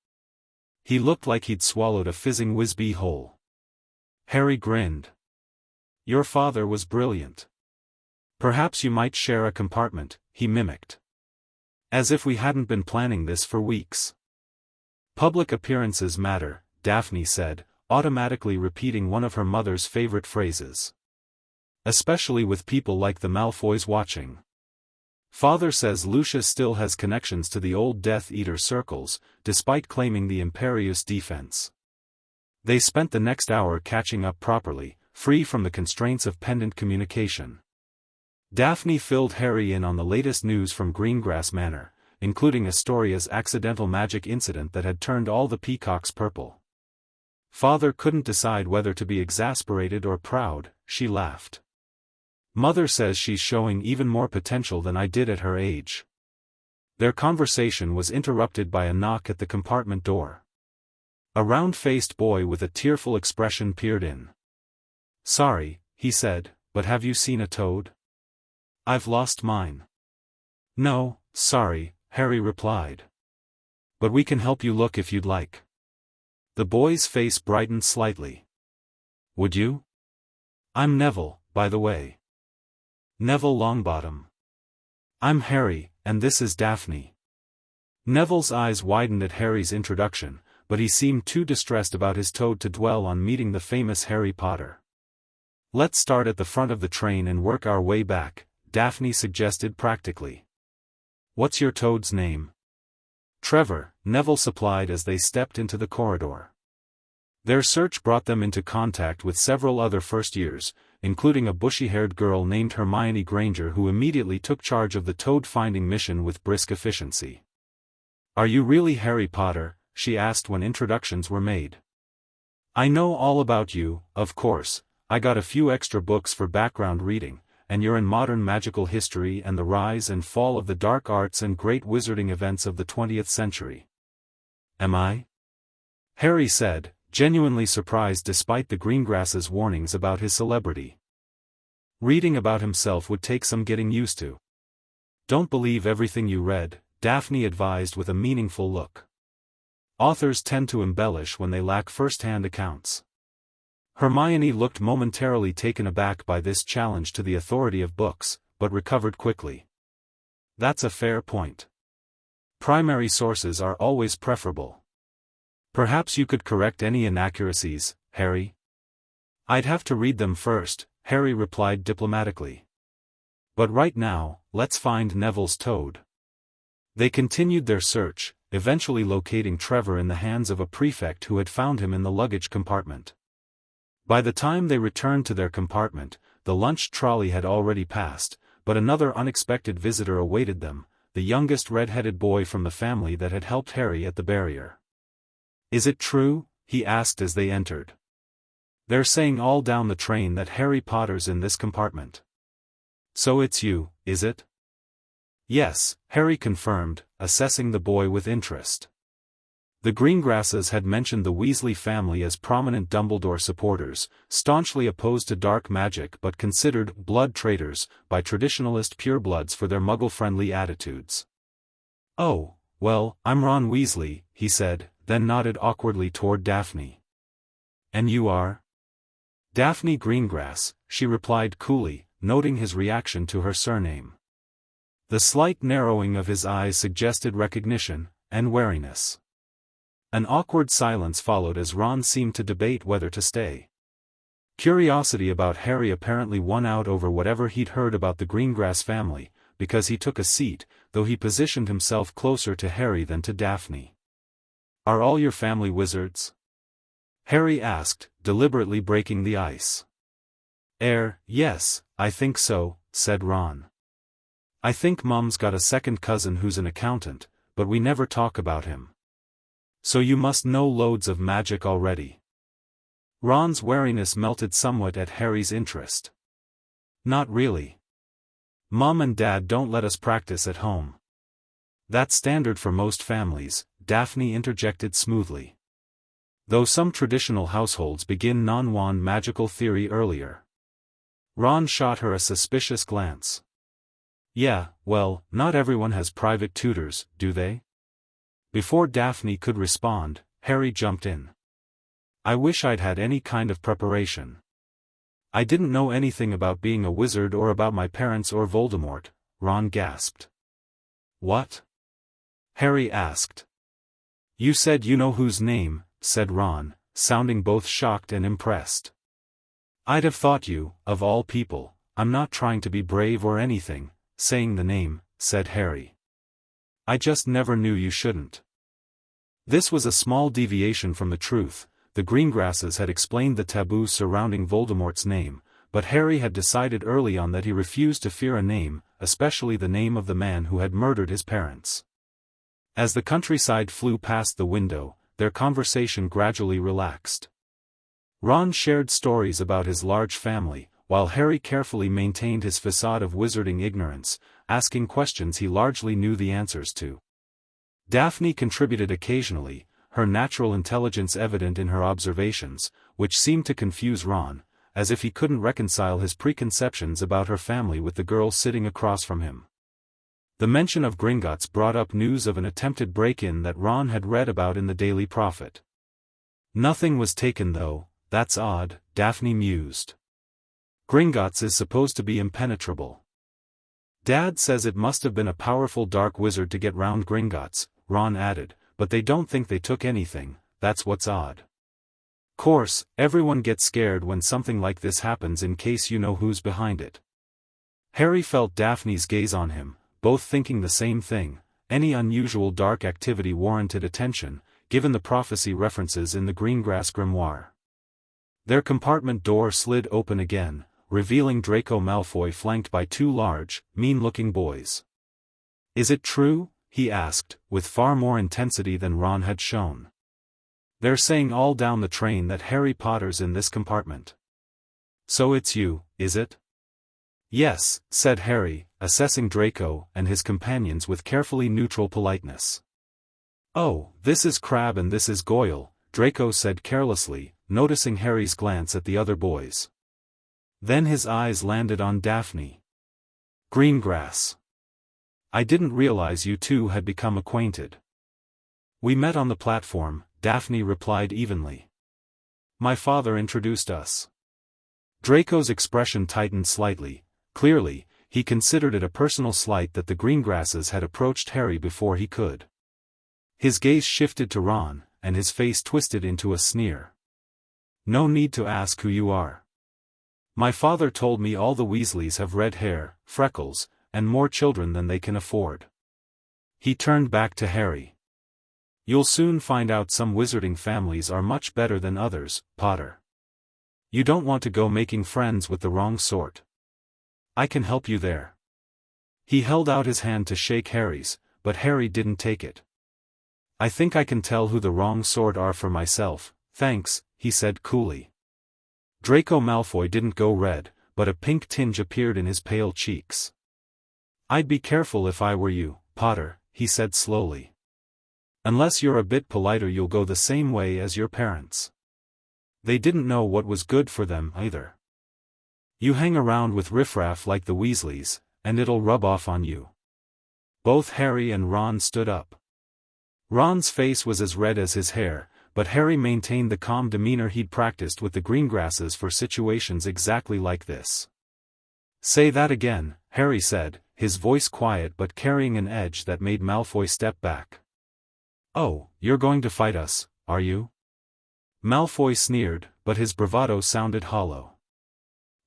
He looked like he'd swallowed a fizzing Whizbee whole. Harry grinned. Your father was brilliant. Perhaps you might share a compartment, he mimicked. As if we hadn't been planning this for weeks. Public appearances matter, Daphne said, automatically repeating one of her mother's favorite phrases. Especially with people like the Malfoys watching. Father says Lucius still has connections to the old Death Eater circles, despite claiming the Imperious defense. They spent the next hour catching up properly, free from the constraints of pendant communication. Daphne filled Harry in on the latest news from Greengrass Manor, including Astoria's accidental magic incident that had turned all the peacocks purple. Father couldn't decide whether to be exasperated or proud, she laughed. Mother says she's showing even more potential than I did at her age. Their conversation was interrupted by a knock at the compartment door. A round-faced boy with a tearful expression peered in. Sorry, he said, but have you seen a toad? I've lost mine. No, sorry, Harry replied. But we can help you look if you'd like. The boy's face brightened slightly. Would you? I'm Neville, by the way. Neville Longbottom. I'm Harry, and this is Daphne. Neville's eyes widened at Harry's introduction, but he seemed too distressed about his toad to dwell on meeting the famous Harry Potter. Let's start at the front of the train and work our way back, Daphne suggested practically. What's your toad's name? Trevor, Neville supplied as they stepped into the corridor. Their search brought them into contact with several other first-years, including a bushy-haired girl named Hermione Granger who immediately took charge of the toad-finding mission with brisk efficiency. Are you really Harry Potter? She asked when introductions were made. I know all about you, of course. I got a few extra books for background reading, and you're in modern magical history and the rise and fall of the dark arts and great wizarding events of the 20th century. Am I? Harry said, genuinely surprised despite the Greengrass's warnings about his celebrity. Reading about himself would take some getting used to. Don't believe everything you read, Daphne advised with a meaningful look. Authors tend to embellish when they lack first-hand accounts. Hermione looked momentarily taken aback by this challenge to the authority of books, but recovered quickly. That's a fair point. Primary sources are always preferable. Perhaps you could correct any inaccuracies, Harry? I'd have to read them first, Harry replied diplomatically. But right now, let's find Neville's toad. They continued their search, eventually locating Trevor in the hands of a prefect who had found him in the luggage compartment. By the time they returned to their compartment, the lunch trolley had already passed, but another unexpected visitor awaited them, the youngest red-headed boy from the family that had helped Harry at the barrier. Is it true? He asked as they entered. They're saying all down the train that Harry Potter's in this compartment. So it's you, is it? Yes, Harry confirmed, assessing the boy with interest. The Greengrasses had mentioned the Weasley family as prominent Dumbledore supporters, staunchly opposed to dark magic but considered blood traitors by traditionalist purebloods for their muggle-friendly attitudes. Oh, well, I'm Ron Weasley, he said, then nodded awkwardly toward Daphne. And you are? Daphne Greengrass, she replied coolly, noting his reaction to her surname. The slight narrowing of his eyes suggested recognition, and wariness. An awkward silence followed as Ron seemed to debate whether to stay. Curiosity about Harry apparently won out over whatever he'd heard about the Greengrass family, because he took a seat, though he positioned himself closer to Harry than to Daphne. Are all your family wizards? Harry asked, deliberately breaking the ice. Yes, I think so, said Ron. I think Mum's got a second cousin who's an accountant, but we never talk about him. So you must know loads of magic already. Ron's wariness melted somewhat at Harry's interest. Not really. Mom and Dad don't let us practice at home. That's standard for most families, Daphne interjected smoothly. Though some traditional households begin non-wand magical theory earlier. Ron shot her a suspicious glance. Yeah, well, not everyone has private tutors, do they? Before Daphne could respond, Harry jumped in. I wish I'd had any kind of preparation. I didn't know anything about being a wizard or about my parents or Voldemort, Ron gasped. What? Harry asked. You said you know whose name, said Ron, sounding both shocked and impressed. I'd have thought you, of all people. I'm not trying to be brave or anything, saying the name, said Harry. I just never knew you shouldn't. This was a small deviation from the truth. The Greengrasses had explained the taboo surrounding Voldemort's name, but Harry had decided early on that he refused to fear a name, especially the name of the man who had murdered his parents. As the countryside flew past the window, their conversation gradually relaxed. Ron shared stories about his large family, while Harry carefully maintained his facade of wizarding ignorance, asking questions he largely knew the answers to. Daphne contributed occasionally, her natural intelligence evident in her observations, which seemed to confuse Ron, as if he couldn't reconcile his preconceptions about her family with the girl sitting across from him. The mention of Gringotts brought up news of an attempted break-in that Ron had read about in the Daily Prophet. Nothing was taken though, that's odd, Daphne mused. Gringotts is supposed to be impenetrable. Dad says it must have been a powerful dark wizard to get round Gringotts, Ron added, but they don't think they took anything, that's what's odd. Course, everyone gets scared when something like this happens in case you know who's behind it. Harry felt Daphne's gaze on him, both thinking the same thing. Any unusual dark activity warranted attention, given the prophecy references in the Greengrass grimoire. Their compartment door slid open again, revealing Draco Malfoy flanked by two large, mean-looking boys. Is it true? He asked, with far more intensity than Ron had shown. They're saying all down the train that Harry Potter's in this compartment. So it's you, is it? Yes, said Harry, assessing Draco and his companions with carefully neutral politeness. Oh, this is Crabbe and this is Goyle, Draco said carelessly, noticing Harry's glance at the other boys. Then his eyes landed on Daphne. Greengrass. I didn't realize you two had become acquainted. We met on the platform, Daphne replied evenly. My father introduced us. Draco's expression tightened slightly. Clearly, he considered it a personal slight that the Greengrasses had approached Harry before he could. His gaze shifted to Ron, and his face twisted into a sneer. No need to ask who you are. My father told me all the Weasleys have red hair, freckles, and more children than they can afford. He turned back to Harry. You'll soon find out some wizarding families are much better than others, Potter. You don't want to go making friends with the wrong sort. I can help you there. He held out his hand to shake Harry's, but Harry didn't take it. I think I can tell who the wrong sort are for myself, thanks, he said coolly. Draco Malfoy didn't go red, but a pink tinge appeared in his pale cheeks. I'd be careful if I were you, Potter, he said slowly. Unless you're a bit politer you'll go the same way as your parents. They didn't know what was good for them either. You hang around with riffraff like the Weasleys, and it'll rub off on you. Both Harry and Ron stood up. Ron's face was as red as his hair, but Harry maintained the calm demeanor he'd practiced with the Greengrasses for situations exactly like this. Say that again, Harry said, his voice quiet but carrying an edge that made Malfoy step back. Oh, you're going to fight us, are you? Malfoy sneered, but his bravado sounded hollow.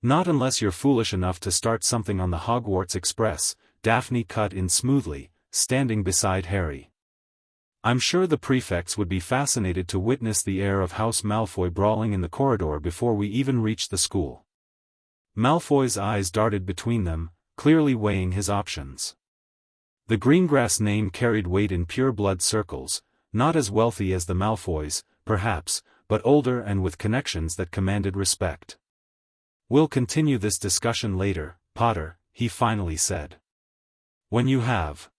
Not unless you're foolish enough to start something on the Hogwarts Express, Daphne cut in smoothly, standing beside Harry. I'm sure the prefects would be fascinated to witness the heir of House Malfoy brawling in the corridor before we even reach the school. Malfoy's eyes darted between them, clearly weighing his options. The Greengrass name carried weight in pure-blood circles, not as wealthy as the Malfoys, perhaps, but older and with connections that commanded respect. "We'll continue this discussion later, Potter," he finally said. "When you have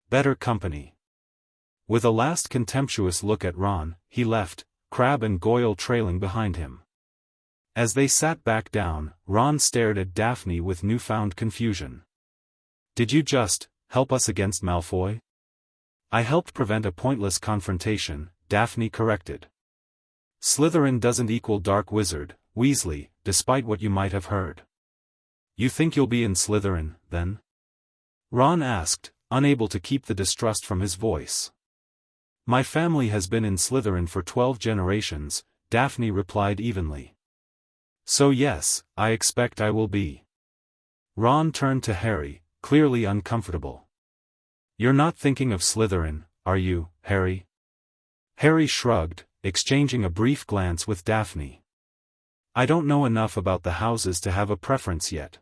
better company." With a last contemptuous look at Ron, he left, Crabbe and Goyle trailing behind him. As they sat back down, Ron stared at Daphne with newfound confusion. "Did you just help us against Malfoy?" "I helped prevent a pointless confrontation," Daphne corrected. "Slytherin doesn't equal Dark Wizard, Weasley, despite what you might have heard." "You think you'll be in Slytherin, then?" Ron asked, unable to keep the distrust from his voice. "My family has been in Slytherin for 12 generations, Daphne replied evenly. "So yes, I expect I will be." Ron turned to Harry, clearly uncomfortable. "You're not thinking of Slytherin, are you, Harry?" Harry shrugged, exchanging a brief glance with Daphne. "I don't know enough about the houses to have a preference yet.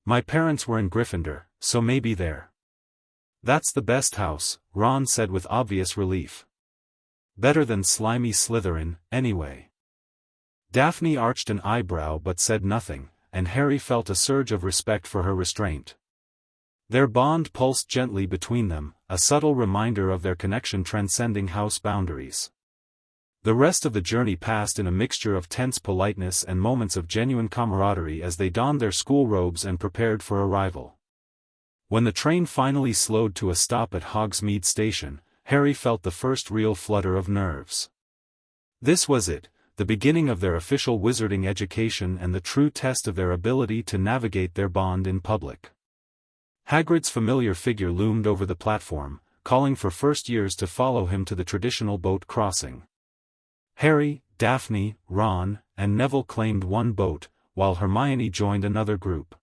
My parents were in Gryffindor, so maybe there." "That's the best house," Ron said with obvious relief. "Better than slimy Slytherin, anyway." Daphne arched an eyebrow but said nothing, and Harry felt a surge of respect for her restraint. Their bond pulsed gently between them, a subtle reminder of their connection transcending house boundaries. The rest of the journey passed in a mixture of tense politeness and moments of genuine camaraderie as they donned their school robes and prepared for arrival. When the train finally slowed to a stop at Hogsmeade Station, Harry felt the first real flutter of nerves. This was it, the beginning of their official wizarding education and the true test of their ability to navigate their bond in public. Hagrid's familiar figure loomed over the platform, calling for first-years to follow him to the traditional boat crossing. Harry, Daphne, Ron, and Neville claimed one boat, while Hermione joined another group.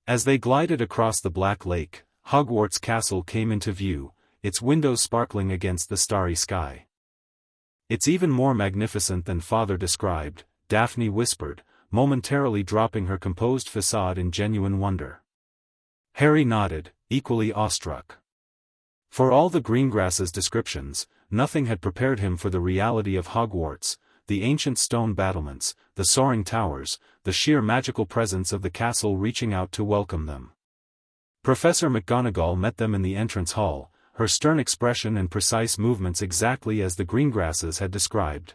As they glided across the Black Lake, Hogwarts Castle came into view, its windows sparkling against the starry sky. "It's even more magnificent than Father described," Daphne whispered, momentarily dropping her composed facade in genuine wonder. Harry nodded, equally awestruck. For all the Greengrass's descriptions, nothing had prepared him for the reality of Hogwarts, the ancient stone battlements, the soaring towers, the sheer magical presence of the castle reaching out to welcome them. Professor McGonagall met them in the entrance hall, her stern expression and precise movements exactly as the Greengrasses had described.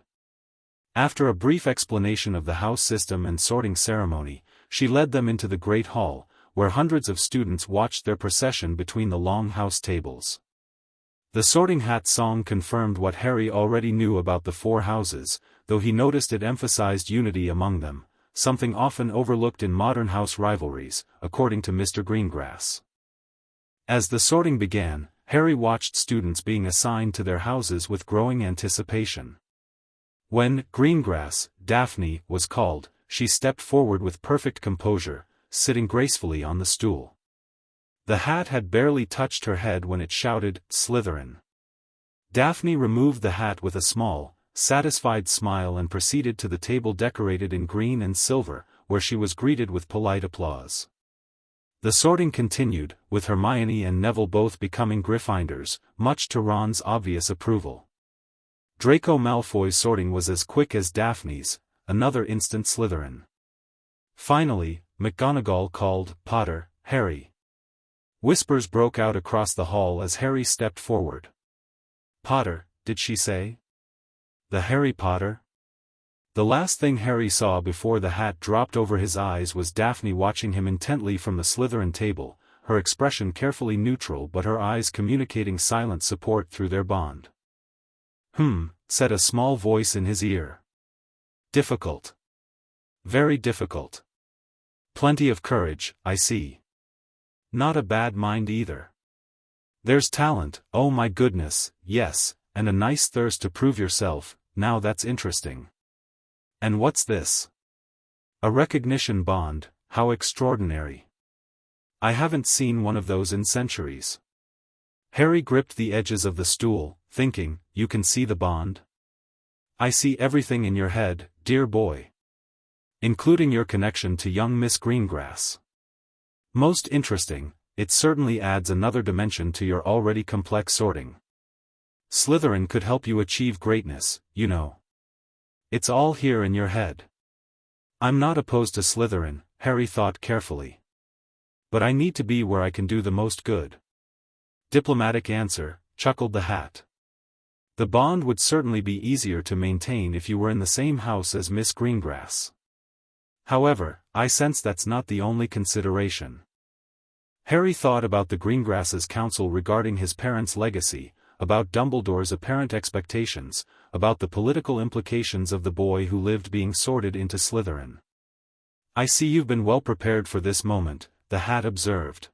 After a brief explanation of the house system and sorting ceremony, she led them into the Great Hall, where hundreds of students watched their procession between the long house tables. The Sorting Hat song confirmed what Harry already knew about the four houses, though he noticed it emphasized unity among them, something often overlooked in modern house rivalries, according to Mr. Greengrass. As the sorting began, Harry watched students being assigned to their houses with growing anticipation. When Greengrass, Daphne, was called, she stepped forward with perfect composure, sitting gracefully on the stool. The hat had barely touched her head when it shouted, "Slytherin." Daphne removed the hat with a small, satisfied smile and proceeded to the table decorated in green and silver, where she was greeted with polite applause. The sorting continued, with Hermione and Neville both becoming Gryffindors, much to Ron's obvious approval. Draco Malfoy's sorting was as quick as Daphne's, another instant Slytherin. Finally, McGonagall called, "Potter, Harry." Whispers broke out across the hall as Harry stepped forward. "Potter, did she say? The Harry Potter?" The last thing Harry saw before the hat dropped over his eyes was Daphne watching him intently from the Slytherin table, her expression carefully neutral but her eyes communicating silent support through their bond. Said a small voice in his ear. "Difficult. Very difficult. Plenty of courage, I see. Not a bad mind either. There's talent, oh my goodness, yes, and a nice thirst to prove yourself, now that's interesting. And what's this? A recognition bond, how extraordinary. I haven't seen one of those in centuries." Harry gripped the edges of the stool, thinking, "You can see the bond? I see everything in your head, dear boy. Including your connection to young Miss Greengrass. Most interesting, it certainly adds another dimension to your already complex sorting. Slytherin could help you achieve greatness, you know. It's all here in your head. I'm not opposed to Slytherin, Harry thought carefully. But I need to be where I can do the most good. Diplomatic answer, chuckled the Hat. The bond would certainly be easier to maintain if you were in the same house as Miss Greengrass. However, I sense that's not the only consideration. Harry thought about the Greengrass's counsel regarding his parents' legacy, about Dumbledore's apparent expectations, about the political implications of the boy who lived being sorted into Slytherin. I see you've been well prepared for this moment, the Hat observed.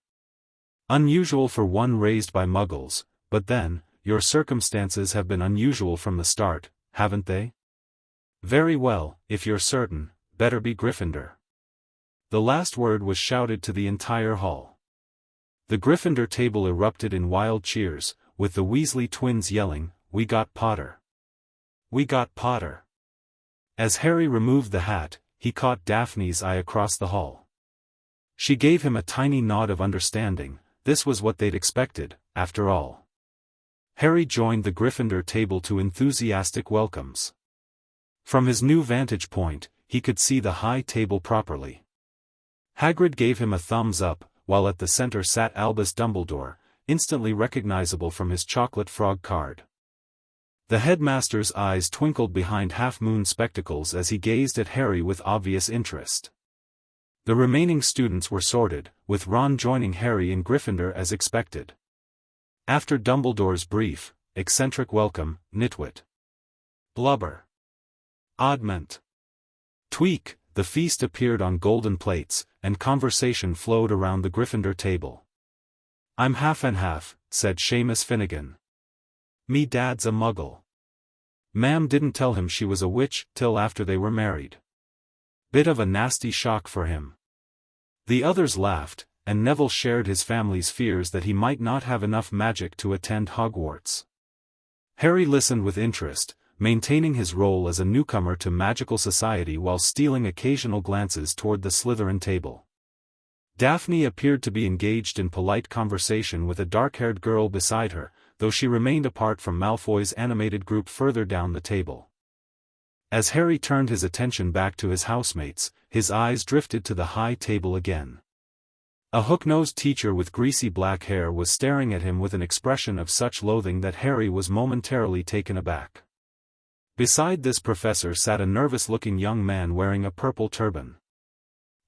Unusual for one raised by Muggles, but then, your circumstances have been unusual from the start, haven't they? Very well, if you're certain, better be Gryffindor. The last word was shouted to the entire hall. The Gryffindor table erupted in wild cheers, with the Weasley twins yelling, "We got Potter! We got Potter!" As Harry removed the hat, he caught Daphne's eye across the hall. She gave him a tiny nod of understanding. This was what they'd expected, after all. Harry joined the Gryffindor table to enthusiastic welcomes. From his new vantage point, he could see the high table properly. Hagrid gave him a thumbs up, while at the center sat Albus Dumbledore, instantly recognizable from his chocolate frog card. The headmaster's eyes twinkled behind half-moon spectacles as he gazed at Harry with obvious interest. The remaining students were sorted, with Ron joining Harry in Gryffindor as expected. After Dumbledore's brief, eccentric welcome, nitwit. Blubber. Oddment. Tweak, the feast appeared on golden plates, and conversation flowed around the Gryffindor table. "I'm half and half," said Seamus Finnegan. "Me dad's a Muggle. Ma'am didn't tell him she was a witch till after they were married. Bit of a nasty shock for him." The others laughed, and Neville shared his family's fears that he might not have enough magic to attend Hogwarts. Harry listened with interest, maintaining his role as a newcomer to magical society while stealing occasional glances toward the Slytherin table. Daphne appeared to be engaged in polite conversation with a dark-haired girl beside her, though she remained apart from Malfoy's animated group further down the table. As Harry turned his attention back to his housemates, his eyes drifted to the high table again. A hook-nosed teacher with greasy black hair was staring at him with an expression of such loathing that Harry was momentarily taken aback. Beside this professor sat a nervous-looking young man wearing a purple turban.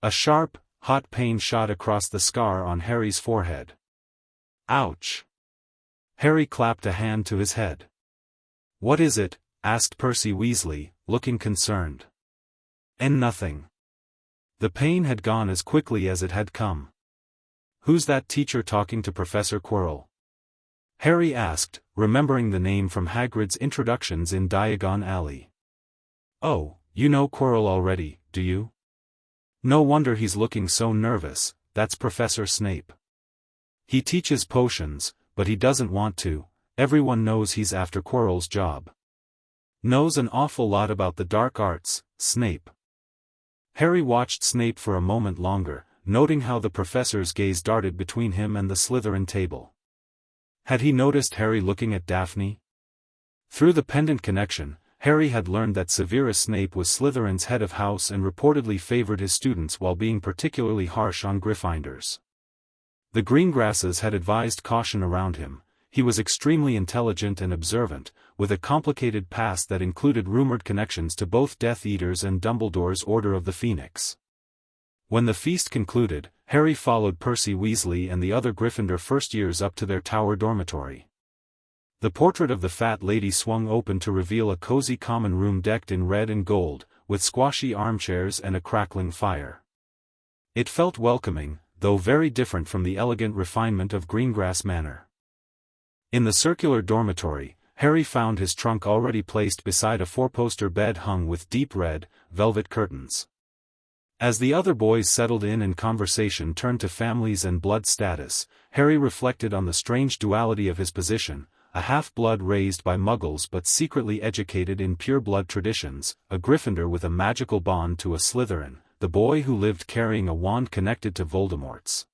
A sharp, hot pain shot across the scar on Harry's forehead. Ouch! Harry clapped a hand to his head. "What is it?" asked Percy Weasley, looking concerned. Nothing." The pain had gone as quickly as it had come. "Who's that teacher talking to Professor Quirrell?" Harry asked, remembering the name from Hagrid's introductions in Diagon Alley. "Oh, you know Quirrell already, do you? No wonder he's looking so nervous, that's Professor Snape. He teaches potions, but he doesn't want to. Everyone knows he's after Quirrell's job. Knows an awful lot about the dark arts, Snape." Harry watched Snape for a moment longer, noting how the professor's gaze darted between him and the Slytherin table. Had he noticed Harry looking at Daphne? Through the pendant connection, Harry had learned that Severus Snape was Slytherin's head of house and reportedly favored his students while being particularly harsh on Gryffindors. The Greengrasses had advised caution around him. He was extremely intelligent and observant, with a complicated past that included rumored connections to both Death Eaters and Dumbledore's Order of the Phoenix. When the feast concluded, Harry followed Percy Weasley and the other Gryffindor first-years up to their tower dormitory. The portrait of the fat lady swung open to reveal a cozy common room decked in red and gold, with squashy armchairs and a crackling fire. It felt welcoming, though very different from the elegant refinement of Greengrass Manor. In the circular dormitory, Harry found his trunk already placed beside a four-poster bed hung with deep red, velvet curtains. As the other boys settled in and conversation turned to families and blood status, Harry reflected on the strange duality of his position: a half-blood raised by Muggles but secretly educated in pure-blood traditions, a Gryffindor with a magical bond to a Slytherin, the boy who lived carrying a wand connected to Voldemort's.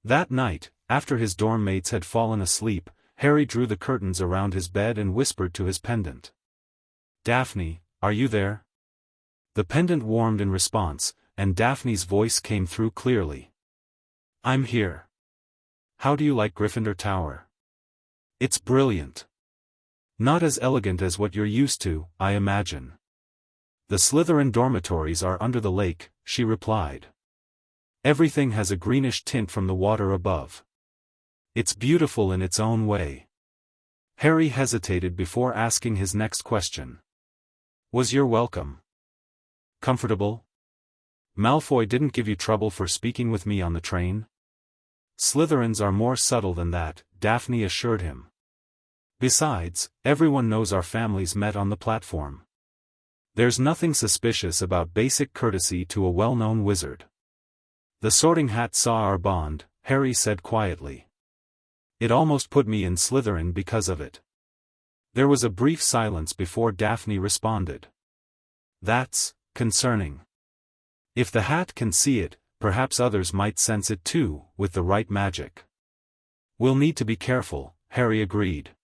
That night, after his dorm mates had fallen asleep, Harry drew the curtains around his bed and whispered to his pendant. "Daphne, are you there?" The pendant warmed in response, and Daphne's voice came through clearly. "I'm here. How do you like Gryffindor Tower?" "It's brilliant. Not as elegant as what you're used to, I imagine." "The Slytherin dormitories are under the lake," she replied. "Everything has a greenish tint from the water above. It's beautiful in its own way." Harry hesitated before asking his next question. "Was your welcome comfortable? Malfoy didn't give you trouble for speaking with me on the train?" "Slytherins are more subtle than that," Daphne assured him. "Besides, everyone knows our families met on the platform. There's nothing suspicious about basic courtesy to a well-known wizard." "The Sorting Hat saw our bond," Harry said quietly. "It almost put me in Slytherin because of it." There was a brief silence before Daphne responded. "That's concerning. If the hat can see it, perhaps others might sense it too, with the right magic." "We'll need to be careful," Harry agreed.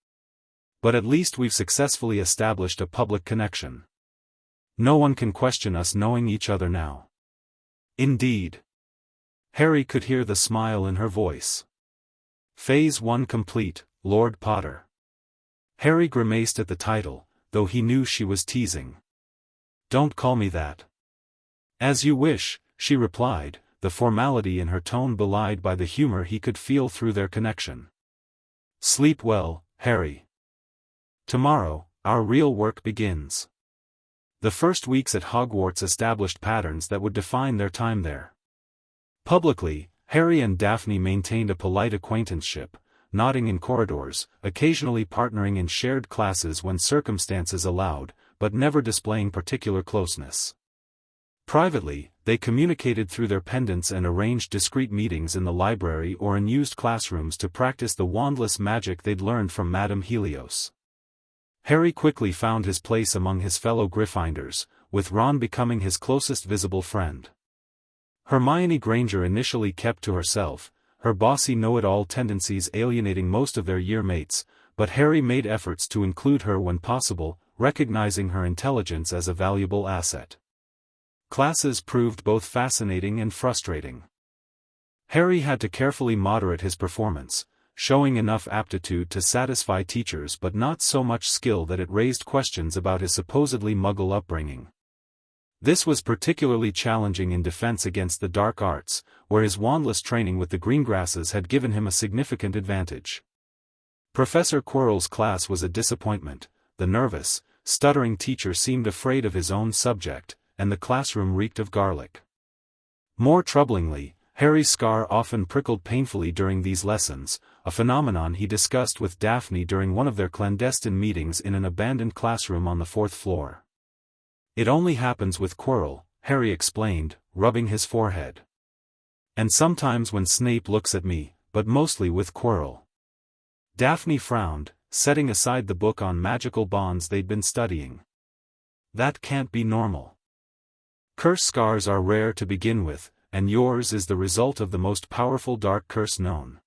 "But at least we've successfully established a public connection. No one can question us knowing each other now." "Indeed." Harry could hear the smile in her voice. Phase 1 complete, Lord Potter. Harry grimaced at the title, though he knew she was teasing. "Don't call me that." "As you wish," she replied, the formality in her tone belied by the humor he could feel through their connection. "Sleep well, Harry. Tomorrow, our real work begins." The first weeks at Hogwarts established patterns that would define their time there. Publicly, Harry and Daphne maintained a polite acquaintanceship, nodding in corridors, occasionally partnering in shared classes when circumstances allowed, but never displaying particular closeness. Privately, they communicated through their pendants and arranged discreet meetings in the library or in used classrooms to practice the wandless magic they'd learned from Madame Helios. Harry quickly found his place among his fellow Gryffindors, with Ron becoming his closest visible friend. Hermione Granger initially kept to herself, her bossy know-it-all tendencies alienating most of their year mates, but Harry made efforts to include her when possible, recognizing her intelligence as a valuable asset. Classes proved both fascinating and frustrating. Harry had to carefully moderate his performance, showing enough aptitude to satisfy teachers but not so much skill that it raised questions about his supposedly Muggle upbringing. This was particularly challenging in defense against the dark arts, where his wandless training with the Greengrasses had given him a significant advantage. Professor Quirrell's class was a disappointment. The nervous, stuttering teacher seemed afraid of his own subject, and the classroom reeked of garlic. More troublingly, Harry's scar often prickled painfully during these lessons, a phenomenon he discussed with Daphne during one of their clandestine meetings in an abandoned classroom on the 4th floor. "It only happens with Quirrell," Harry explained, rubbing his forehead. "And sometimes when Snape looks at me, but mostly with Quirrell." Daphne frowned, setting aside the book on magical bonds they'd been studying. "That can't be normal. Curse scars are rare to begin with, and yours is the result of the most powerful dark curse known.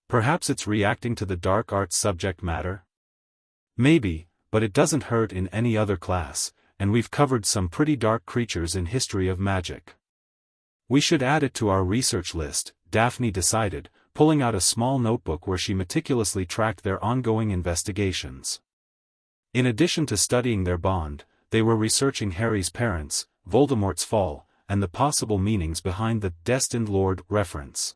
Perhaps it's reacting to the dark arts subject matter? Maybe, but it doesn't hurt in any other class, and we've covered some pretty dark creatures in History of Magic. We should add it to our research list," Daphne decided, pulling out a small notebook where she meticulously tracked their ongoing investigations. In addition to studying their bond, they were researching Harry's parents, Voldemort's fall, and the possible meanings behind the Destined Lord reference.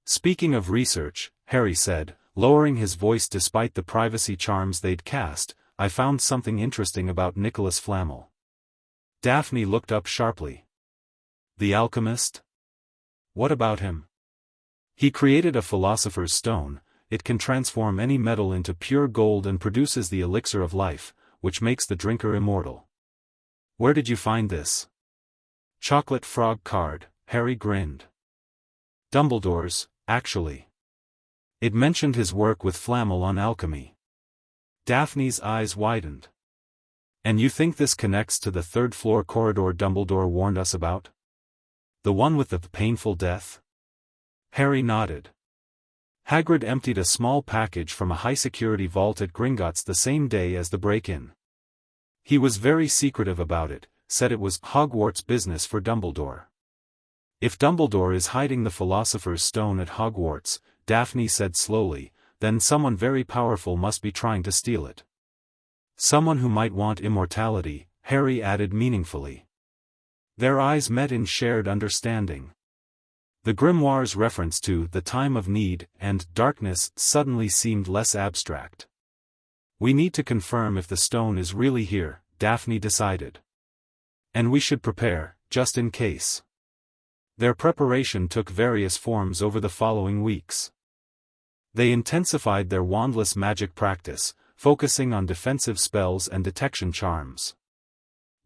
"Speaking of research," Harry said, lowering his voice despite the privacy charms they'd cast, "I found something interesting about Nicholas Flamel." Daphne looked up sharply. "The alchemist? What about him?" "He created a philosopher's stone. It can transform any metal into pure gold and produces the elixir of life, which makes the drinker immortal." "Where did you find this?" "Chocolate frog card," Harry grinned. "Dumbledore's, actually. It mentioned his work with Flamel on alchemy." Daphne's eyes widened. "And you think this connects to the 3rd floor corridor Dumbledore warned us about? The one with the painful death?" Harry nodded. Hagrid emptied a small package from a high-security vault at Gringotts the same day as the break-in. He was very secretive about it, said it was Hogwarts business for Dumbledore. If Dumbledore is hiding the Philosopher's Stone at Hogwarts, Daphne said slowly, then someone very powerful must be trying to steal it. Someone who might want immortality, Harry added meaningfully. Their eyes met in shared understanding. The grimoire's reference to the time of need and darkness suddenly seemed less abstract. We need to confirm if the stone is really here, Daphne decided. And we should prepare, just in case. Their preparation took various forms over the following weeks. They intensified their wandless magic practice, focusing on defensive spells and detection charms.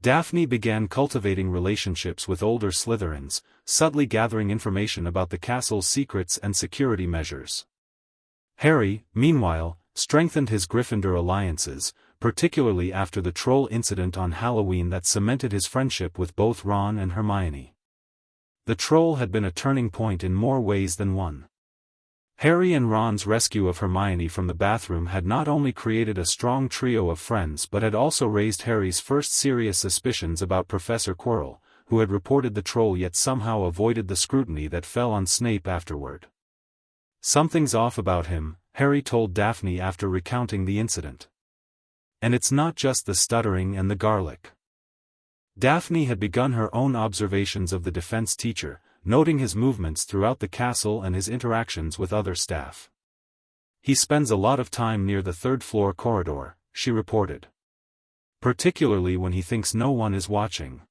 Daphne began cultivating relationships with older Slytherins, subtly gathering information about the castle's secrets and security measures. Harry, meanwhile, strengthened his Gryffindor alliances, particularly after the troll incident on Halloween that cemented his friendship with both Ron and Hermione. The troll had been a turning point in more ways than one. Harry and Ron's rescue of Hermione from the bathroom had not only created a strong trio of friends but had also raised Harry's first serious suspicions about Professor Quirrell, who had reported the troll yet somehow avoided the scrutiny that fell on Snape afterward. Something's off about him, Harry told Daphne after recounting the incident. And it's not just the stuttering and the garlic. Daphne had begun her own observations of the defense teacher, noting his movements throughout the castle and his interactions with other staff. He spends a lot of time near the third-floor corridor, she reported. Particularly when he thinks no one is watching.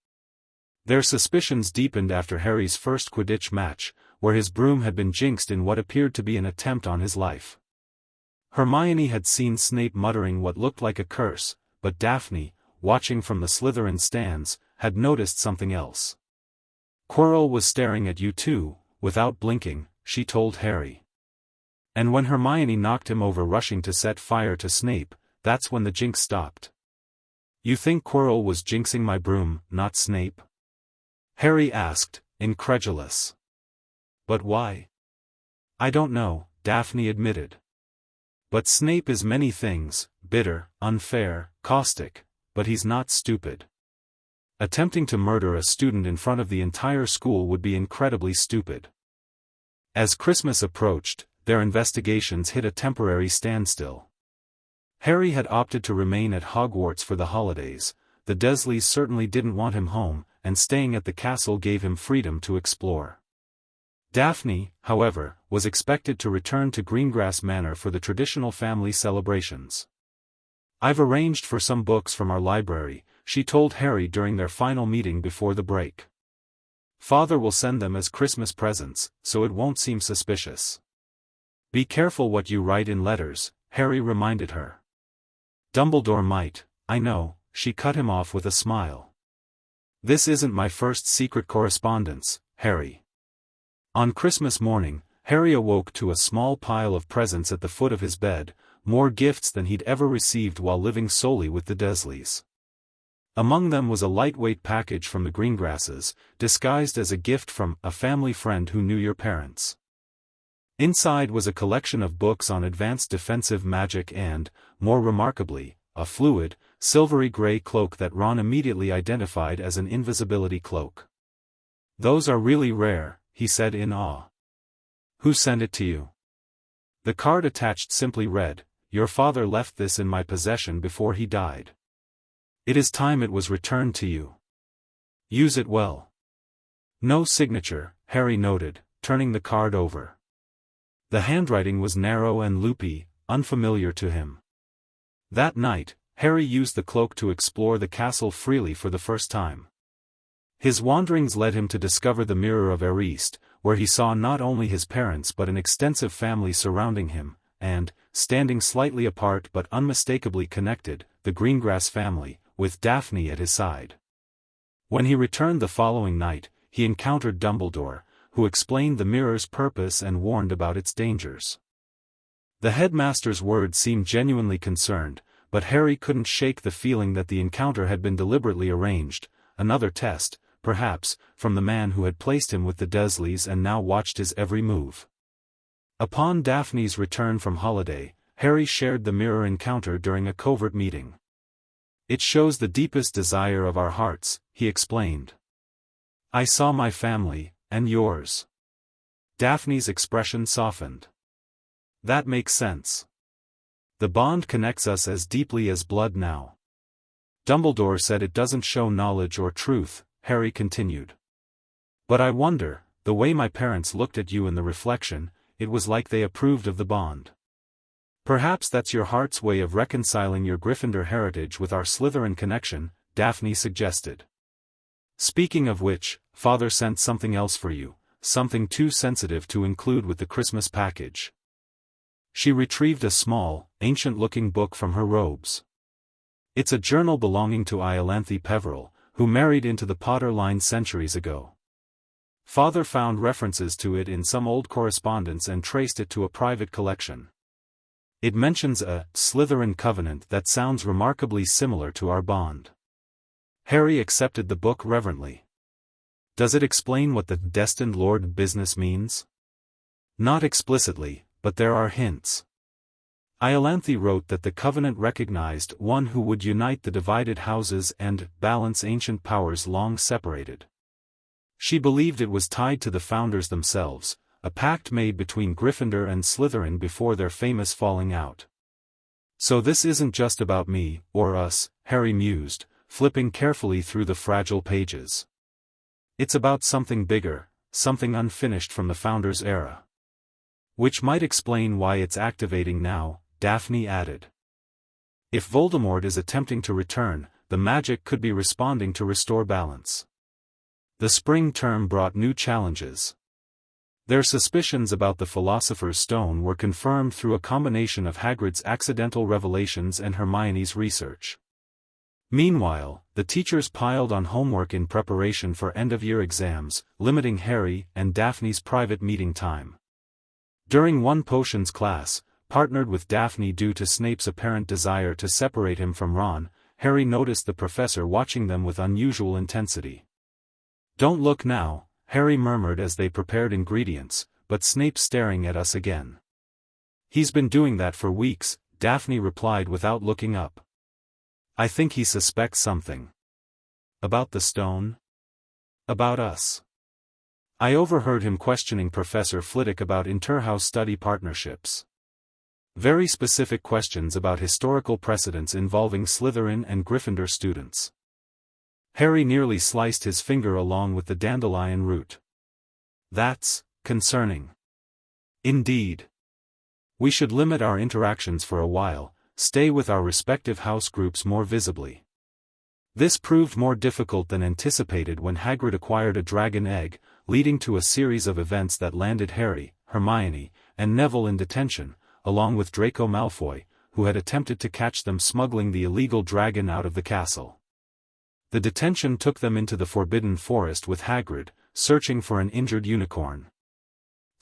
Their suspicions deepened after Harry's first Quidditch match, where his broom had been jinxed in what appeared to be an attempt on his life. Hermione had seen Snape muttering what looked like a curse, but Daphne, watching from the Slytherin stands, had noticed something else. Quirrell was staring at you too, without blinking, she told Harry. And when Hermione knocked him over rushing to set fire to Snape, that's when the jinx stopped. You think Quirrell was jinxing my broom, not Snape? Harry asked, incredulous. But why? I don't know, Daphne admitted. But Snape is many things, bitter, unfair, caustic, but he's not stupid. Attempting to murder a student in front of the entire school would be incredibly stupid. As Christmas approached, their investigations hit a temporary standstill. Harry had opted to remain at Hogwarts for the holidays. The Dursleys certainly didn't want him home, and staying at the castle gave him freedom to explore. Daphne, however, was expected to return to Greengrass Manor for the traditional family celebrations. I've arranged for some books from our library, she told Harry during their final meeting before the break. Father will send them as Christmas presents, so it won't seem suspicious. Be careful what you write in letters, Harry reminded her. Dumbledore might, I know, she cut him off with a smile. This isn't my first secret correspondence, Harry. On Christmas morning, Harry awoke to a small pile of presents at the foot of his bed, more gifts than he'd ever received while living solely with the Dursleys. Among them was a lightweight package from the Greengrasses, disguised as a gift from a family friend who knew your parents. Inside was a collection of books on advanced defensive magic and, more remarkably, a fluid, silvery gray cloak that Ron immediately identified as an invisibility cloak. Those are really rare, he said in awe. Who sent it to you? The card attached simply read, Your father left this in my possession before he died. It is time it was returned to you. Use it well. No signature, Harry noted, turning the card over. The handwriting was narrow and loopy, unfamiliar to him. That night, Harry used the cloak to explore the castle freely for the first time. His wanderings led him to discover the Mirror of Erist, where he saw not only his parents but an extensive family surrounding him, and, standing slightly apart but unmistakably connected, the Greengrass family, with Daphne at his side. When he returned the following night, he encountered Dumbledore, who explained the mirror's purpose and warned about its dangers. The headmaster's words seemed genuinely concerned, but Harry couldn't shake the feeling that the encounter had been deliberately arranged, another test, perhaps, from the man who had placed him with the Dursleys and now watched his every move. Upon Daphne's return from holiday, Harry shared the mirror encounter during a covert meeting. "It shows the deepest desire of our hearts," he explained. "I saw my family, and yours." Daphne's expression softened. "That makes sense. The bond connects us as deeply as blood now." "Dumbledore said it doesn't show knowledge or truth," Harry continued. "But I wonder, the way my parents looked at you in the reflection, it was like they approved of the bond. Perhaps that's your heart's way of reconciling your Gryffindor heritage with our Slytherin connection," Daphne suggested. "Speaking of which, Father sent something else for you, something too sensitive to include with the Christmas package." She retrieved a small, ancient-looking book from her robes. "It's a journal belonging to Iolanthe Peveril, who married into the Potter line centuries ago. Father found references to it in some old correspondence and traced it to a private collection. It mentions a Slytherin covenant that sounds remarkably similar to our bond." Harry accepted the book reverently. "Does it explain what the Destined Lord business means?" "Not explicitly, but there are hints. Iolanthe wrote that the covenant recognized one who would unite the divided houses and balance ancient powers long separated. She believed it was tied to the founders themselves, a pact made between Gryffindor and Slytherin before their famous falling out. So this isn't just about me, or us," Harry mused, flipping carefully through the fragile pages. "It's about something bigger, something unfinished from the founders' era. Which might explain why it's activating now," Daphne added. "If Voldemort is attempting to return, the magic could be responding to restore balance." The spring term brought new challenges. Their suspicions about the Philosopher's Stone were confirmed through a combination of Hagrid's accidental revelations and Hermione's research. Meanwhile, the teachers piled on homework in preparation for end-of-year exams, limiting Harry and Daphne's private meeting time. During one potions class, partnered with Daphne due to Snape's apparent desire to separate him from Ron, Harry noticed the professor watching them with unusual intensity. "Don't look now," Harry murmured as they prepared ingredients, "but Snape's staring at us again." "He's been doing that for weeks," Daphne replied without looking up. "I think he suspects something." "About the stone?" "About us. I overheard him questioning Professor Flitwick about interhouse study partnerships. Very specific questions about historical precedents involving Slytherin and Gryffindor students." Harry nearly sliced his finger along with the dandelion root. "That's concerning." "Indeed. We should limit our interactions for a while, stay with our respective house groups more visibly." This proved more difficult than anticipated when Hagrid acquired a dragon egg, leading to a series of events that landed Harry, Hermione, and Neville in detention, along with Draco Malfoy, who had attempted to catch them smuggling the illegal dragon out of the castle. The detention took them into the Forbidden Forest with Hagrid, searching for an injured unicorn.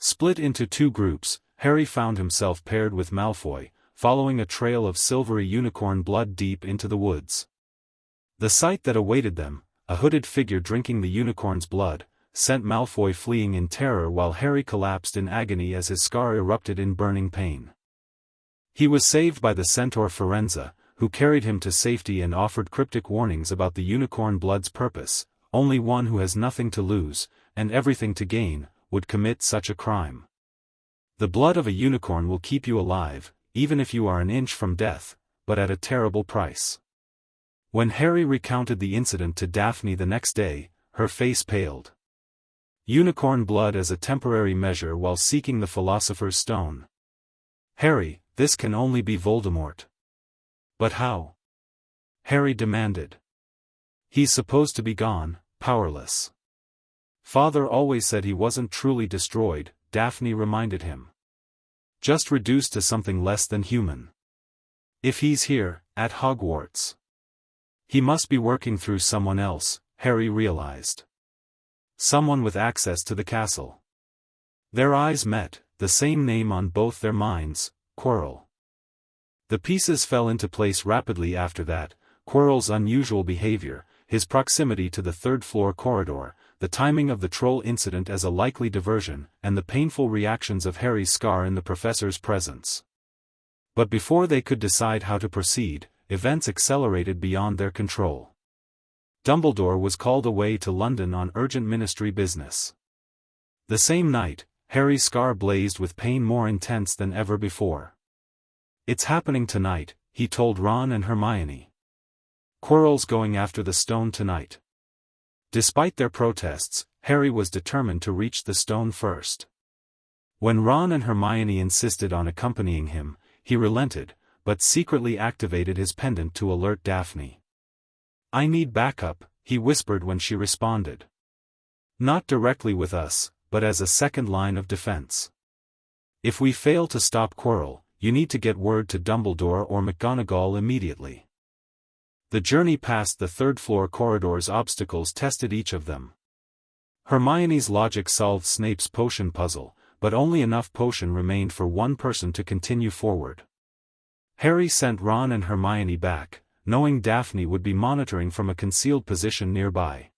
Split into two groups, Harry found himself paired with Malfoy, following a trail of silvery unicorn blood deep into the woods. The sight that awaited them, a hooded figure drinking the unicorn's blood, sent Malfoy fleeing in terror while Harry collapsed in agony as his scar erupted in burning pain. He was saved by the centaur Firenze, who carried him to safety and offered cryptic warnings about the unicorn blood's purpose. Only one who has nothing to lose, and everything to gain, would commit such a crime. The blood of a unicorn will keep you alive, even if you are an inch from death, but at a terrible price. When Harry recounted the incident to Daphne the next day, her face paled. Unicorn blood as a temporary measure while seeking the Philosopher's Stone. "Harry, this can only be Voldemort." "But how?" Harry demanded. "He's supposed to be gone, powerless." "Father always said he wasn't truly destroyed," Daphne reminded him. "Just reduced to something less than human. If he's here, at Hogwarts, he must be working through someone else," Harry realized. "Someone with access to the castle." Their eyes met, the same name on both their minds, Quirrell. The pieces fell into place rapidly after that. Quirrell's unusual behavior, his proximity to the third-floor corridor, the timing of the troll incident as a likely diversion, and the painful reactions of Harry's scar in the professor's presence. But before they could decide how to proceed, events accelerated beyond their control. Dumbledore was called away to London on urgent ministry business. The same night, Harry's scar blazed with pain more intense than ever before. "It's happening tonight," he told Ron and Hermione. "Quirrell's going after the stone tonight." Despite their protests, Harry was determined to reach the stone first. When Ron and Hermione insisted on accompanying him, he relented, but secretly activated his pendant to alert Daphne. "I need backup," he whispered when she responded. "Not directly with us, but as a second line of defense. If we fail to stop Quirrell, you need to get word to Dumbledore or McGonagall immediately." The journey past the third-floor corridor's obstacles tested each of them. Hermione's logic solved Snape's potion puzzle, but only enough potion remained for one person to continue forward. Harry sent Ron and Hermione back, knowing Daphne would be monitoring from a concealed position nearby.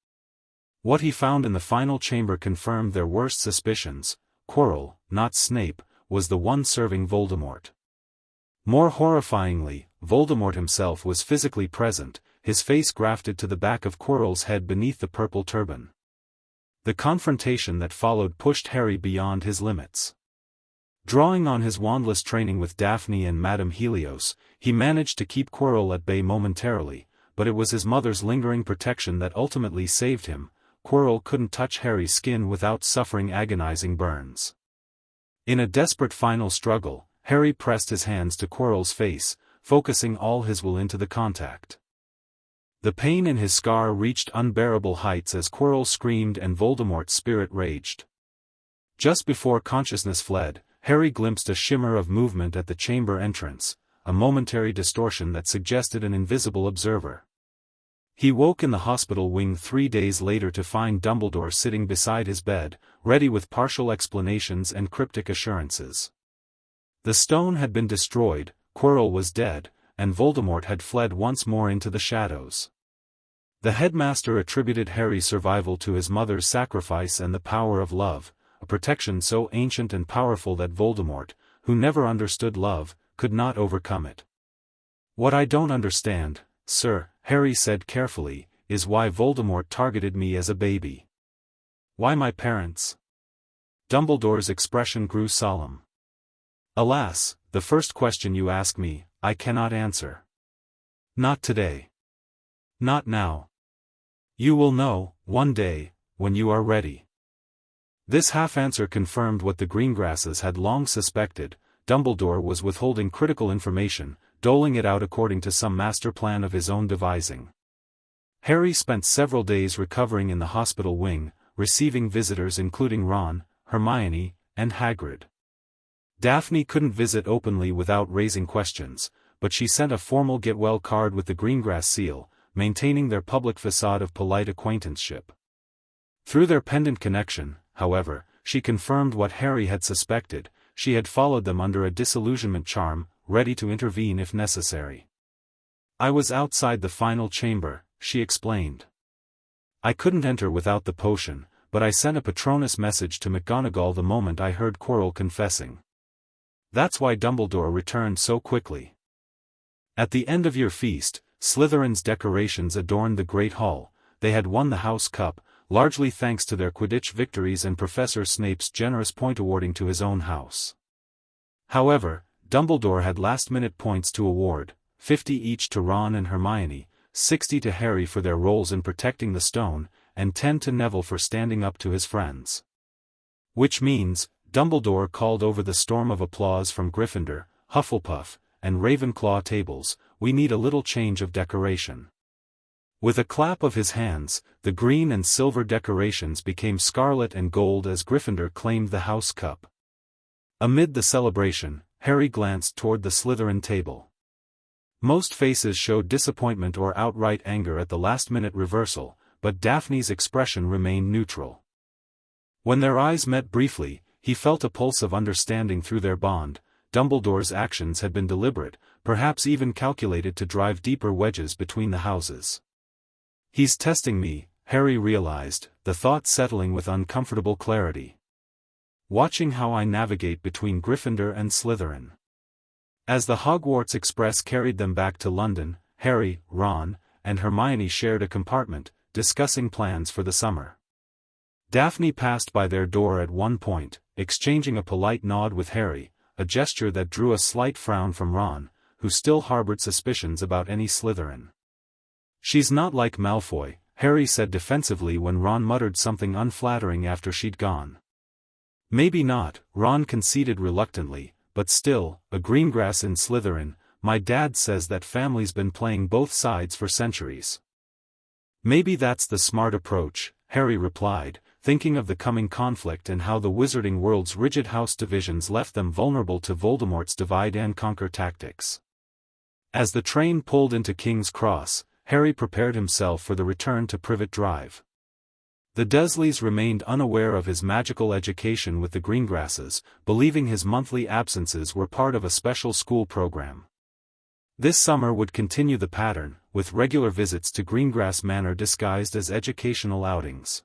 What he found in the final chamber confirmed their worst suspicions. Quirrell, not Snape, was the one serving Voldemort. More horrifyingly, Voldemort himself was physically present, his face grafted to the back of Quirrell's head beneath the purple turban. The confrontation that followed pushed Harry beyond his limits. Drawing on his wandless training with Daphne and Madame Helios, he managed to keep Quirrell at bay momentarily, but it was his mother's lingering protection that ultimately saved him. Quirrell couldn't touch Harry's skin without suffering agonizing burns. In a desperate final struggle, Harry pressed his hands to Quirrell's face, focusing all his will into the contact. The pain in his scar reached unbearable heights as Quirrell screamed and Voldemort's spirit raged. Just before consciousness fled, Harry glimpsed a shimmer of movement at the chamber entrance, a momentary distortion that suggested an invisible observer. He woke in the hospital wing 3 days later to find Dumbledore sitting beside his bed, ready with partial explanations and cryptic assurances. The stone had been destroyed, Quirrell was dead, and Voldemort had fled once more into the shadows. The headmaster attributed Harry's survival to his mother's sacrifice and the power of love, a protection so ancient and powerful that Voldemort, who never understood love, could not overcome it. "What I don't understand, sir," Harry said carefully, "is why Voldemort targeted me as a baby. Why my parents?" Dumbledore's expression grew solemn. "Alas, the first question you ask me, I cannot answer. Not today. Not now. You will know, one day, when you are ready." This half-answer confirmed what the Greengrasses had long suspected. Dumbledore was withholding critical information, doling it out according to some master plan of his own devising. Harry spent several days recovering in the hospital wing, receiving visitors including Ron, Hermione, and Hagrid. Daphne couldn't visit openly without raising questions, but she sent a formal get-well card with the Greengrass seal, maintaining their public facade of polite acquaintanceship. Through their pendant connection, however, she confirmed what Harry had suspected. She had followed them under a disillusionment charm, ready to intervene if necessary. "I was outside the final chamber," she explained. "I couldn't enter without the potion, but I sent a Patronus message to McGonagall the moment I heard Quirrell confessing. That's why Dumbledore returned so quickly." At the end of your feast, Slytherin's decorations adorned the Great Hall. They had won the House Cup, largely thanks to their Quidditch victories and Professor Snape's generous point awarding to his own house. However, Dumbledore had last-minute points to award, 50 each to Ron and Hermione, 60 to Harry for their roles in protecting the stone, and 10 to Neville for standing up to his friends. Which means, Dumbledore called over the storm of applause from Gryffindor, Hufflepuff, and Ravenclaw tables. "We need a little change of decoration." With a clap of his hands, the green and silver decorations became scarlet and gold as Gryffindor claimed the House Cup. Amid the celebration, Harry glanced toward the Slytherin table. Most faces showed disappointment or outright anger at the last-minute reversal, but Daphne's expression remained neutral. When their eyes met briefly, he felt a pulse of understanding through their bond. Dumbledore's actions had been deliberate, perhaps even calculated to drive deeper wedges between the houses. He's testing me, Harry realized, the thought settling with uncomfortable clarity. Watching how I navigate between Gryffindor and Slytherin. As the Hogwarts Express carried them back to London, Harry, Ron, and Hermione shared a compartment, discussing plans for the summer. Daphne passed by their door at one point, exchanging a polite nod with Harry, a gesture that drew a slight frown from Ron, who still harbored suspicions about any Slytherin. "She's not like Malfoy," Harry said defensively when Ron muttered something unflattering after she'd gone. "Maybe not," Ron conceded reluctantly, "but still, a Greengrass in Slytherin, my dad says that family's been playing both sides for centuries." "Maybe that's the smart approach," Harry replied, thinking of the coming conflict and how the wizarding world's rigid house divisions left them vulnerable to Voldemort's divide-and-conquer tactics. As the train pulled into King's Cross, Harry prepared himself for the return to Privet Drive. The Dursleys remained unaware of his magical education with the Greengrasses, believing his monthly absences were part of a special school program. This summer would continue the pattern, with regular visits to Greengrass Manor disguised as educational outings.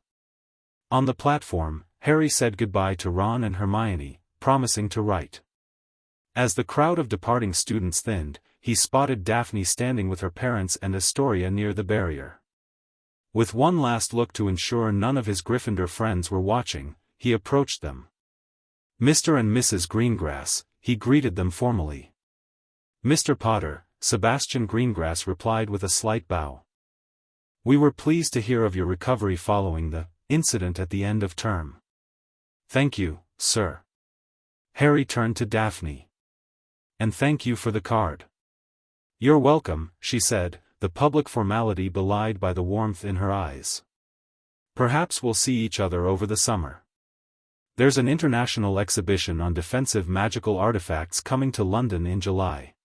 On the platform, Harry said goodbye to Ron and Hermione, promising to write. As the crowd of departing students thinned, he spotted Daphne standing with her parents and Astoria near the barrier. With one last look to ensure none of his Gryffindor friends were watching, he approached them. "Mr. and Mrs. Greengrass," he greeted them formally. "Mr. Potter," Sebastian Greengrass replied with a slight bow. "We were pleased to hear of your recovery following the incident at the end of term." "Thank you, sir." Harry turned to Daphne. "And thank you for the card." "You're welcome," she said, the public formality belied by the warmth in her eyes. "Perhaps we'll see each other over the summer. There's an international exhibition on defensive magical artifacts coming to London in July."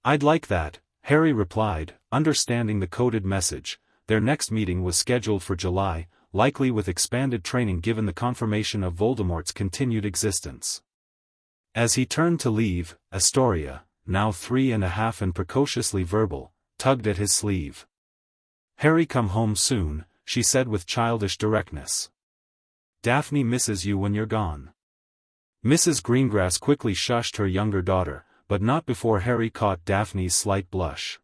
"I'd like that," Harry replied, understanding the coded message. Their next meeting was scheduled for July, likely with expanded training given the confirmation of Voldemort's continued existence. As he turned to leave, Astoria, now 3.5 and precociously verbal, tugged at his sleeve. "Harry, come home soon," she said with childish directness. "Daphne misses you when you're gone." Mrs. Greengrass quickly shushed her younger daughter, but not before Harry caught Daphne's slight blush.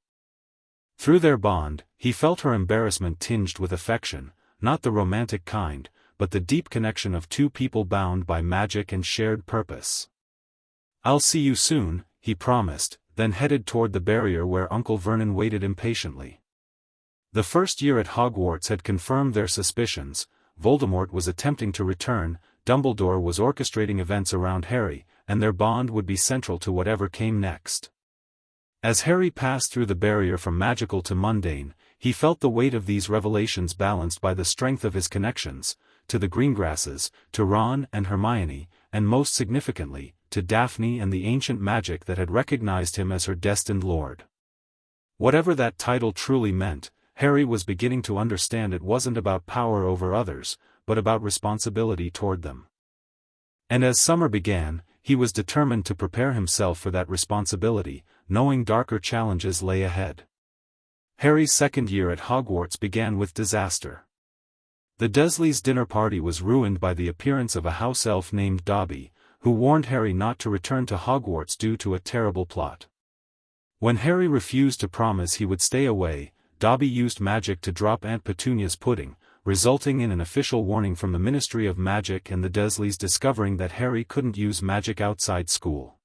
Through their bond, he felt her embarrassment tinged with affection, not the romantic kind, but the deep connection of two people bound by magic and shared purpose. "I'll see you soon," he promised, then headed toward the barrier where Uncle Vernon waited impatiently. The first year at Hogwarts had confirmed their suspicions. Voldemort was attempting to return, Dumbledore was orchestrating events around Harry, and their bond would be central to whatever came next. As Harry passed through the barrier from magical to mundane, he felt the weight of these revelations balanced by the strength of his connections, to the Greengrasses, to Ron and Hermione, and most significantly, to Daphne and the ancient magic that had recognized him as her destined lord. Whatever that title truly meant, Harry was beginning to understand it wasn't about power over others, but about responsibility toward them. And as summer began, he was determined to prepare himself for that responsibility, knowing darker challenges lay ahead. Harry's second year at Hogwarts began with disaster. The Dursleys' dinner party was ruined by the appearance of a house elf named Dobby, who warned Harry not to return to Hogwarts due to a terrible plot. When Harry refused to promise he would stay away, Dobby used magic to drop Aunt Petunia's pudding, resulting in an official warning from the Ministry of Magic and the Dursleys discovering that Harry couldn't use magic outside school.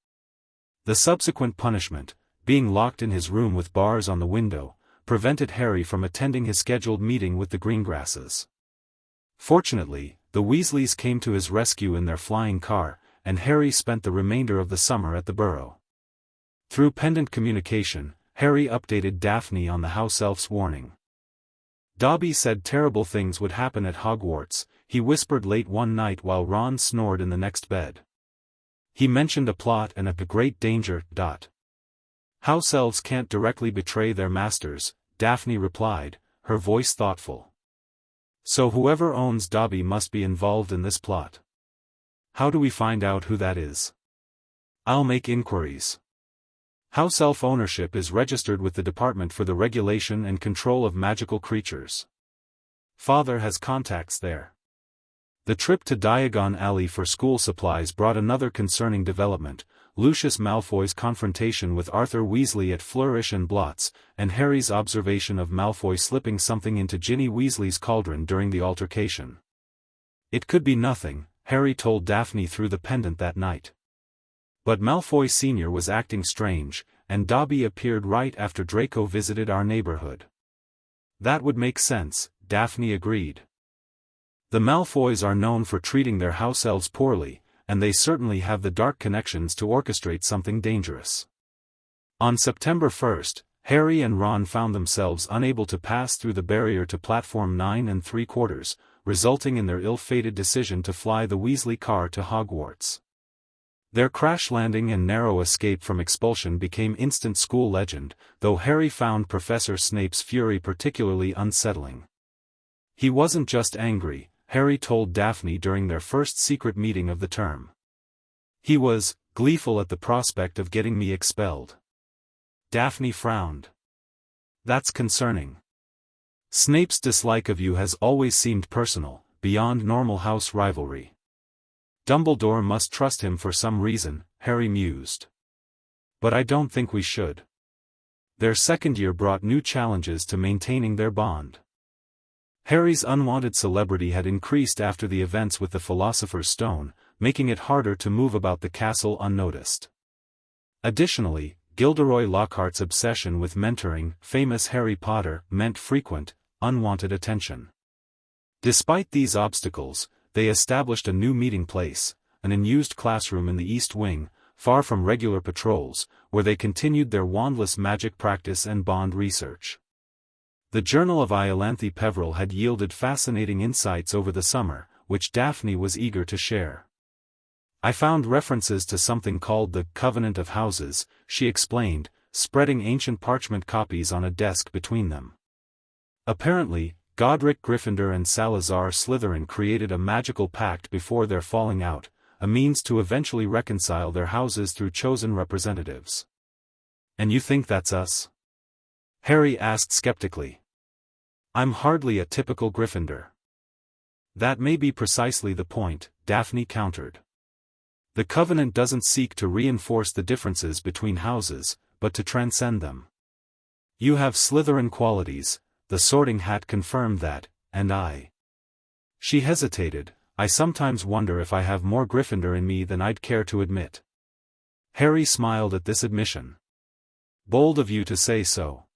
The subsequent punishment, being locked in his room with bars on the window, prevented Harry from attending his scheduled meeting with the Greengrasses. Fortunately, the Weasleys came to his rescue in their flying car, and Harry spent the remainder of the summer at the Burrow. Through pendant communication, Harry updated Daphne on the house elf's warning. Dobby said terrible things would happen at Hogwarts, he whispered late one night while Ron snored in the next bed. He mentioned a plot and a great danger. House elves can't directly betray their masters, Daphne replied, her voice thoughtful. So whoever owns Dobby must be involved in this plot. How do we find out who that is? I'll make inquiries. House elf ownership is registered with the Department for the Regulation and Control of Magical Creatures. Father has contacts there. The trip to Diagon Alley for school supplies brought another concerning development: Lucius Malfoy's confrontation with Arthur Weasley at Flourish and Blots, and Harry's observation of Malfoy slipping something into Ginny Weasley's cauldron during the altercation. It could be nothing, Harry told Daphne through the pendant that night. But Malfoy Sr. was acting strange, and Dobby appeared right after Draco visited our neighborhood. That would make sense, Daphne agreed. The Malfoys are known for treating their house elves poorly, and they certainly have the dark connections to orchestrate something dangerous. On September 1st, Harry and Ron found themselves unable to pass through the barrier to platform 9 3/4, resulting in their ill-fated decision to fly the Weasley car to Hogwarts. Their crash landing and narrow escape from expulsion became instant school legend, though Harry found Professor Snape's fury particularly unsettling. He wasn't just angry, Harry told Daphne during their first secret meeting of the term. He was gleeful at the prospect of getting me expelled. Daphne frowned. That's concerning. Snape's dislike of you has always seemed personal, beyond normal house rivalry. Dumbledore must trust him for some reason, Harry mused. But I don't think we should. Their second year brought new challenges to maintaining their bond. Harry's unwanted celebrity had increased after the events with the Philosopher's Stone, making it harder to move about the castle unnoticed. Additionally, Gilderoy Lockhart's obsession with mentoring famous Harry Potter meant frequent, unwanted attention. Despite these obstacles, they established a new meeting place, an unused classroom in the East Wing, far from regular patrols, where they continued their wandless magic practice and bond research. The Journal of Iolanthe Peveril had yielded fascinating insights over the summer, which Daphne was eager to share. I found references to something called the Covenant of Houses, she explained, spreading ancient parchment copies on a desk between them. Apparently, Godric Gryffindor and Salazar Slytherin created a magical pact before their falling out, a means to eventually reconcile their houses through chosen representatives. And you think that's us? Harry asked skeptically. I'm hardly a typical Gryffindor. That may be precisely the point, Daphne countered. The Covenant doesn't seek to reinforce the differences between houses, but to transcend them. You have Slytherin qualities, the Sorting Hat confirmed that, and I. She hesitated. I sometimes wonder if I have more Gryffindor in me than I'd care to admit. Harry smiled at this admission. Bold of you to say so.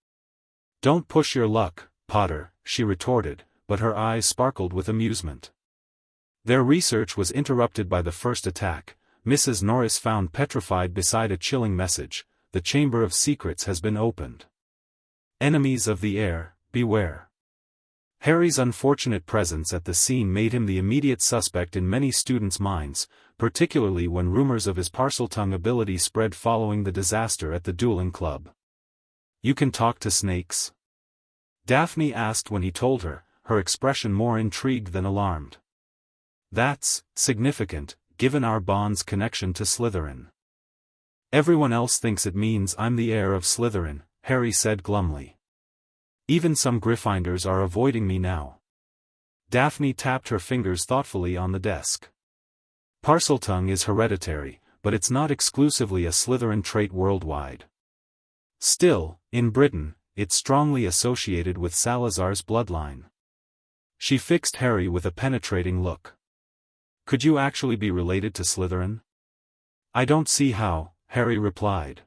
Don't push your luck, Potter, she retorted, but her eyes sparkled with amusement. Their research was interrupted by the first attack. Mrs. Norris found petrified beside a chilling message: the Chamber of Secrets has been opened. Enemies of the heir, beware. Harry's unfortunate presence at the scene made him the immediate suspect in many students' minds, particularly when rumors of his Parseltongue ability spread following the disaster at the dueling club. You can talk to snakes? Daphne asked when he told her, her expression more intrigued than alarmed. That's significant, given our bond's connection to Slytherin. Everyone else thinks it means I'm the heir of Slytherin, Harry said glumly. Even some Gryffindors are avoiding me now. Daphne tapped her fingers thoughtfully on the desk. Parseltongue is hereditary, but it's not exclusively a Slytherin trait worldwide. Still, in Britain, it's strongly associated with Salazar's bloodline. She fixed Harry with a penetrating look. Could you actually be related to Slytherin? I don't see how, Harry replied.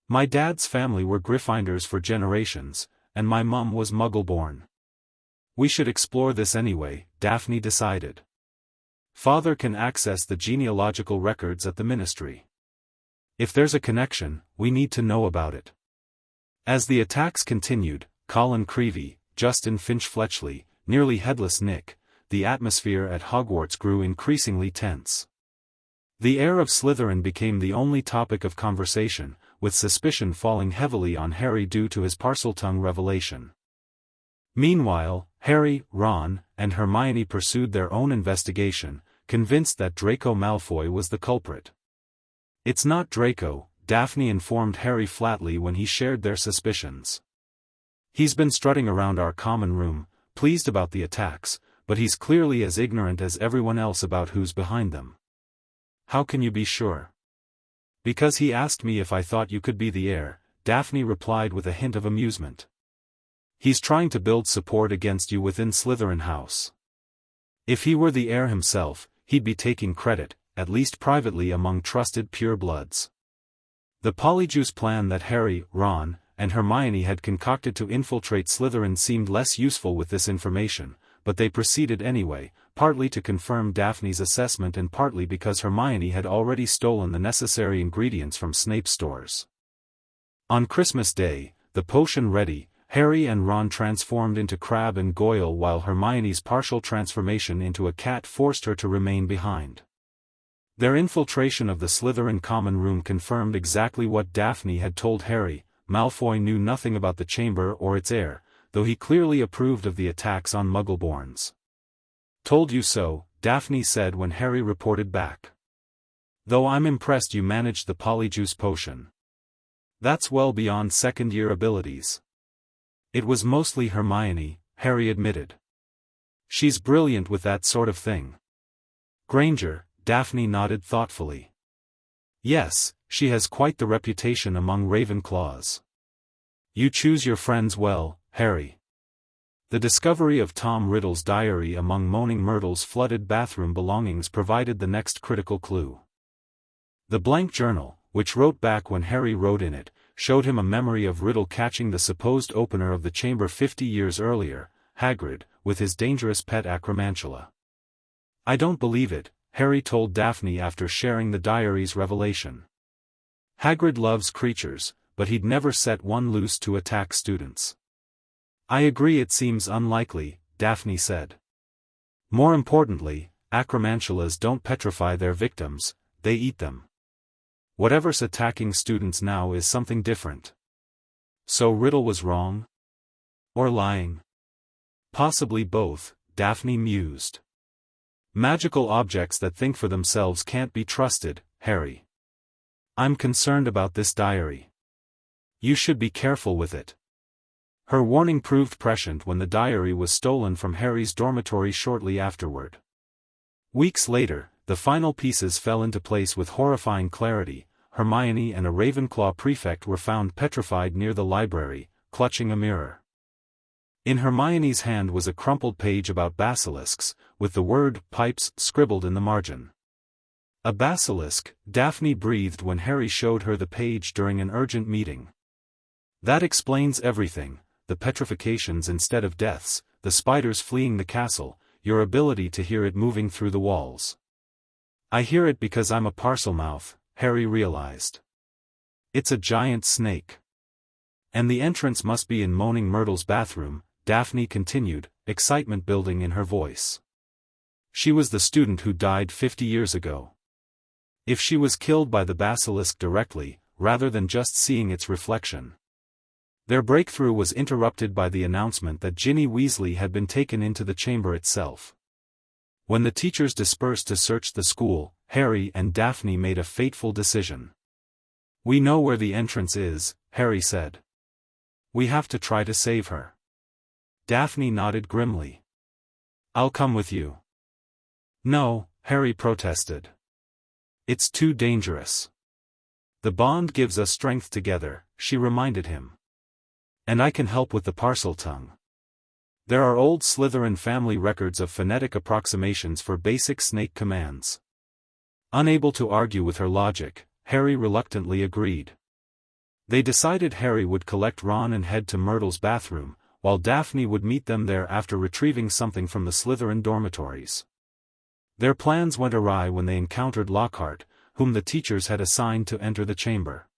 My dad's family were Gryffindors for generations, and my mum was Muggle-born. We should explore this anyway, Daphne decided. Father can access the genealogical records at the ministry. If there's a connection, we need to know about it. As the attacks continued, Colin Creevey, Justin Finch-Fletchley, nearly headless Nick, the atmosphere at Hogwarts grew increasingly tense. The heir of Slytherin became the only topic of conversation, with suspicion falling heavily on Harry due to his Parseltongue revelation. Meanwhile, Harry, Ron, and Hermione pursued their own investigation, convinced that Draco Malfoy was the culprit. It's not Draco, Daphne informed Harry flatly when he shared their suspicions. He's been strutting around our common room, pleased about the attacks, but he's clearly as ignorant as everyone else about who's behind them. How can you be sure? Because he asked me if I thought you could be the heir, Daphne replied with a hint of amusement. He's trying to build support against you within Slytherin House. If he were the heir himself, he'd be taking credit, at least privately among trusted purebloods. The Polyjuice plan that Harry, Ron, and Hermione had concocted to infiltrate Slytherin seemed less useful with this information, but they proceeded anyway, partly to confirm Daphne's assessment and partly because Hermione had already stolen the necessary ingredients from Snape's stores. On Christmas Day, the potion ready, Harry and Ron transformed into Crabbe and Goyle while Hermione's partial transformation into a cat forced her to remain behind. Their infiltration of the Slytherin common room confirmed exactly what Daphne had told Harry. Malfoy knew nothing about the chamber or its heir, though he clearly approved of the attacks on Muggleborns. Told you so, Daphne said when Harry reported back. Though I'm impressed you managed the Polyjuice potion. That's well beyond second-year abilities. It was mostly Hermione, Harry admitted. She's brilliant with that sort of thing. Granger, Daphne nodded thoughtfully. Yes, she has quite the reputation among Ravenclaws. You choose your friends well, Harry. The discovery of Tom Riddle's diary among Moaning Myrtle's flooded bathroom belongings provided the next critical clue. The blank journal, which wrote back when Harry wrote in it, showed him a memory of Riddle catching the supposed opener of the chamber 50 years earlier, Hagrid, with his dangerous pet Acromantula. I don't believe it, Harry told Daphne after sharing the diary's revelation. Hagrid loves creatures, but he'd never set one loose to attack students. I agree, it seems unlikely, Daphne said. More importantly, Acromantulas don't petrify their victims, they eat them. Whatever's attacking students now is something different. So Riddle was wrong? Or lying? Possibly both, Daphne mused. Magical objects that think for themselves can't be trusted, Harry. I'm concerned about this diary. You should be careful with it. Her warning proved prescient when the diary was stolen from Harry's dormitory shortly afterward. Weeks later, the final pieces fell into place with horrifying clarity. Hermione and a Ravenclaw prefect were found petrified near the library, clutching a mirror. In Hermione's hand was a crumpled page about basilisks, with the word "pipes" scribbled in the margin. A basilisk, Daphne breathed when Harry showed her the page during an urgent meeting. That explains everything, the petrifications instead of deaths, the spiders fleeing the castle, your ability to hear it moving through the walls. I hear it because I'm a Parselmouth, Harry realized. It's a giant snake. And the entrance must be in Moaning Myrtle's bathroom, Daphne continued, excitement building in her voice. She was the student who died 50 years ago. If she was killed by the basilisk directly, rather than just seeing its reflection. Their breakthrough was interrupted by the announcement that Ginny Weasley had been taken into the chamber itself. When the teachers dispersed to search the school, Harry and Daphne made a fateful decision. We know where the entrance is, Harry said. We have to try to save her. Daphne nodded grimly. I'll come with you. No, Harry protested. It's too dangerous. The bond gives us strength together, she reminded him. And I can help with the Parseltongue. There are old Slytherin family records of phonetic approximations for basic snake commands. Unable to argue with her logic, Harry reluctantly agreed. They decided Harry would collect Ron and head to Myrtle's bathroom, while Daphne would meet them there after retrieving something from the Slytherin dormitories. Their plans went awry when they encountered Lockhart, whom the teachers had assigned to enter the chamber.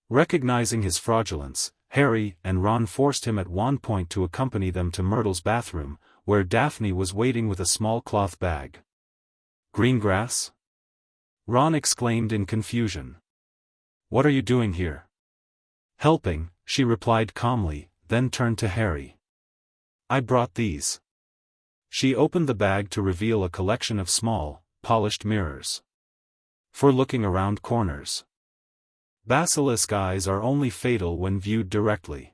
Recognizing his fraudulence, Harry and Ron forced him at one point to accompany them to Myrtle's bathroom, where Daphne was waiting with a small cloth bag. Greengrass? Ron exclaimed in confusion. What are you doing here? Helping, she replied calmly, then turned to Harry. I brought these. She opened the bag to reveal a collection of small, polished mirrors. For looking around corners. Basilisk eyes are only fatal when viewed directly.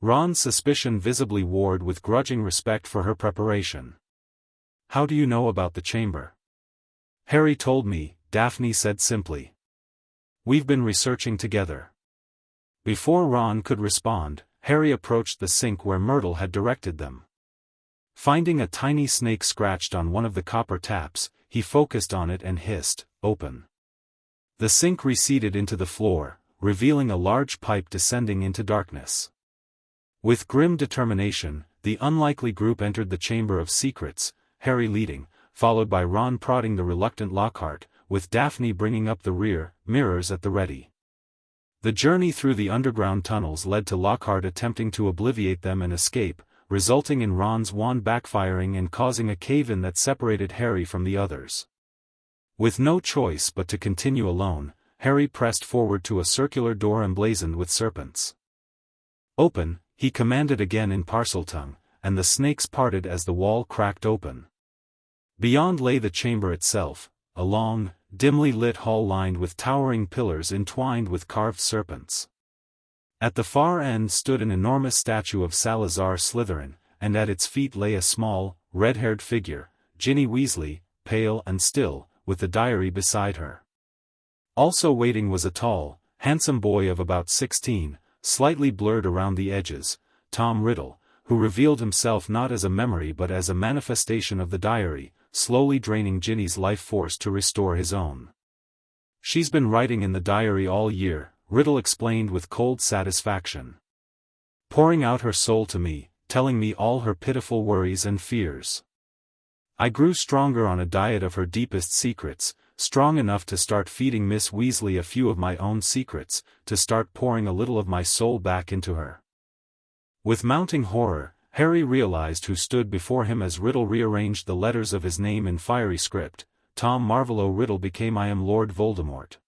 Ron's suspicion visibly warred with grudging respect for her preparation. How do you know about the chamber? Harry told me, Daphne said simply. We've been researching together. Before Ron could respond, Harry approached the sink where Myrtle had directed them. Finding a tiny snake scratched on one of the copper taps, he focused on it and hissed, "Open." The sink receded into the floor, revealing a large pipe descending into darkness. With grim determination, the unlikely group entered the Chamber of Secrets, Harry leading, followed by Ron prodding the reluctant Lockhart, with Daphne bringing up the rear, mirrors at the ready. The journey through the underground tunnels led to Lockhart attempting to obliviate them and escape, resulting in Ron's wand backfiring and causing a cave-in that separated Harry from the others. With no choice but to continue alone, Harry pressed forward to a circular door emblazoned with serpents. "Open," he commanded again in Parseltongue, and the snakes parted as the wall cracked open. Beyond lay the chamber itself, a long, dimly lit hall lined with towering pillars entwined with carved serpents. At the far end stood an enormous statue of Salazar Slytherin, and at its feet lay a small, red-haired figure, Ginny Weasley, pale and still, with the diary beside her. Also waiting was a tall, handsome boy of about 16, slightly blurred around the edges, Tom Riddle, who revealed himself not as a memory but as a manifestation of the diary, slowly draining Ginny's life force to restore his own. "She's been writing in the diary all year," Riddle explained with cold satisfaction. "Pouring out her soul to me, telling me all her pitiful worries and fears. I grew stronger on a diet of her deepest secrets, strong enough to start feeding Miss Weasley a few of my own secrets, to start pouring a little of my soul back into her." With mounting horror, Harry realized who stood before him as Riddle rearranged the letters of his name in fiery script. Tom Marvolo Riddle became "I am Lord Voldemort."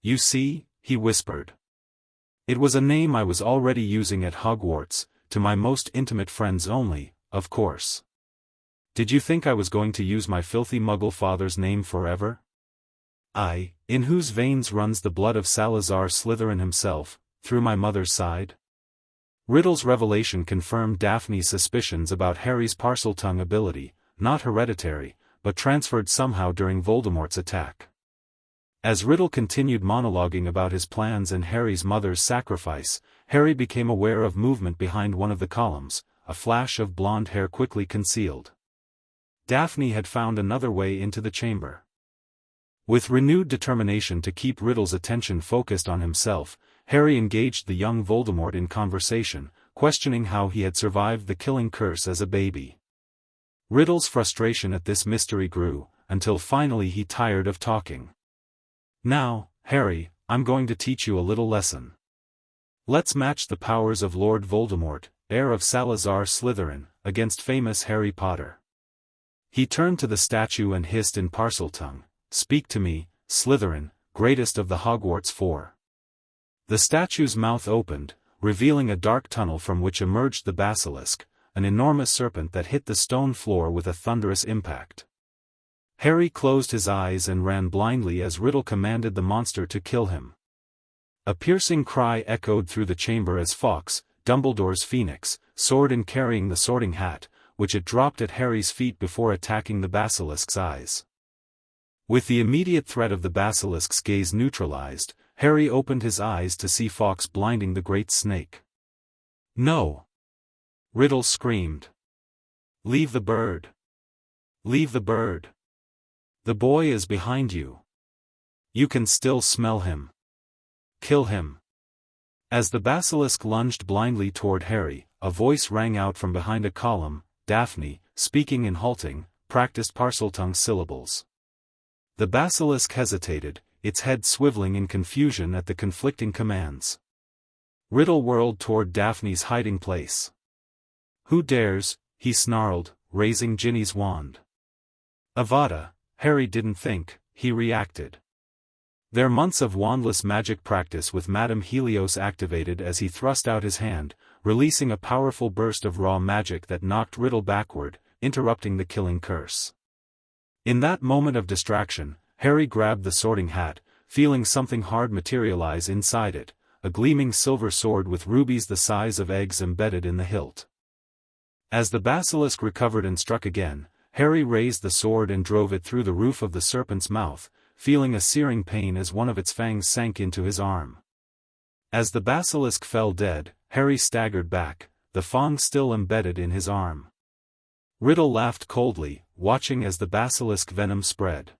"You see," he whispered. "It was a name I was already using at Hogwarts, to my most intimate friends only, of course. Did you think I was going to use my filthy Muggle father's name forever? I, in whose veins runs the blood of Salazar Slytherin himself, through my mother's side?" Riddle's revelation confirmed Daphne's suspicions about Harry's Parseltongue ability, not hereditary, but transferred somehow during Voldemort's attack. As Riddle continued monologuing about his plans and Harry's mother's sacrifice, Harry became aware of movement behind one of the columns, a flash of blonde hair quickly concealed. Daphne had found another way into the chamber. With renewed determination to keep Riddle's attention focused on himself, Harry engaged the young Voldemort in conversation, questioning how he had survived the killing curse as a baby. Riddle's frustration at this mystery grew, until finally he tired of talking. "Now, Harry, I'm going to teach you a little lesson. Let's match the powers of Lord Voldemort, heir of Salazar Slytherin, against famous Harry Potter." He turned to the statue and hissed in Parseltongue, "Speak to me, Slytherin, greatest of the Hogwarts Four." The statue's mouth opened, revealing a dark tunnel from which emerged the basilisk, an enormous serpent that hit the stone floor with a thunderous impact. Harry closed his eyes and ran blindly as Riddle commanded the monster to kill him. A piercing cry echoed through the chamber as Fawkes, Dumbledore's phoenix, soared in carrying the Sorting Hat, which it dropped at Harry's feet before attacking the basilisk's eyes. With the immediate threat of the basilisk's gaze neutralized, Harry opened his eyes to see Fawkes blinding the great snake. "No!" Riddle screamed. "Leave the bird! Leave the bird! The boy is behind you. You can still smell him. Kill him." As the basilisk lunged blindly toward Harry, a voice rang out from behind a column, Daphne, speaking in halting, practiced Parseltongue syllables. The basilisk hesitated, its head swiveling in confusion at the conflicting commands. Riddle whirled toward Daphne's hiding place. "Who dares?" he snarled, raising Ginny's wand. "Avada," Harry didn't think, he reacted. Their months of wandless magic practice with Madame Helios activated as he thrust out his hand, releasing a powerful burst of raw magic that knocked Riddle backward, interrupting the killing curse. In that moment of distraction, Harry grabbed the Sorting Hat, feeling something hard materialize inside it, a gleaming silver sword with rubies the size of eggs embedded in the hilt. As the basilisk recovered and struck again, Harry raised the sword and drove it through the roof of the serpent's mouth, feeling a searing pain as one of its fangs sank into his arm. As the basilisk fell dead, Harry staggered back, the fang still embedded in his arm. Riddle laughed coldly, watching as the basilisk venom spread.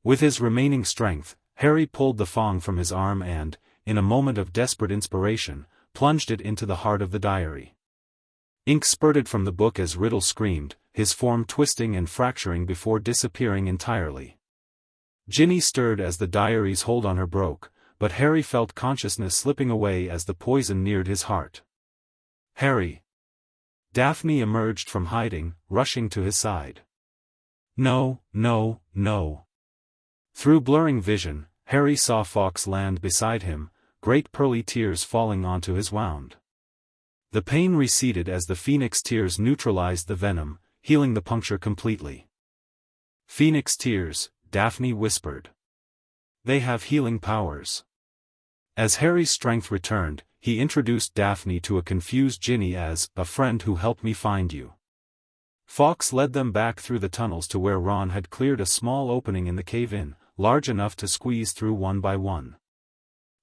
With his remaining strength, Harry pulled the fang from his arm and, in a moment of desperate inspiration, plunged it into the heart of the diary. Ink spurted from the book as Riddle screamed, his form twisting and fracturing before disappearing entirely. Ginny stirred as the diary's hold on her broke, but Harry felt consciousness slipping away as the poison neared his heart. Harry! Daphne emerged from hiding, rushing to his side. No, no, no. Through blurring vision, Harry saw Fawkes land beside him, great pearly tears falling onto his wound. The pain receded as the phoenix tears neutralized the venom, healing the puncture completely. Phoenix tears, Daphne whispered. They have healing powers. As Harry's strength returned, he introduced Daphne to a confused Ginny as a friend who helped me find you. Fawkes led them back through the tunnels to where Ron had cleared a small opening in the cave-in, large enough to squeeze through one by one.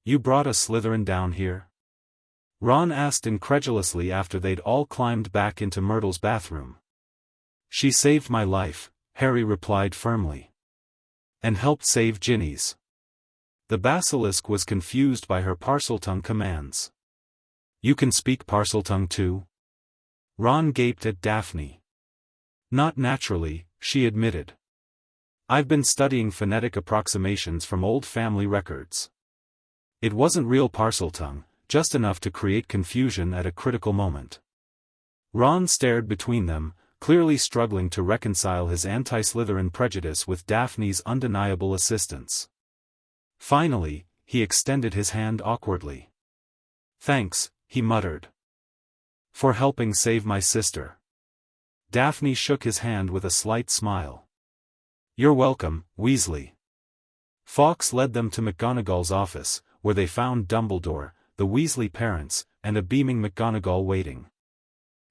You brought a Slytherin down here? Ron asked incredulously after they'd all climbed back into Myrtle's bathroom. She saved my life, Harry replied firmly. And helped save Ginny's. The basilisk was confused by her Parseltongue commands. You can speak Parseltongue too? Ron gaped at Daphne. Not naturally, she admitted. I've been studying phonetic approximations from old family records. It wasn't real Parseltongue, just enough to create confusion at a critical moment. Ron stared between them, clearly struggling to reconcile his anti-Slytherin prejudice with Daphne's undeniable assistance. Finally, he extended his hand awkwardly. Thanks, he muttered. For helping save my sister. Daphne shook his hand with a slight smile. You're welcome, Weasley. Fawkes led them to McGonagall's office, where they found Dumbledore, the Weasley parents, and a beaming McGonagall waiting.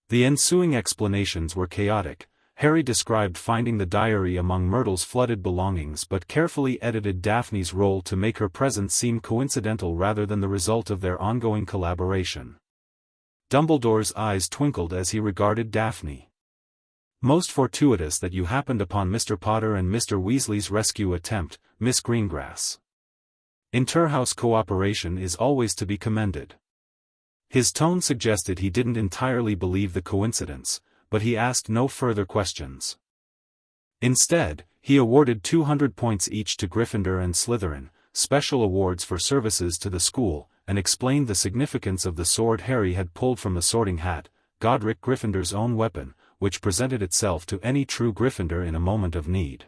The ensuing explanations were chaotic. Harry described finding the diary among Myrtle's flooded belongings but carefully edited Daphne's role to make her presence seem coincidental rather than the result of their ongoing collaboration. Dumbledore's eyes twinkled as he regarded Daphne. Most fortuitous that you happened upon Mr. Potter and Mr. Weasley's rescue attempt, Miss Greengrass. Inter-house cooperation is always to be commended. His tone suggested he didn't entirely believe the coincidence, but he asked no further questions. Instead, he awarded 200 points each to Gryffindor and Slytherin, special awards for services to the school, and explained the significance of the sword Harry had pulled from the sorting hat, Godric Gryffindor's own weapon, which presented itself to any true Gryffindor in a moment of need.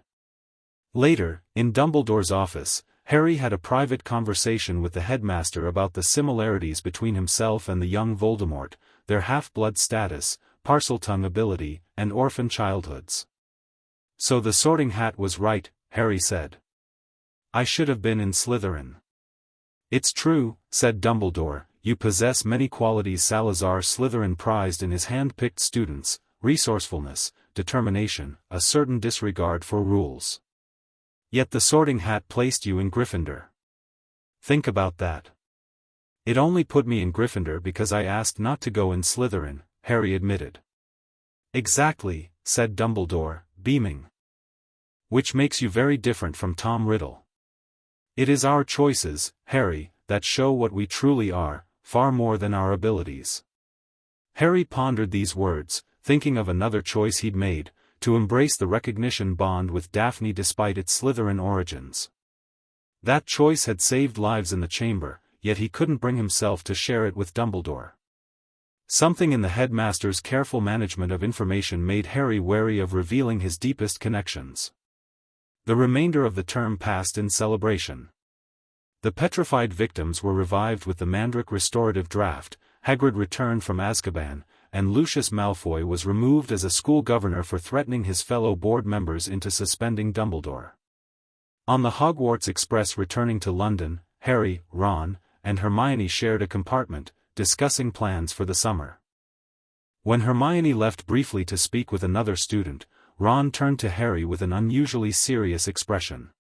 Later, in Dumbledore's office, Harry had a private conversation with the headmaster about the similarities between himself and the young Voldemort, their half-blood status, Parseltongue ability, and orphan childhoods. So the sorting hat was right, Harry said. I should have been in Slytherin. It's true, said Dumbledore, you possess many qualities Salazar Slytherin prized in his hand-picked students, resourcefulness, determination, a certain disregard for rules. Yet the sorting hat placed you in Gryffindor. Think about that. It only put me in Gryffindor because I asked not to go in Slytherin, Harry admitted. Exactly, said Dumbledore, beaming. Which makes you very different from Tom Riddle. It is our choices, Harry, that show what we truly are, far more than our abilities. Harry pondered these words, thinking of another choice he'd made, to embrace the recognition bond with Daphne despite its Slytherin origins. That choice had saved lives in the chamber, yet he couldn't bring himself to share it with Dumbledore. Something in the headmaster's careful management of information made Harry wary of revealing his deepest connections. The remainder of the term passed in celebration. The petrified victims were revived with the Mandrake restorative draft, Hagrid returned from Azkaban, and Lucius Malfoy was removed as a school governor for threatening his fellow board members into suspending Dumbledore. On the Hogwarts Express returning to London, Harry, Ron, and Hermione shared a compartment, discussing plans for the summer. When Hermione left briefly to speak with another student, Ron turned to Harry with an unusually serious expression.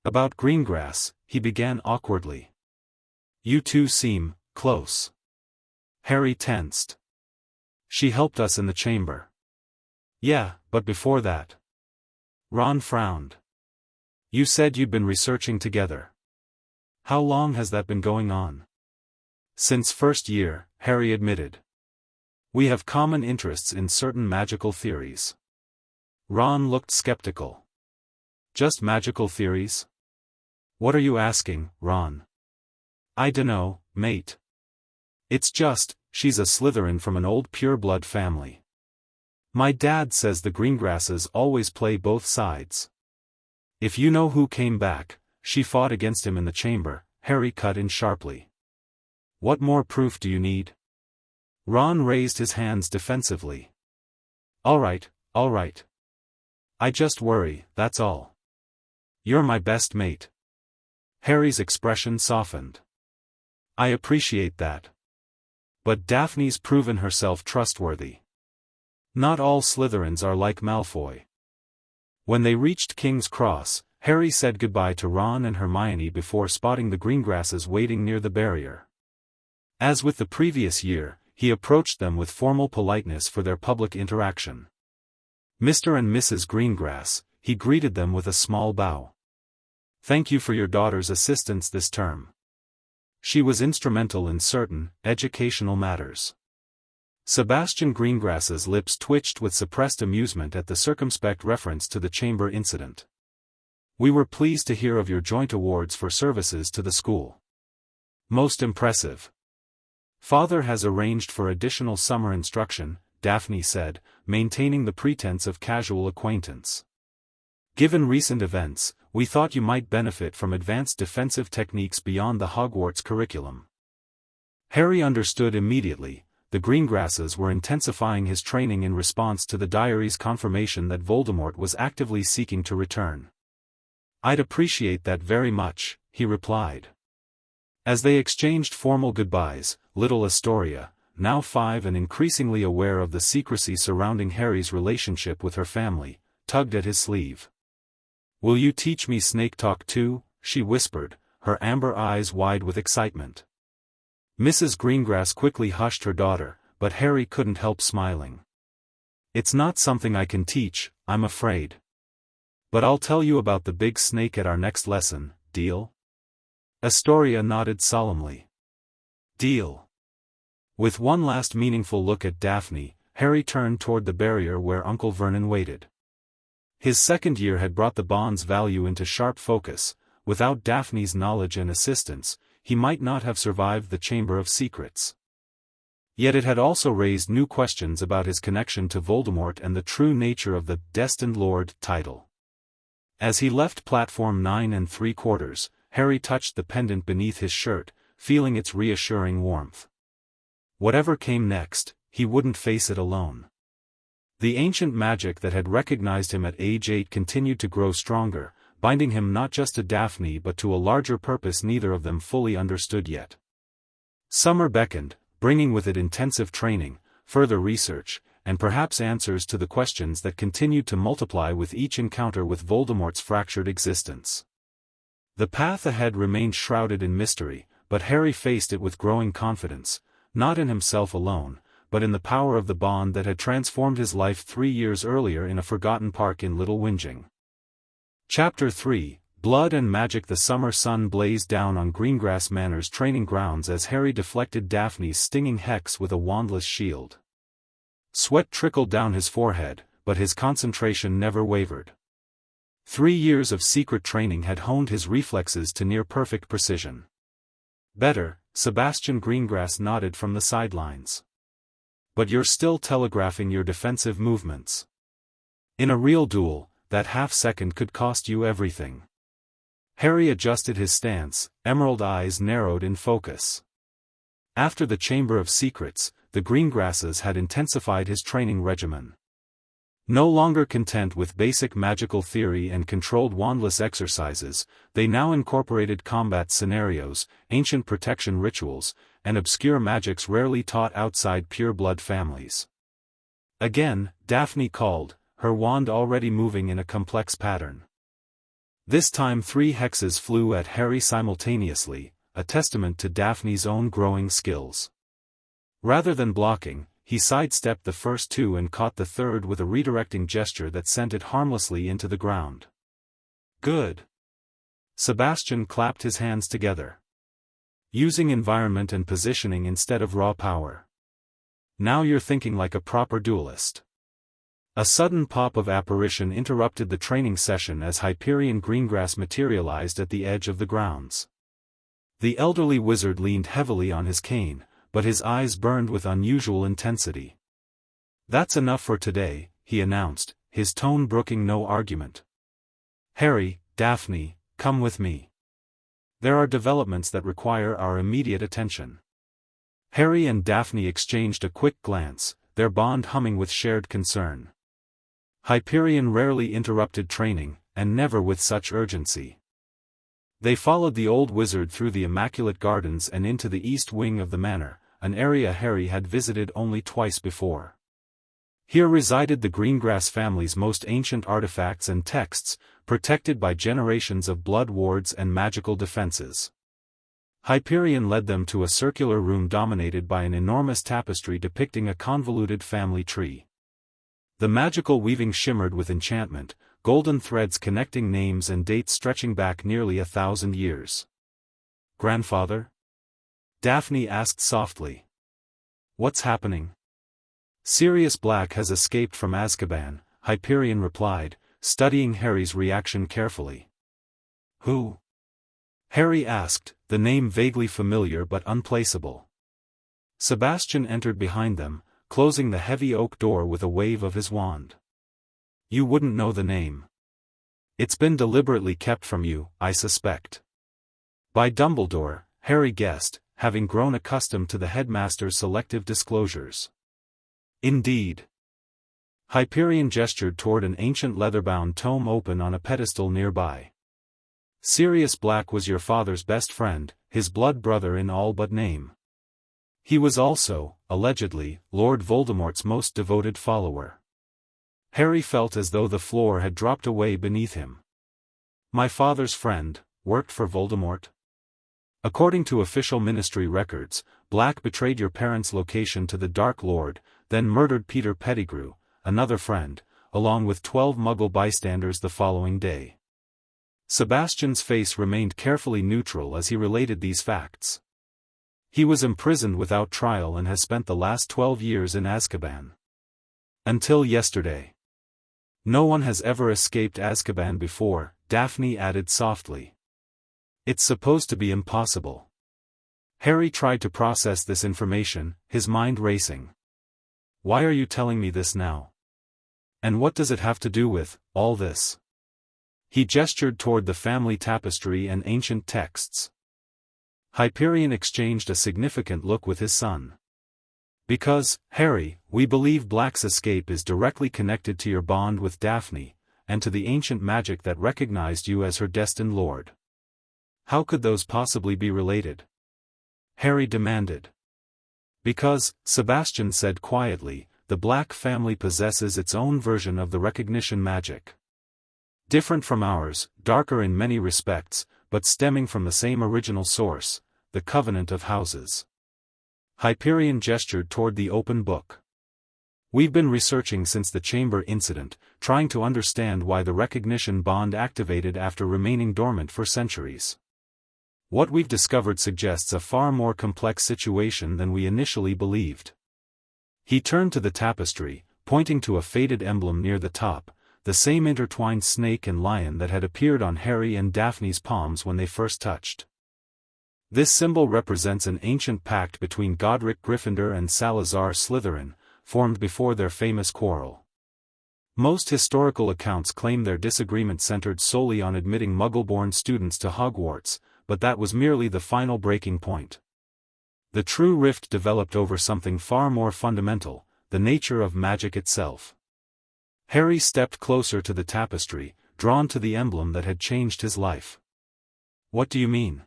"About Greengrass," he began awkwardly. "You two seem close." Harry tensed. "She helped us in the chamber." "Yeah, but before that." Ron frowned. "You said you'd been researching together. How long has that been going on?" "Since first year," Harry admitted. "We have common interests in certain magical theories." Ron looked skeptical. "Just magical theories? What are you asking, Ron?" "I dunno, mate. It's just, she's a Slytherin from an old pure-blood family. My dad says the Greengrasses always play both sides. If you know who came back, she fought against him in the chamber," Harry cut in sharply. "What more proof do you need?" Ron raised his hands defensively. All right. I just worry, that's all. You're my best mate." Harry's expression softened. "I appreciate that. But Daphne's proven herself trustworthy. Not all Slytherins are like Malfoy." When they reached King's Cross, Harry said goodbye to Ron and Hermione before spotting the Greengrasses waiting near the barrier. As with the previous year, he approached them with formal politeness for their public interaction. "Mr. and Mrs. Greengrass," he greeted them with a small bow. "Thank you for your daughter's assistance this term. She was instrumental in certain educational matters." Sebastian Greengrass's lips twitched with suppressed amusement at the circumspect reference to the chamber incident. "We were pleased to hear of your joint awards for services to the school. Most impressive. Father has arranged for additional summer instruction," Daphne said, maintaining the pretense of casual acquaintance. "Given recent events, we thought you might benefit from advanced defensive techniques beyond the Hogwarts curriculum." Harry understood immediately. The Greengrasses were intensifying his training in response to the diary's confirmation that Voldemort was actively seeking to return. "I'd appreciate that very much," he replied. As they exchanged formal goodbyes, little Astoria, now 5 and increasingly aware of the secrecy surrounding Harry's relationship with her family, tugged at his sleeve. "Will you teach me snake talk too?" she whispered, her amber eyes wide with excitement. Mrs. Greengrass quickly hushed her daughter, but Harry couldn't help smiling. "It's not something I can teach, I'm afraid. But I'll tell you about the big snake at our next lesson, deal?" Astoria nodded solemnly. "Deal." With one last meaningful look at Daphne, Harry turned toward the barrier where Uncle Vernon waited. His second year had brought the bond's value into sharp focus. Without Daphne's knowledge and assistance, he might not have survived the Chamber of Secrets. Yet it had also raised new questions about his connection to Voldemort and the true nature of the Destined Lord title. As he left platform 9 3/4, Harry touched the pendant beneath his shirt, feeling its reassuring warmth. Whatever came next, he wouldn't face it alone. The ancient magic that had recognized him at age 8 continued to grow stronger, binding him not just to Daphne but to a larger purpose neither of them fully understood yet. Summer beckoned, bringing with it intensive training, further research, and perhaps answers to the questions that continued to multiply with each encounter with Voldemort's fractured existence. The path ahead remained shrouded in mystery, but Harry faced it with growing confidence, not in himself alone, but in the power of the bond that had transformed his life 3 years earlier in a forgotten park in Little Whinging. Chapter 3, Blood and Magic. The summer sun blazed down on Greengrass Manor's training grounds as Harry deflected Daphne's stinging hex with a wandless shield. Sweat trickled down his forehead, but his concentration never wavered. 3 years of secret training had honed his reflexes to near-perfect precision. "Better," Sebastian Greengrass nodded from the sidelines. "But you're still telegraphing your defensive movements. In a real duel, that half-second could cost you everything." Harry adjusted his stance, emerald eyes narrowed in focus. After the Chamber of Secrets, the Greengrasses had intensified his training regimen. No longer content with basic magical theory and controlled wandless exercises, they now incorporated combat scenarios, ancient protection rituals, and obscure magics rarely taught outside pure-blood families. Again, Daphne called, her wand already moving in a complex pattern. This time 3 hexes flew at Harry simultaneously, a testament to Daphne's own growing skills. Rather than blocking, he sidestepped the first 2 and caught the third with a redirecting gesture that sent it harmlessly into the ground. Good. Sebastian clapped his hands together. Using environment and positioning instead of raw power. Now you're thinking like a proper duelist. A sudden pop of apparition interrupted the training session as Hyperion Greengrass materialized at the edge of the grounds. The elderly wizard leaned heavily on his cane, but his eyes burned with unusual intensity. "That's enough for today," he announced, his tone brooking no argument. "Harry, Daphne, come with me. There are developments that require our immediate attention." Harry and Daphne exchanged a quick glance, their bond humming with shared concern. Hyperion rarely interrupted training, and never with such urgency. They followed the old wizard through the immaculate gardens and into the east wing of the manor, an area Harry had visited only twice before. Here resided the Greengrass family's most ancient artifacts and texts, protected by generations of blood wards and magical defenses. Hyperion led them to a circular room dominated by an enormous tapestry depicting a convoluted family tree. The magical weaving shimmered with enchantment, golden threads connecting names and dates stretching back nearly 1,000 years. "Grandfather?" Daphne asked softly. "What's happening?" "Sirius Black has escaped from Azkaban," Hyperion replied, studying Harry's reaction carefully. "Who?" Harry asked, the name vaguely familiar but unplaceable. Sebastian entered behind them, closing the heavy oak door with a wave of his wand. "You wouldn't know the name. It's been deliberately kept from you, I suspect." By Dumbledore, Harry guessed, having grown accustomed to the headmaster's selective disclosures. "Indeed." Hyperion gestured toward an ancient leather-bound tome open on a pedestal nearby. "Sirius Black was your father's best friend, his blood brother in all but name. He was also, allegedly, Lord Voldemort's most devoted follower." Harry felt as though the floor had dropped away beneath him. "My father's friend, worked for Voldemort?" "According to official ministry records, Black betrayed your parents' location to the Dark Lord, then murdered Peter Pettigrew, another friend, along with 12 Muggle bystanders the following day." Sebastian's face remained carefully neutral as he related these facts. "He was imprisoned without trial and has spent the last 12 years in Azkaban. Until yesterday. No one has ever escaped Azkaban before," Daphne added softly. "It's supposed to be impossible." Harry tried to process this information, his mind racing. "Why are you telling me this now? And what does it have to do with all this?" He gestured toward the family tapestry and ancient texts. Hyperion exchanged a significant look with his son. "Because, Harry, we believe Black's escape is directly connected to your bond with Daphne, and to the ancient magic that recognized you as her destined lord." "How could those possibly be related?" Harry demanded. "Because," Sebastian said quietly, "the Black family possesses its own version of the recognition magic. Different from ours, darker in many respects, but stemming from the same original source, the Covenant of Houses." Hyperion gestured toward the open book. "We've been researching since the chamber incident, trying to understand why the recognition bond activated after remaining dormant for centuries. What we've discovered suggests a far more complex situation than we initially believed." He turned to the tapestry, pointing to a faded emblem near the top, the same intertwined snake and lion that had appeared on Harry and Daphne's palms when they first touched. "This symbol represents an ancient pact between Godric Gryffindor and Salazar Slytherin, formed before their famous quarrel. Most historical accounts claim their disagreement centered solely on admitting Muggle-born students to Hogwarts, but that was merely the final breaking point. The true rift developed over something far more fundamental, the nature of magic itself." Harry stepped closer to the tapestry, drawn to the emblem that had changed his life. What do you mean?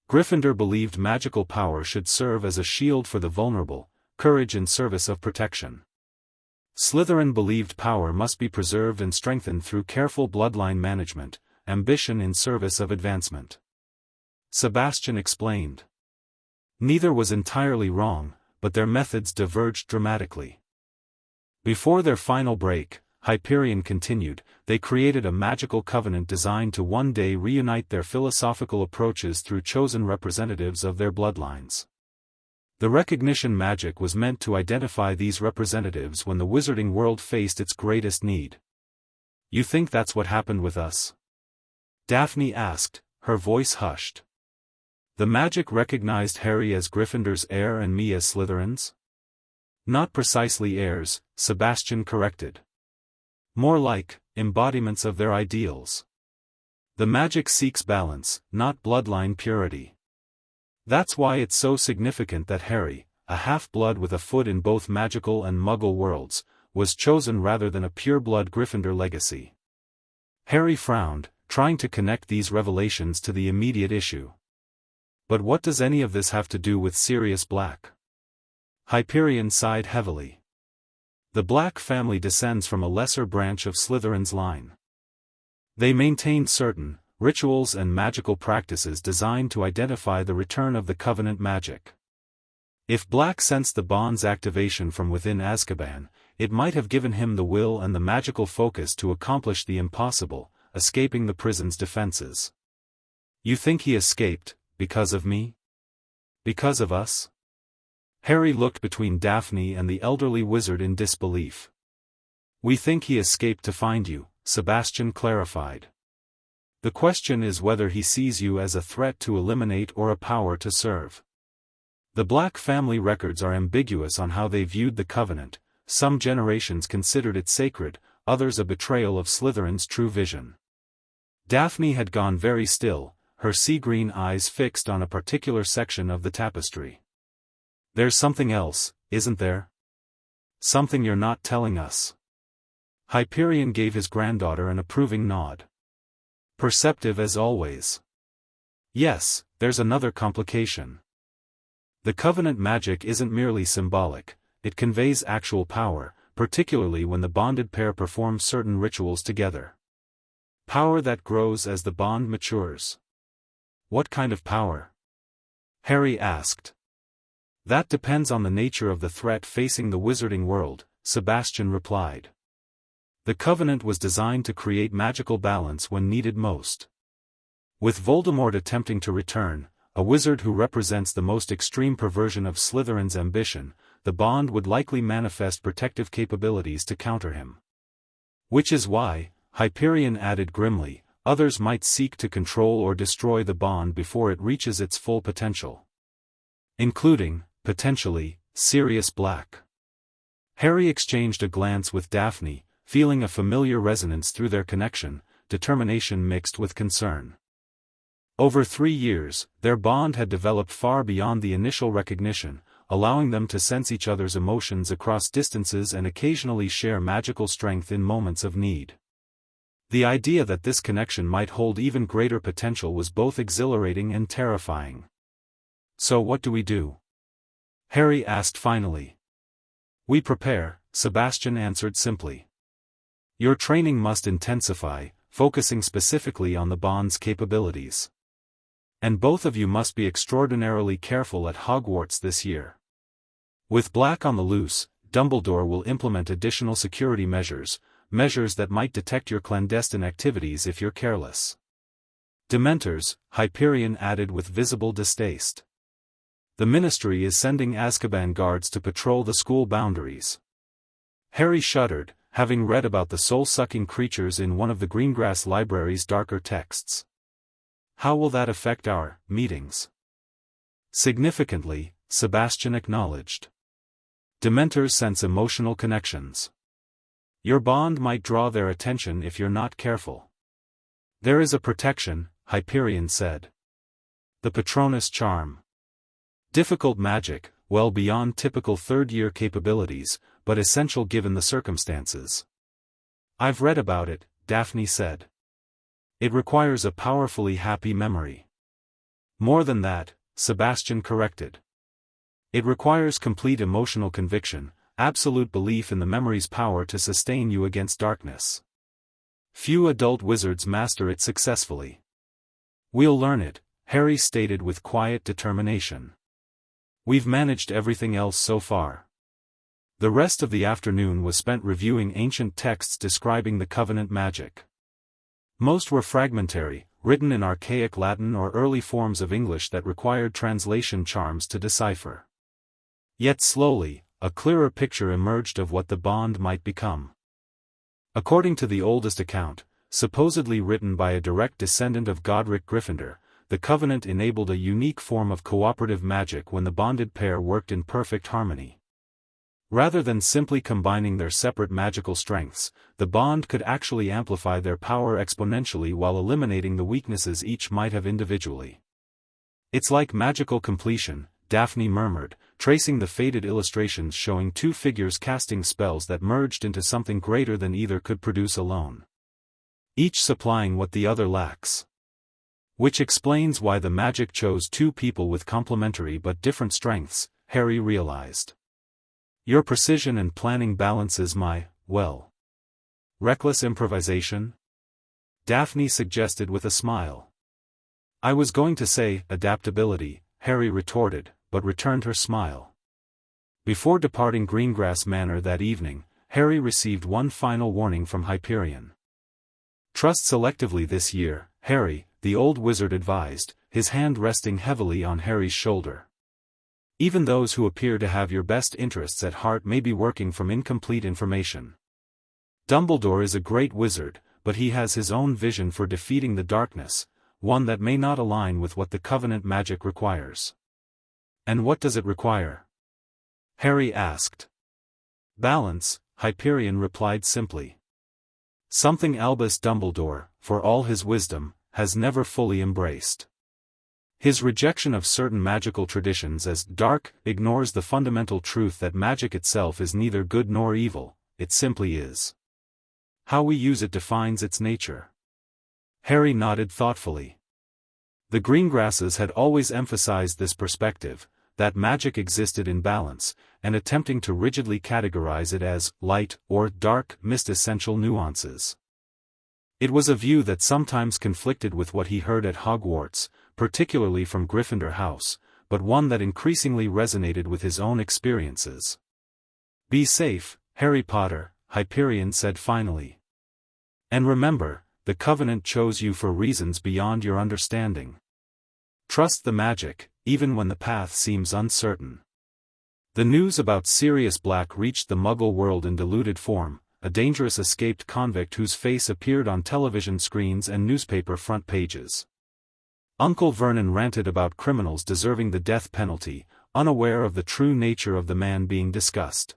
Gryffindor believed magical power should serve as a shield for the vulnerable, courage in service of protection. Slytherin believed power must be preserved and strengthened through careful bloodline management, ambition in service of advancement. Sebastian explained. Neither was entirely wrong, but their methods diverged dramatically. Before their final break, Hyperion continued, they created a magical covenant designed to one day reunite their philosophical approaches through chosen representatives of their bloodlines. The recognition magic was meant to identify these representatives when the wizarding world faced its greatest need. You think that's what happened with us? Daphne asked, her voice hushed. The magic recognized Harry as Gryffindor's heir and me as Slytherin's? Not precisely heirs, Sebastian corrected. More like, embodiments of their ideals. The magic seeks balance, not bloodline purity. That's why it's so significant that Harry, a half-blood with a foot in both magical and muggle worlds, was chosen rather than a pure-blood Gryffindor legacy. Harry frowned, trying to connect these revelations to the immediate issue. But what does any of this have to do with Sirius Black? Hyperion sighed heavily. The Black family descends from a lesser branch of Slytherin's line. They maintained certain rituals and magical practices designed to identify the return of the Covenant magic. If Black sensed the bond's activation from within Azkaban, it might have given him the will and the magical focus to accomplish the impossible, escaping the prison's defenses. You think he escaped, because of me? Because of us? Harry looked between Daphne and the elderly wizard in disbelief. We think he escaped to find you, Sebastian clarified. The question is whether he sees you as a threat to eliminate or a power to serve. The Black family records are ambiguous on how they viewed the Covenant. Some generations considered it sacred, others a betrayal of Slytherin's true vision. Daphne had gone very still, her sea-green eyes fixed on a particular section of the tapestry. There's something else, isn't there? Something you're not telling us. Hyperion gave his granddaughter an approving nod. Perceptive as always. Yes, there's another complication. The Covenant magic isn't merely symbolic, it conveys actual power, particularly when the bonded pair performs certain rituals together. Power that grows as the bond matures. What kind of power? Harry asked. That depends on the nature of the threat facing the wizarding world, Sebastian replied. The Covenant was designed to create magical balance when needed most. With Voldemort attempting to return, a wizard who represents the most extreme perversion of Slytherin's ambition, the bond would likely manifest protective capabilities to counter him. Which is why, Hyperion added grimly, others might seek to control or destroy the bond before it reaches its full potential. Including, potentially, Sirius Black. Harry exchanged a glance with Daphne, feeling a familiar resonance through their connection, determination mixed with concern. Over 3 years, their bond had developed far beyond the initial recognition, allowing them to sense each other's emotions across distances and occasionally share magical strength in moments of need. The idea that this connection might hold even greater potential was both exhilarating and terrifying. So what do we do? Harry asked finally. We prepare, Sebastian answered simply. Your training must intensify, focusing specifically on the bond's capabilities. And both of you must be extraordinarily careful at Hogwarts this year. With Black on the loose, Dumbledore will implement additional security measures that might detect your clandestine activities if you're careless. Dementors, Hyperion added with visible distaste. The Ministry is sending Azkaban guards to patrol the school boundaries. Harry shuddered, having read about the soul-sucking creatures in one of the Greengrass library's darker texts. How will that affect our meetings? Significantly, Sebastian acknowledged. Dementors sense emotional connections. Your bond might draw their attention if you're not careful. There is a protection, Hyperion said. The Patronus charm. Difficult magic, well beyond typical third-year capabilities, but essential given the circumstances. I've read about it, Daphne said. It requires a powerfully happy memory. More than that, Sebastian corrected. It requires complete emotional conviction, absolute belief in the memory's power to sustain you against darkness. Few adult wizards master it successfully. We'll learn it, Harry stated with quiet determination. We've managed everything else so far. The rest of the afternoon was spent reviewing ancient texts describing the Covenant magic. Most were fragmentary, written in archaic Latin or early forms of English that required translation charms to decipher. Yet slowly, a clearer picture emerged of what the bond might become. According to the oldest account, supposedly written by a direct descendant of Godric Gryffindor, the Covenant enabled a unique form of cooperative magic when the bonded pair worked in perfect harmony. Rather than simply combining their separate magical strengths, the bond could actually amplify their power exponentially while eliminating the weaknesses each might have individually. It's like magical completion, Daphne murmured, tracing the faded illustrations showing two figures casting spells that merged into something greater than either could produce alone. Each supplying what the other lacks. Which explains why the magic chose two people with complementary but different strengths, Harry realized. Your precision and planning balances my, well, reckless improvisation? Daphne suggested with a smile. I was going to say adaptability, Harry retorted, but returned her smile. Before departing Greengrass Manor that evening, Harry received one final warning from Hyperion. Trust selectively this year, Harry, the old wizard advised, his hand resting heavily on Harry's shoulder. Even those who appear to have your best interests at heart may be working from incomplete information. Dumbledore is a great wizard, but he has his own vision for defeating the darkness, one that may not align with what the Covenant magic requires. And what does it require? Harry asked. Balance, Hyperion replied simply. Something Albus Dumbledore, for all his wisdom, has never fully embraced. His rejection of certain magical traditions as dark ignores the fundamental truth that magic itself is neither good nor evil, it simply is. How we use it defines its nature. Harry nodded thoughtfully. The Greengrasses had always emphasized this perspective, that magic existed in balance, and attempting to rigidly categorize it as light or dark missed essential nuances. It was a view that sometimes conflicted with what he heard at Hogwarts, particularly from Gryffindor House, but one that increasingly resonated with his own experiences. Be safe, Harry Potter, Hyperion said finally. And remember, the Covenant chose you for reasons beyond your understanding. Trust the magic, even when the path seems uncertain. The news about Sirius Black reached the Muggle world in diluted form, a dangerous escaped convict whose face appeared on television screens and newspaper front pages. Uncle Vernon ranted about criminals deserving the death penalty, unaware of the true nature of the man being discussed.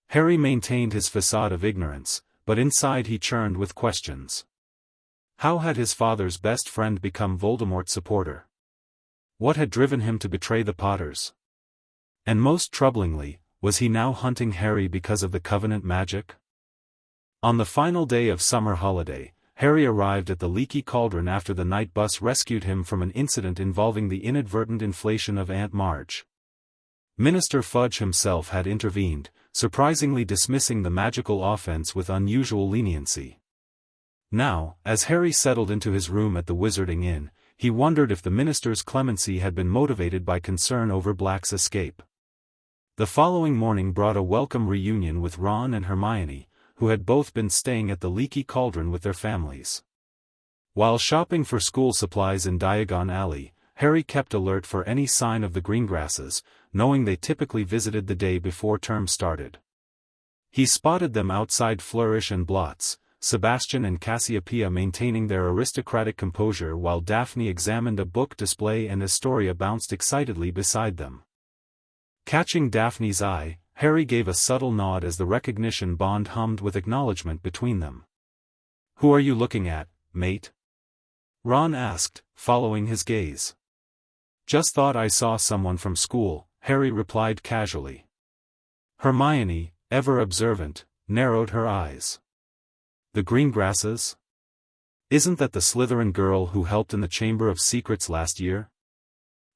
Harry maintained his facade of ignorance, but inside he churned with questions. How had his father's best friend become Voldemort's supporter? What had driven him to betray the Potters? And most troublingly, was he now hunting Harry because of the Covenant magic? On the final day of summer holiday, Harry arrived at the Leaky Cauldron after the night bus rescued him from an incident involving the inadvertent inflation of Aunt Marge. Minister Fudge himself had intervened, surprisingly dismissing the magical offense with unusual leniency. Now, as Harry settled into his room at the Wizarding Inn, he wondered if the minister's clemency had been motivated by concern over Black's escape. The following morning brought a welcome reunion with Ron and Hermione, who had both been staying at the Leaky Cauldron with their families. While shopping for school supplies in Diagon Alley, Harry kept alert for any sign of the Greengrasses, knowing they typically visited the day before term started. He spotted them outside Flourish and Blotts, Sebastian and Cassiopeia maintaining their aristocratic composure while Daphne examined a book display and Astoria bounced excitedly beside them. Catching Daphne's eye, Harry gave a subtle nod as the recognition bond hummed with acknowledgement between them. "Who are you looking at, mate?" Ron asked, following his gaze. "Just thought I saw someone from school," Harry replied casually. Hermione, ever observant, narrowed her eyes. The Greengrasses? Isn't that the Slytherin girl who helped in the Chamber of Secrets last year?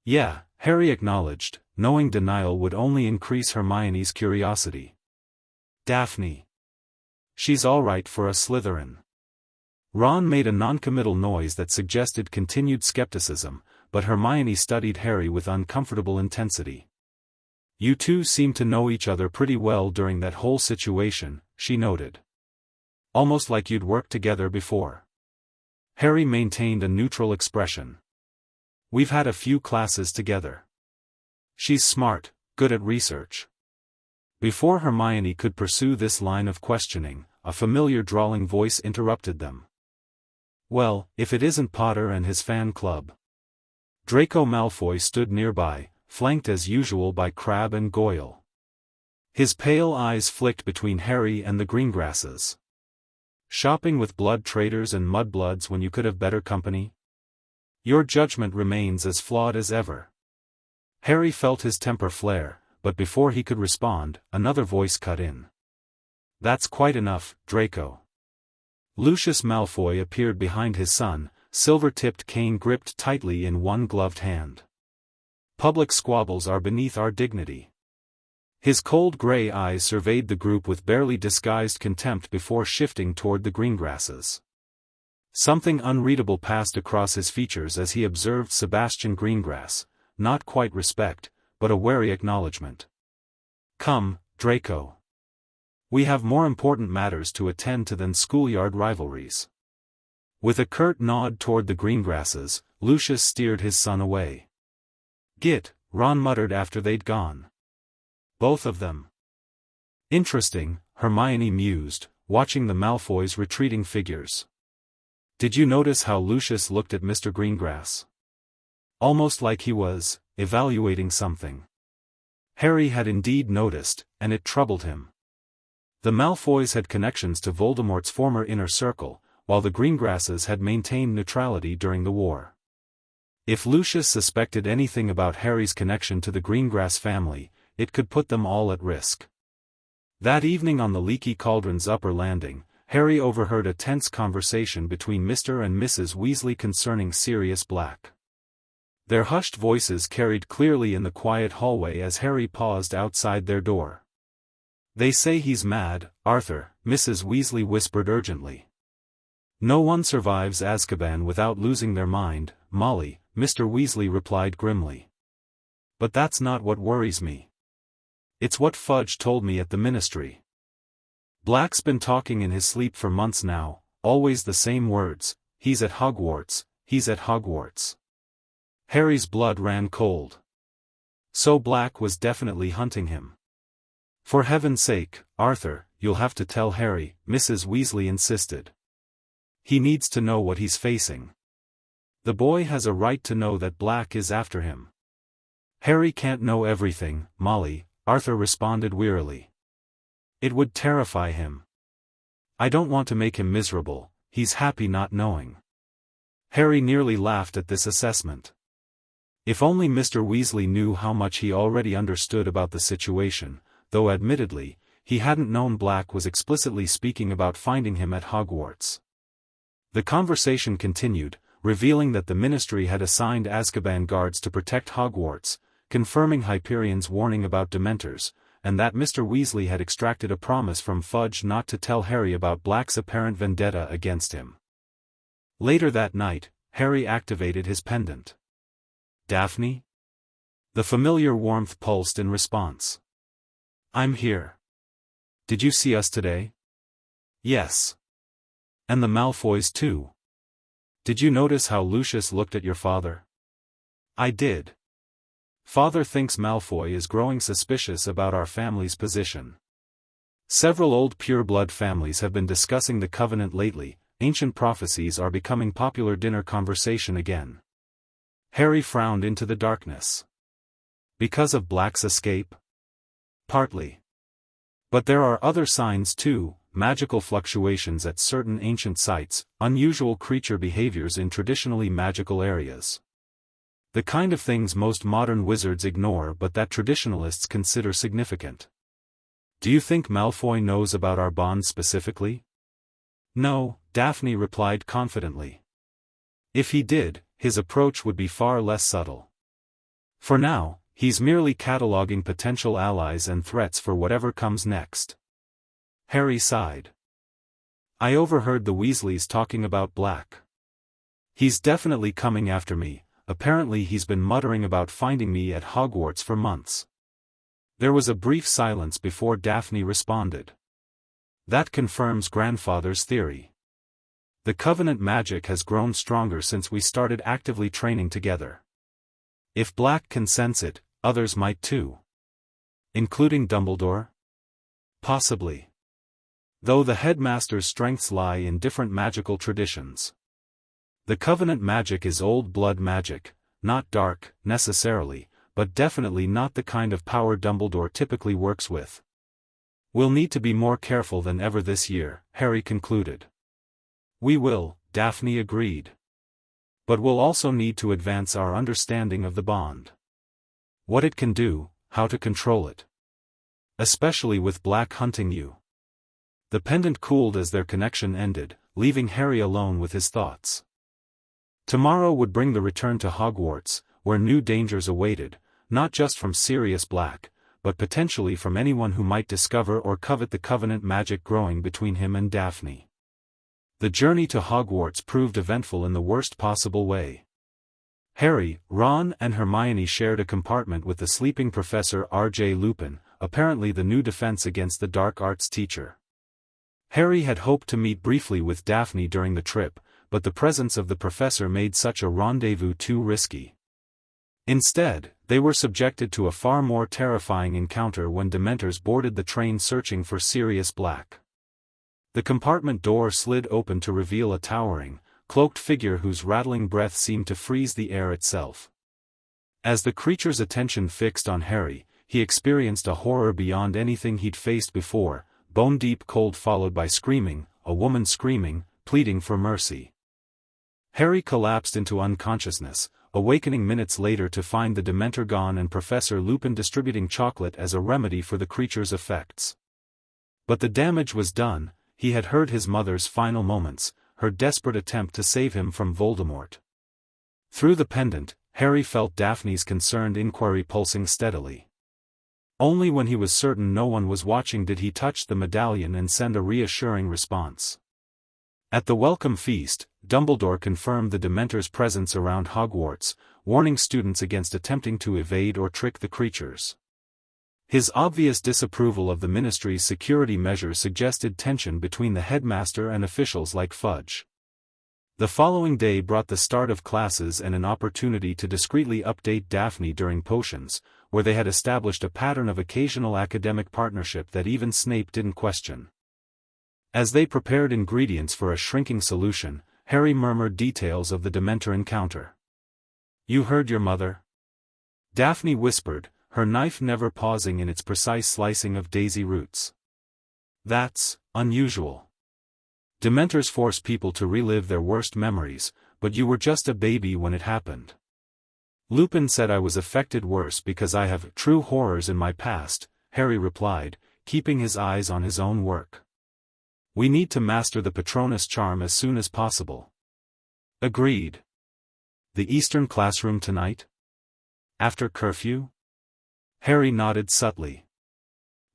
Yeah, Harry acknowledged, knowing denial would only increase Hermione's curiosity. Daphne. She's all right for a Slytherin. Ron made a noncommittal noise that suggested continued skepticism, but Hermione studied Harry with uncomfortable intensity. You two seem to know each other pretty well during that whole situation, she noted. Almost like you'd worked together before. Harry maintained a neutral expression. We've had a few classes together. She's smart, good at research. Before Hermione could pursue this line of questioning, a familiar drawling voice interrupted them. Well, if it isn't Potter and his fan club. Draco Malfoy stood nearby, flanked as usual by Crabbe and Goyle. His pale eyes flicked between Harry and the Greengrasses. Shopping with blood traders and mudbloods when you could have better company? Your judgment remains as flawed as ever. Harry felt his temper flare, but before he could respond, another voice cut in. That's quite enough, Draco. Lucius Malfoy appeared behind his son, silver-tipped cane gripped tightly in one gloved hand. Public squabbles are beneath our dignity. His cold gray eyes surveyed the group with barely disguised contempt before shifting toward the Greengrasses. Something unreadable passed across his features as he observed Sebastian Greengrass, not quite respect, but a wary acknowledgement. Come, Draco. We have more important matters to attend to than schoolyard rivalries. With a curt nod toward the Greengrasses, Lucius steered his son away. Git, Ron muttered after they'd gone. Both of them. Interesting, Hermione mused, watching the Malfoys' retreating figures. Did you notice how Lucius looked at Mr. Greengrass? Almost like he was evaluating something. Harry had indeed noticed, and it troubled him. The Malfoys had connections to Voldemort's former inner circle, while the Greengrasses had maintained neutrality during the war. If Lucius suspected anything about Harry's connection to the Greengrass family, it could put them all at risk. That evening on the Leaky Cauldron's upper landing, Harry overheard a tense conversation between Mr. and Mrs. Weasley concerning Sirius Black. Their hushed voices carried clearly in the quiet hallway as Harry paused outside their door. They say he's mad, Arthur, Mrs. Weasley whispered urgently. No one survives Azkaban without losing their mind, Molly, Mr. Weasley replied grimly. But that's not what worries me. It's what Fudge told me at the ministry. Black's been talking in his sleep for months now, always the same words, he's at Hogwarts, he's at Hogwarts. Harry's blood ran cold. So Black was definitely hunting him. For heaven's sake, Arthur, you'll have to tell Harry, Mrs. Weasley insisted. He needs to know what he's facing. The boy has a right to know that Black is after him. Harry can't know everything, Molly, Arthur responded wearily. It would terrify him. I don't want to make him miserable, he's happy not knowing. Harry nearly laughed at this assessment. If only Mr. Weasley knew how much he already understood about the situation, though admittedly, he hadn't known Black was explicitly speaking about finding him at Hogwarts. The conversation continued, revealing that the Ministry had assigned Azkaban guards to protect Hogwarts, confirming Hyperion's warning about Dementors, and that Mr. Weasley had extracted a promise from Fudge not to tell Harry about Black's apparent vendetta against him. Later that night, Harry activated his pendant. Daphne? The familiar warmth pulsed in response. I'm here. Did you see us today? Yes. And the Malfoys too. Did you notice how Lucius looked at your father? I did. Father thinks Malfoy is growing suspicious about our family's position. Several old pure-blood families have been discussing the Covenant lately, ancient prophecies are becoming popular dinner conversation again. Harry frowned into the darkness. Because of Black's escape? Partly. But there are other signs too, magical fluctuations at certain ancient sites, unusual creature behaviors in traditionally magical areas. The kind of things most modern wizards ignore but that traditionalists consider significant. Do you think Malfoy knows about our bond specifically? No, Daphne replied confidently. If he did, his approach would be far less subtle. For now, he's merely cataloging potential allies and threats for whatever comes next. Harry sighed. I overheard the Weasleys talking about Black. He's definitely coming after me. Apparently he's been muttering about finding me at Hogwarts for months. There was a brief silence before Daphne responded. That confirms grandfather's theory. The Covenant magic has grown stronger since we started actively training together. If Black can sense it, others might too. Including Dumbledore? Possibly. Though the headmaster's strengths lie in different magical traditions. The Covenant magic is old blood magic, not dark, necessarily, but definitely not the kind of power Dumbledore typically works with. We'll need to be more careful than ever this year, Harry concluded. We will, Daphne agreed. But we'll also need to advance our understanding of the bond. What it can do, how to control it. Especially with Black hunting you. The pendant cooled as their connection ended, leaving Harry alone with his thoughts. Tomorrow would bring the return to Hogwarts, where new dangers awaited, not just from Sirius Black, but potentially from anyone who might discover or covet the Covenant magic growing between him and Daphne. The journey to Hogwarts proved eventful in the worst possible way. Harry, Ron and Hermione shared a compartment with the sleeping Professor R.J. Lupin, apparently the new defense against the dark arts teacher. Harry had hoped to meet briefly with Daphne during the trip, but the presence of the professor made such a rendezvous too risky. Instead, they were subjected to a far more terrifying encounter when Dementors boarded the train searching for Sirius Black. The compartment door slid open to reveal a towering, cloaked figure whose rattling breath seemed to freeze the air itself. As the creature's attention fixed on Harry, he experienced a horror beyond anything he'd faced before, bone-deep cold followed by screaming, a woman screaming, pleading for mercy. Harry collapsed into unconsciousness, awakening minutes later to find the Dementor gone and Professor Lupin distributing chocolate as a remedy for the creature's effects. But the damage was done. He had heard his mother's final moments, her desperate attempt to save him from Voldemort. Through the pendant, Harry felt Daphne's concerned inquiry pulsing steadily. Only when he was certain no one was watching did he touch the medallion and send a reassuring response. At the welcome feast, Dumbledore confirmed the Dementor's presence around Hogwarts, warning students against attempting to evade or trick the creatures. His obvious disapproval of the Ministry's security measures suggested tension between the headmaster and officials like Fudge. The following day brought the start of classes and an opportunity to discreetly update Daphne during potions, where they had established a pattern of occasional academic partnership that even Snape didn't question. As they prepared ingredients for a shrinking solution, Harry murmured details of the Dementor encounter. "You heard your mother?" Daphne whispered, her knife never pausing in its precise slicing of daisy roots. "That's unusual. Dementors force people to relive their worst memories, but you were just a baby when it happened. Lupin said I was affected worse because I have true horrors in my past," Harry replied, keeping his eyes on his own work. "We need to master the Patronus charm as soon as possible." "Agreed. The Eastern classroom tonight? After curfew?" Harry nodded subtly.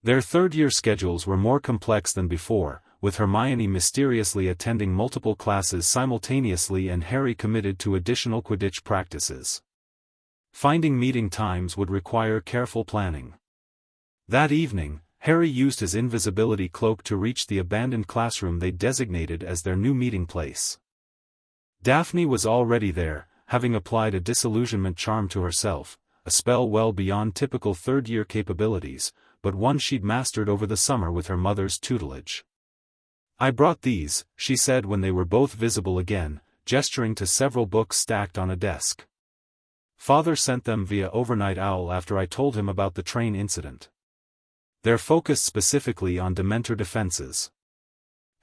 Their third-year schedules were more complex than before, with Hermione mysteriously attending multiple classes simultaneously and Harry committed to additional Quidditch practices. Finding meeting times would require careful planning. That evening, Harry used his invisibility cloak to reach the abandoned classroom they designated as their new meeting place. Daphne was already there, having applied a disillusionment charm to herself, a spell well beyond typical third-year capabilities, but one she'd mastered over the summer with her mother's tutelage. "I brought these," she said when they were both visible again, gesturing to several books stacked on a desk. "Father sent them via Overnight Owl after I told him about the train incident. They're focused specifically on Dementor defenses."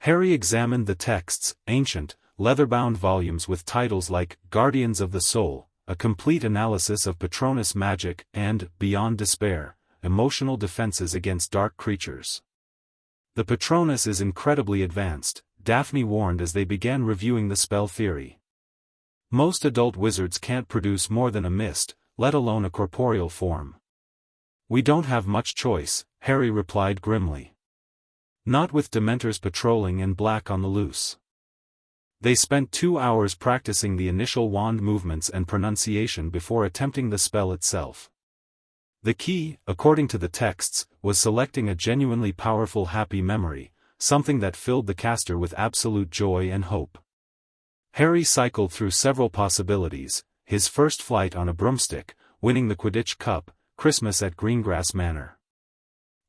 Harry examined the texts, ancient, leather-bound volumes with titles like Guardians of the Soul, a complete analysis of Patronus magic, and Beyond Despair, emotional defenses against dark creatures. "The Patronus is incredibly advanced," Daphne warned as they began reviewing the spell theory. Most adult wizards can't produce more than a mist, let alone a corporeal form. We don't have much choice, Harry replied grimly. Not with Dementors patrolling and Black on the loose. They spent 2 hours practicing the initial wand movements and pronunciation before attempting the spell itself. The key, according to the texts, was selecting a genuinely powerful happy memory, something that filled the caster with absolute joy and hope. Harry cycled through several possibilities: his first flight on a broomstick, winning the Quidditch Cup, Christmas at Greengrass Manor.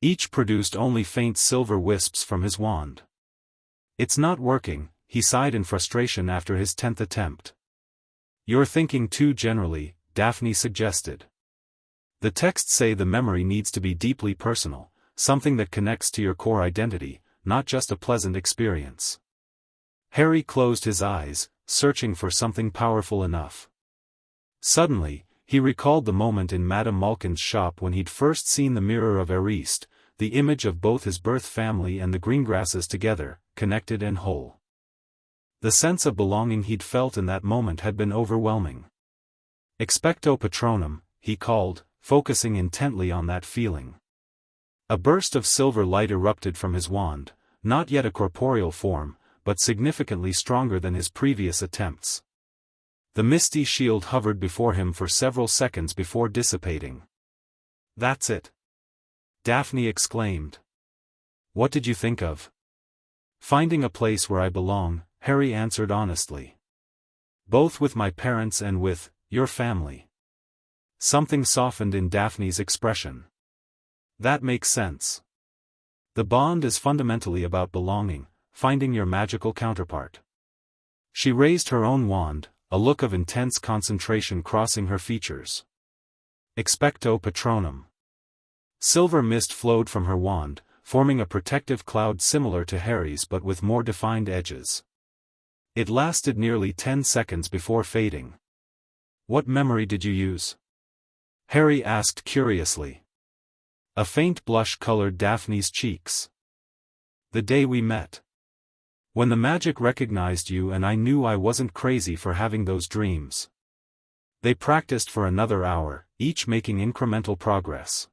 Each produced only faint silver wisps from his wand. It's not working, he sighed in frustration after his 10th attempt. You're thinking too generally, Daphne suggested. The texts say the memory needs to be deeply personal, something that connects to your core identity, not just a pleasant experience. Harry closed his eyes, searching for something powerful enough. Suddenly, he recalled the moment in Madame Malkin's shop when he'd first seen the Mirror of Eriste, the image of both his birth family and the Greengrasses together, connected and whole. The sense of belonging he'd felt in that moment had been overwhelming. Expecto Patronum, he called, focusing intently on that feeling. A burst of silver light erupted from his wand, not yet a corporeal form, but significantly stronger than his previous attempts. The misty shield hovered before him for several seconds before dissipating. That's it! Daphne exclaimed. What did you think of? Finding a place where I belong, Harry answered honestly. Both with my parents and with your family. Something softened in Daphne's expression. That makes sense. The bond is fundamentally about belonging, finding your magical counterpart. She raised her own wand, a look of intense concentration crossing her features. Expecto Patronum. Silver mist flowed from her wand, forming a protective cloud similar to Harry's but with more defined edges. It lasted nearly 10 seconds before fading. What memory did you use? Harry asked curiously. A faint blush colored Daphne's cheeks. The day we met. When the magic recognized you and I knew I wasn't crazy for having those dreams. They practiced for another hour, each making incremental progress.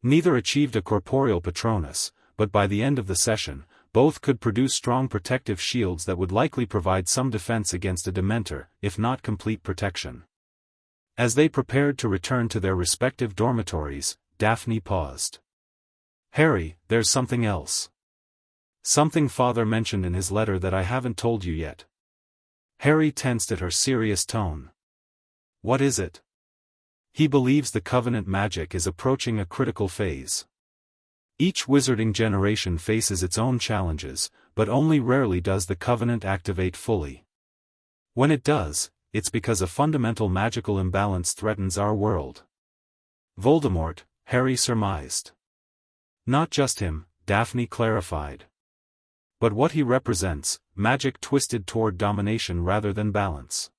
Neither achieved a corporeal Patronus, but by the end of the session, both could produce strong protective shields that would likely provide some defense against a Dementor, if not complete protection. As they prepared to return to their respective dormitories, Daphne paused. Harry, there's something else. Something Father mentioned in his letter that I haven't told you yet. Harry tensed at her serious tone. What is it? He believes the Covenant magic is approaching a critical phase. Each wizarding generation faces its own challenges, but only rarely does the Covenant activate fully. When it does, it's because a fundamental magical imbalance threatens our world. Voldemort, Harry surmised. Not just him, Daphne clarified. But what he represents, magic twisted toward domination rather than balance.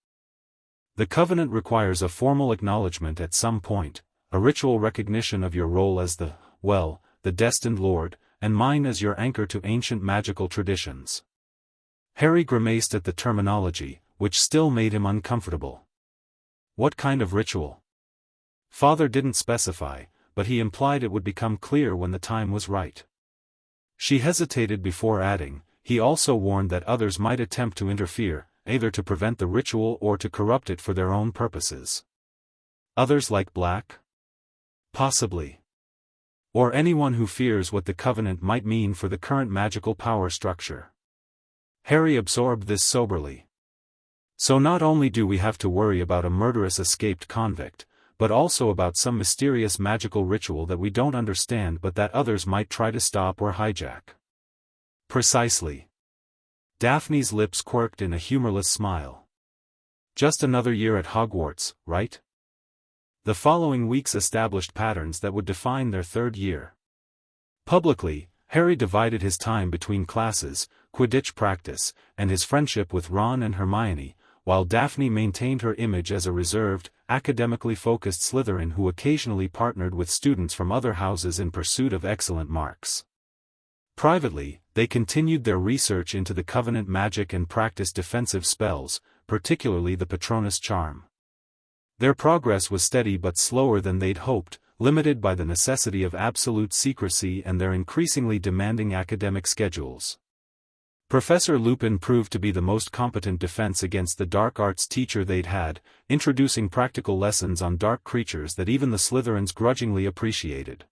The Covenant requires a formal acknowledgement at some point, a ritual recognition of your role as the Destined Lord, and mine as your anchor to ancient magical traditions. Harry grimaced at the terminology, which still made him uncomfortable. What kind of ritual? Father didn't specify, but he implied it would become clear when the time was right. She hesitated before adding, he also warned that others might attempt to interfere, either to prevent the ritual or to corrupt it for their own purposes. Others like Black? Possibly. Or anyone who fears what the Covenant might mean for the current magical power structure. Harry absorbed this soberly. So not only do we have to worry about a murderous escaped convict, but also about some mysterious magical ritual that we don't understand but that others might try to stop or hijack. Precisely. Daphne's lips quirked in a humorless smile. Just another year at Hogwarts, right? The following weeks established patterns that would define their third year. Publicly, Harry divided his time between classes, Quidditch practice, and his friendship with Ron and Hermione, while Daphne maintained her image as a reserved, academically focused Slytherin who occasionally partnered with students from other houses in pursuit of excellent marks. Privately, they continued their research into the Covenant magic and practiced defensive spells, particularly the Patronus charm. Their progress was steady but slower than they'd hoped, limited by the necessity of absolute secrecy and their increasingly demanding academic schedules. Professor Lupin proved to be the most competent defense against the dark arts teacher they'd had, introducing practical lessons on dark creatures that even the Slytherins grudgingly appreciated.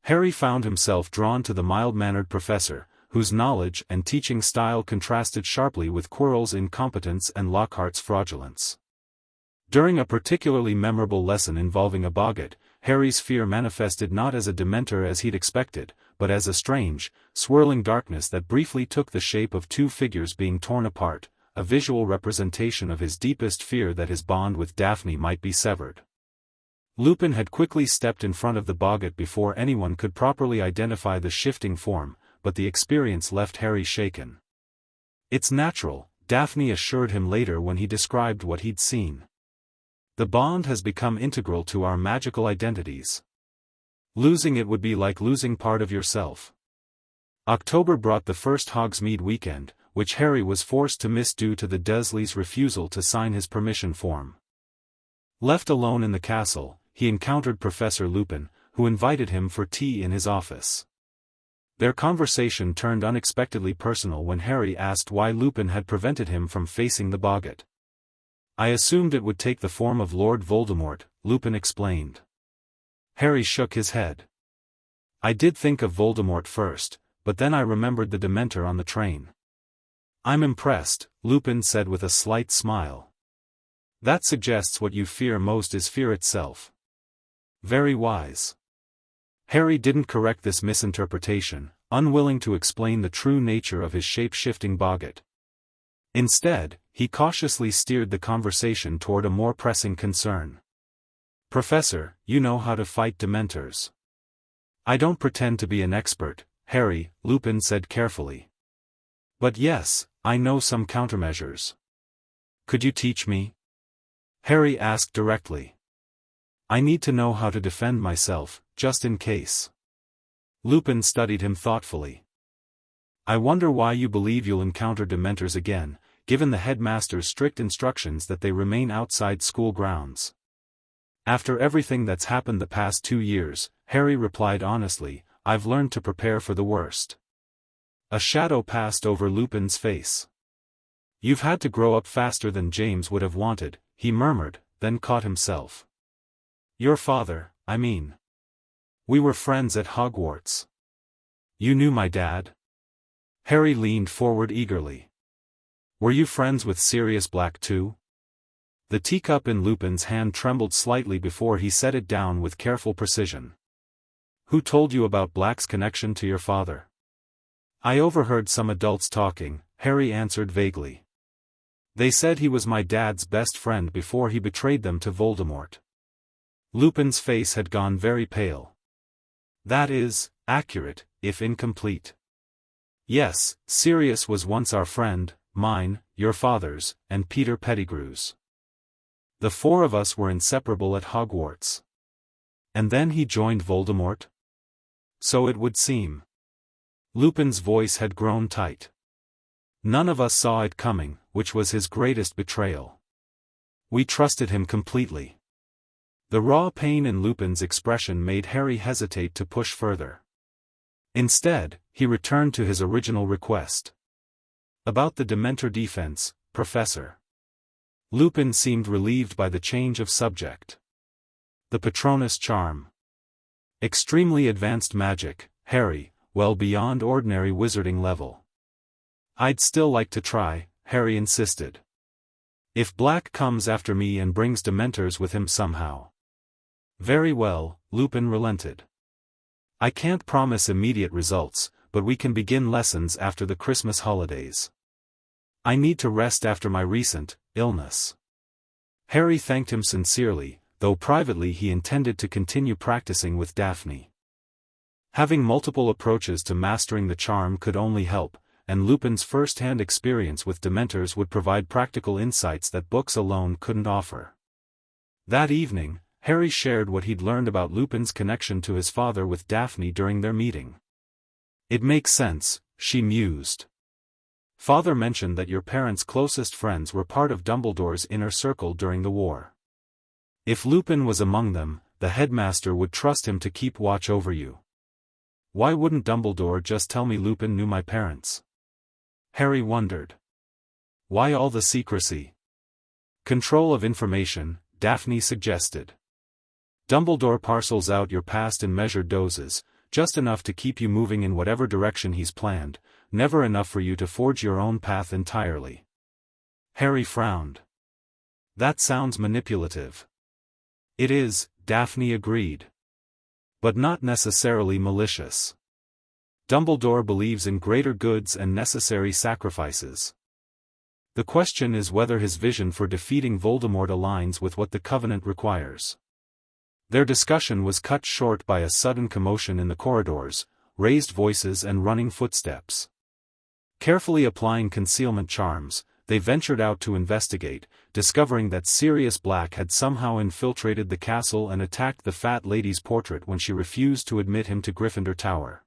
Harry found himself drawn to the mild-mannered professor, whose knowledge and teaching style contrasted sharply with Quirrell's incompetence and Lockhart's fraudulence. During a particularly memorable lesson involving a boggart, Harry's fear manifested not as a Dementor as he'd expected, but as a strange, swirling darkness that briefly took the shape of two figures being torn apart, a visual representation of his deepest fear that his bond with Daphne might be severed. Lupin had quickly stepped in front of the boggart before anyone could properly identify the shifting form, but the experience left Harry shaken. "It's natural," Daphne assured him later when he described what he'd seen. "The bond has become integral to our magical identities. Losing it would be like losing part of yourself." October brought the first Hogsmeade weekend, which Harry was forced to miss due to the Dursleys' refusal to sign his permission form. Left alone in the castle, he encountered Professor Lupin, who invited him for tea in his office. Their conversation turned unexpectedly personal when Harry asked why Lupin had prevented him from facing the boggart. "I assumed it would take the form of Lord Voldemort," Lupin explained. Harry shook his head. "I did think of Voldemort first, but then I remembered the Dementor on the train." "I'm impressed," Lupin said with a slight smile. "That suggests what you fear most is fear itself." "Very wise." Harry didn't correct this misinterpretation, unwilling to explain the true nature of his shape-shifting boggart. Instead, he cautiously steered the conversation toward a more pressing concern. "Professor, you know how to fight Dementors." "I don't pretend to be an expert, Harry," Lupin said carefully. "But yes, I know some countermeasures." "Could you teach me?" Harry asked directly. "I need to know how to defend myself, just in case." Lupin studied him thoughtfully. "I wonder why you believe you'll encounter Dementors again, given the headmaster's strict instructions that they remain outside school grounds." "After everything that's happened the past 2 years," Harry replied honestly, "I've learned to prepare for the worst." A shadow passed over Lupin's face. "You've had to grow up faster than James would have wanted," he murmured, then caught himself. "Your father, I mean. We were friends at Hogwarts." "You knew my dad?" Harry leaned forward eagerly. "Were you friends with Sirius Black too?" The teacup in Lupin's hand trembled slightly before he set it down with careful precision. "Who told you about Black's connection to your father?" "I overheard some adults talking," Harry answered vaguely. "They said he was my dad's best friend before he betrayed them to Voldemort." Lupin's face had gone very pale. "That is accurate, if incomplete. Yes, Sirius was once our friend, mine, your father's, and Peter Pettigrew's. The 4 of us were inseparable at Hogwarts. And then he joined Voldemort?" "So it would seem." Lupin's voice had grown tight. "None of us saw it coming, which was his greatest betrayal. We trusted him completely." The raw pain in Lupin's expression made Harry hesitate to push further. Instead, he returned to his original request. "About the Dementor defense, Professor." Lupin seemed relieved by the change of subject. "The Patronus charm. Extremely advanced magic, Harry, well beyond ordinary wizarding level." "I'd still like to try," Harry insisted. "If Black comes after me and brings Dementors with him somehow." "Very well," Lupin relented. "I can't promise immediate results, but we can begin lessons after the Christmas holidays. I need to rest after my recent illness." Harry thanked him sincerely, though privately he intended to continue practicing with Daphne. Having multiple approaches to mastering the charm could only help, and Lupin's first-hand experience with Dementors would provide practical insights that books alone couldn't offer. That evening, Harry shared what he'd learned about Lupin's connection to his father with Daphne during their meeting. It makes sense, she mused. Father mentioned that your parents' closest friends were part of Dumbledore's inner circle during the war. If Lupin was among them, the headmaster would trust him to keep watch over you. Why wouldn't Dumbledore just tell me Lupin knew my parents? Harry wondered. Why all the secrecy? Control of information, Daphne suggested. Dumbledore parcels out your past in measured doses, just enough to keep you moving in whatever direction he's planned, never enough for you to forge your own path entirely. Harry frowned. That sounds manipulative. It is, Daphne agreed. But not necessarily malicious. Dumbledore believes in greater goods and necessary sacrifices. The question is whether his vision for defeating Voldemort aligns with what the Covenant requires. Their discussion was cut short by a sudden commotion in the corridors, raised voices and running footsteps. Carefully applying concealment charms, they ventured out to investigate, discovering that Sirius Black had somehow infiltrated the castle and attacked the fat lady's portrait when she refused to admit him to Gryffindor Tower.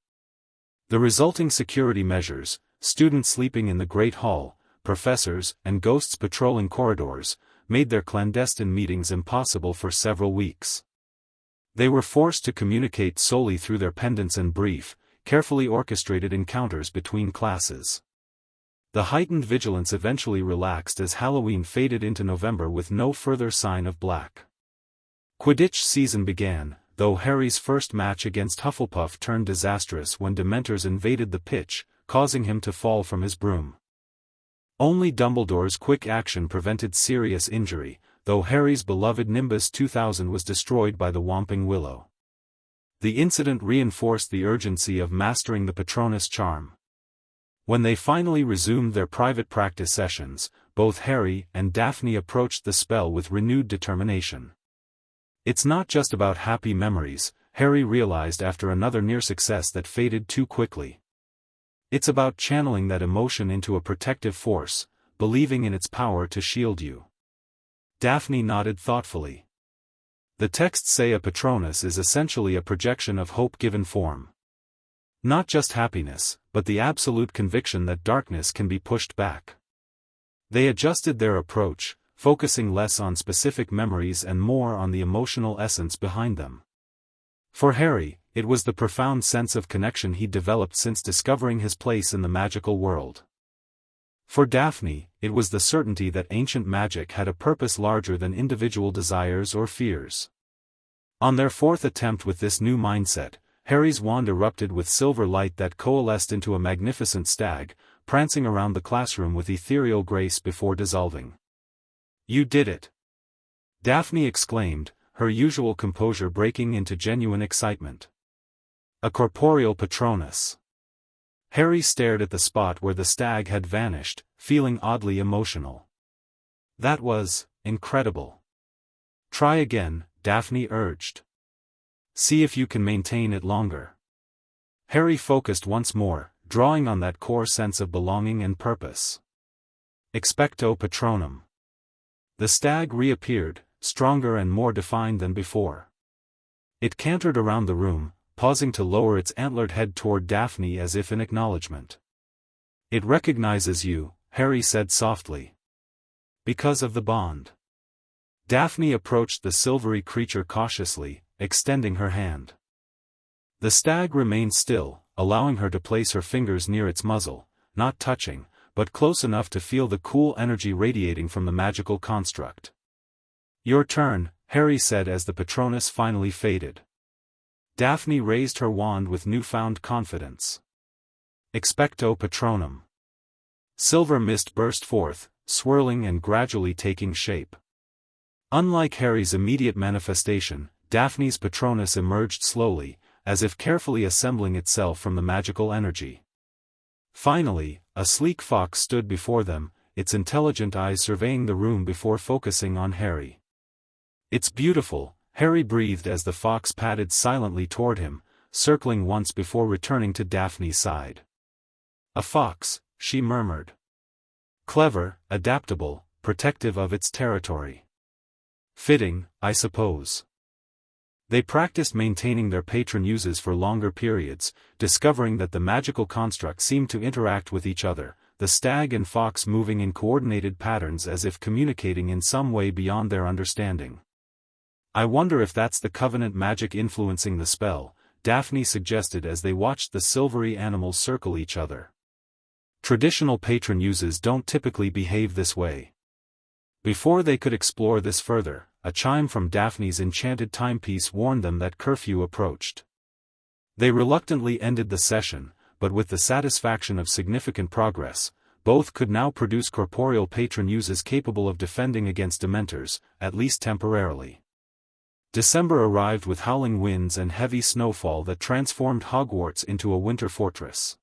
The resulting security measures, students sleeping in the Great Hall, professors and ghosts patrolling corridors, made their clandestine meetings impossible for several weeks. They were forced to communicate solely through their pendants and brief, carefully orchestrated encounters between classes. The heightened vigilance eventually relaxed as Halloween faded into November with no further sign of Black. Quidditch season began, though Harry's first match against Hufflepuff turned disastrous when Dementors invaded the pitch, causing him to fall from his broom. Only Dumbledore's quick action prevented serious injury, though Harry's beloved Nimbus 2000 was destroyed by the Whomping Willow. The incident reinforced the urgency of mastering the Patronus charm. When they finally resumed their private practice sessions, both Harry and Daphne approached the spell with renewed determination. It's not just about happy memories, Harry realized after another near success that faded too quickly. It's about channeling that emotion into a protective force, believing in its power to shield you. Daphne nodded thoughtfully. The texts say a Patronus is essentially a projection of hope given form. Not just happiness, but the absolute conviction that darkness can be pushed back. They adjusted their approach, focusing less on specific memories and more on the emotional essence behind them. For Harry, it was the profound sense of connection he'd developed since discovering his place in the magical world. For Daphne, it was the certainty that ancient magic had a purpose larger than individual desires or fears. On their fourth attempt with this new mindset, Harry's wand erupted with silver light that coalesced into a magnificent stag, prancing around the classroom with ethereal grace before dissolving. "You did it!" Daphne exclaimed, her usual composure breaking into genuine excitement. A corporeal Patronus. Harry stared at the spot where the stag had vanished, feeling oddly emotional. That was incredible. "Try again," Daphne urged. "See if you can maintain it longer." Harry focused once more, drawing on that core sense of belonging and purpose. Expecto Patronum. The stag reappeared, stronger and more defined than before. It cantered around the room, pausing to lower its antlered head toward Daphne as if in acknowledgement. "It recognizes you," Harry said softly. "Because of the bond." Daphne approached the silvery creature cautiously, extending her hand. The stag remained still, allowing her to place her fingers near its muzzle, not touching, but close enough to feel the cool energy radiating from the magical construct. "Your turn," Harry said as the Patronus finally faded. Daphne raised her wand with newfound confidence. Expecto Patronum. Silver mist burst forth, swirling and gradually taking shape. Unlike Harry's immediate manifestation, Daphne's Patronus emerged slowly, as if carefully assembling itself from the magical energy. Finally, a sleek fox stood before them, its intelligent eyes surveying the room before focusing on Harry. "It's beautiful," Harry breathed as the fox padded silently toward him, circling once before returning to Daphne's side. "A fox," she murmured. "Clever, adaptable, protective of its territory. Fitting, I suppose." They practiced maintaining their patron uses for longer periods, discovering that the magical construct seemed to interact with each other, the stag and fox moving in coordinated patterns as if communicating in some way beyond their understanding. "I wonder if that's the covenant magic influencing the spell," Daphne suggested as they watched the silvery animals circle each other. "Traditional patron uses don't typically behave this way." Before they could explore this further, a chime from Daphne's enchanted timepiece warned them that curfew approached. They reluctantly ended the session, but with the satisfaction of significant progress, both could now produce corporeal patron uses capable of defending against dementors, at least temporarily. December arrived with howling winds and heavy snowfall that transformed Hogwarts into a winter fortress.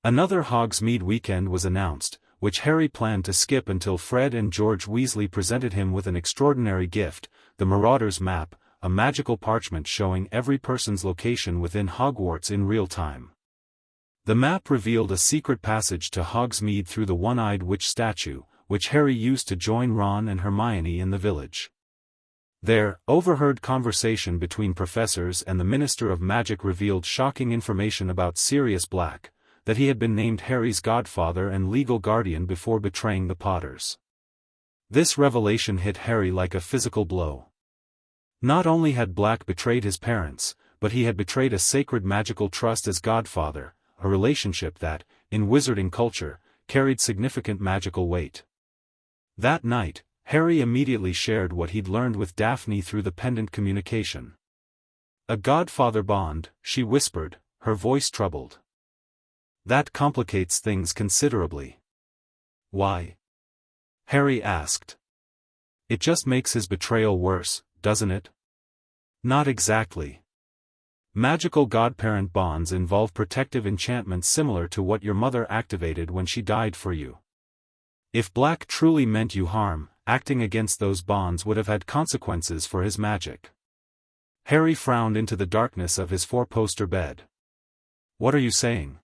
Another Hogsmeade weekend was announced, which Harry planned to skip until Fred and George Weasley presented him with an extraordinary gift, the Marauder's Map, a magical parchment showing every person's location within Hogwarts in real time. The map revealed a secret passage to Hogsmeade through the one-eyed witch statue, which Harry used to join Ron and Hermione in the village. Their overheard conversation between professors and the Minister of Magic revealed shocking information about Sirius Black, that he had been named Harry's godfather and legal guardian before betraying the Potters. This revelation hit Harry like a physical blow. Not only had Black betrayed his parents, but he had betrayed a sacred magical trust as godfather, a relationship that, in wizarding culture, carried significant magical weight. That night, Harry immediately shared what he'd learned with Daphne through the pendant communication. "A godfather bond," she whispered, her voice troubled. "That complicates things considerably." "Why?" Harry asked. "It just makes his betrayal worse, doesn't it?" "Not exactly. Magical godparent bonds involve protective enchantments similar to what your mother activated when she died for you. If Black truly meant you harm, acting against those bonds would have had consequences for his magic." Harry frowned into the darkness of his four-poster bed. "What are you saying?"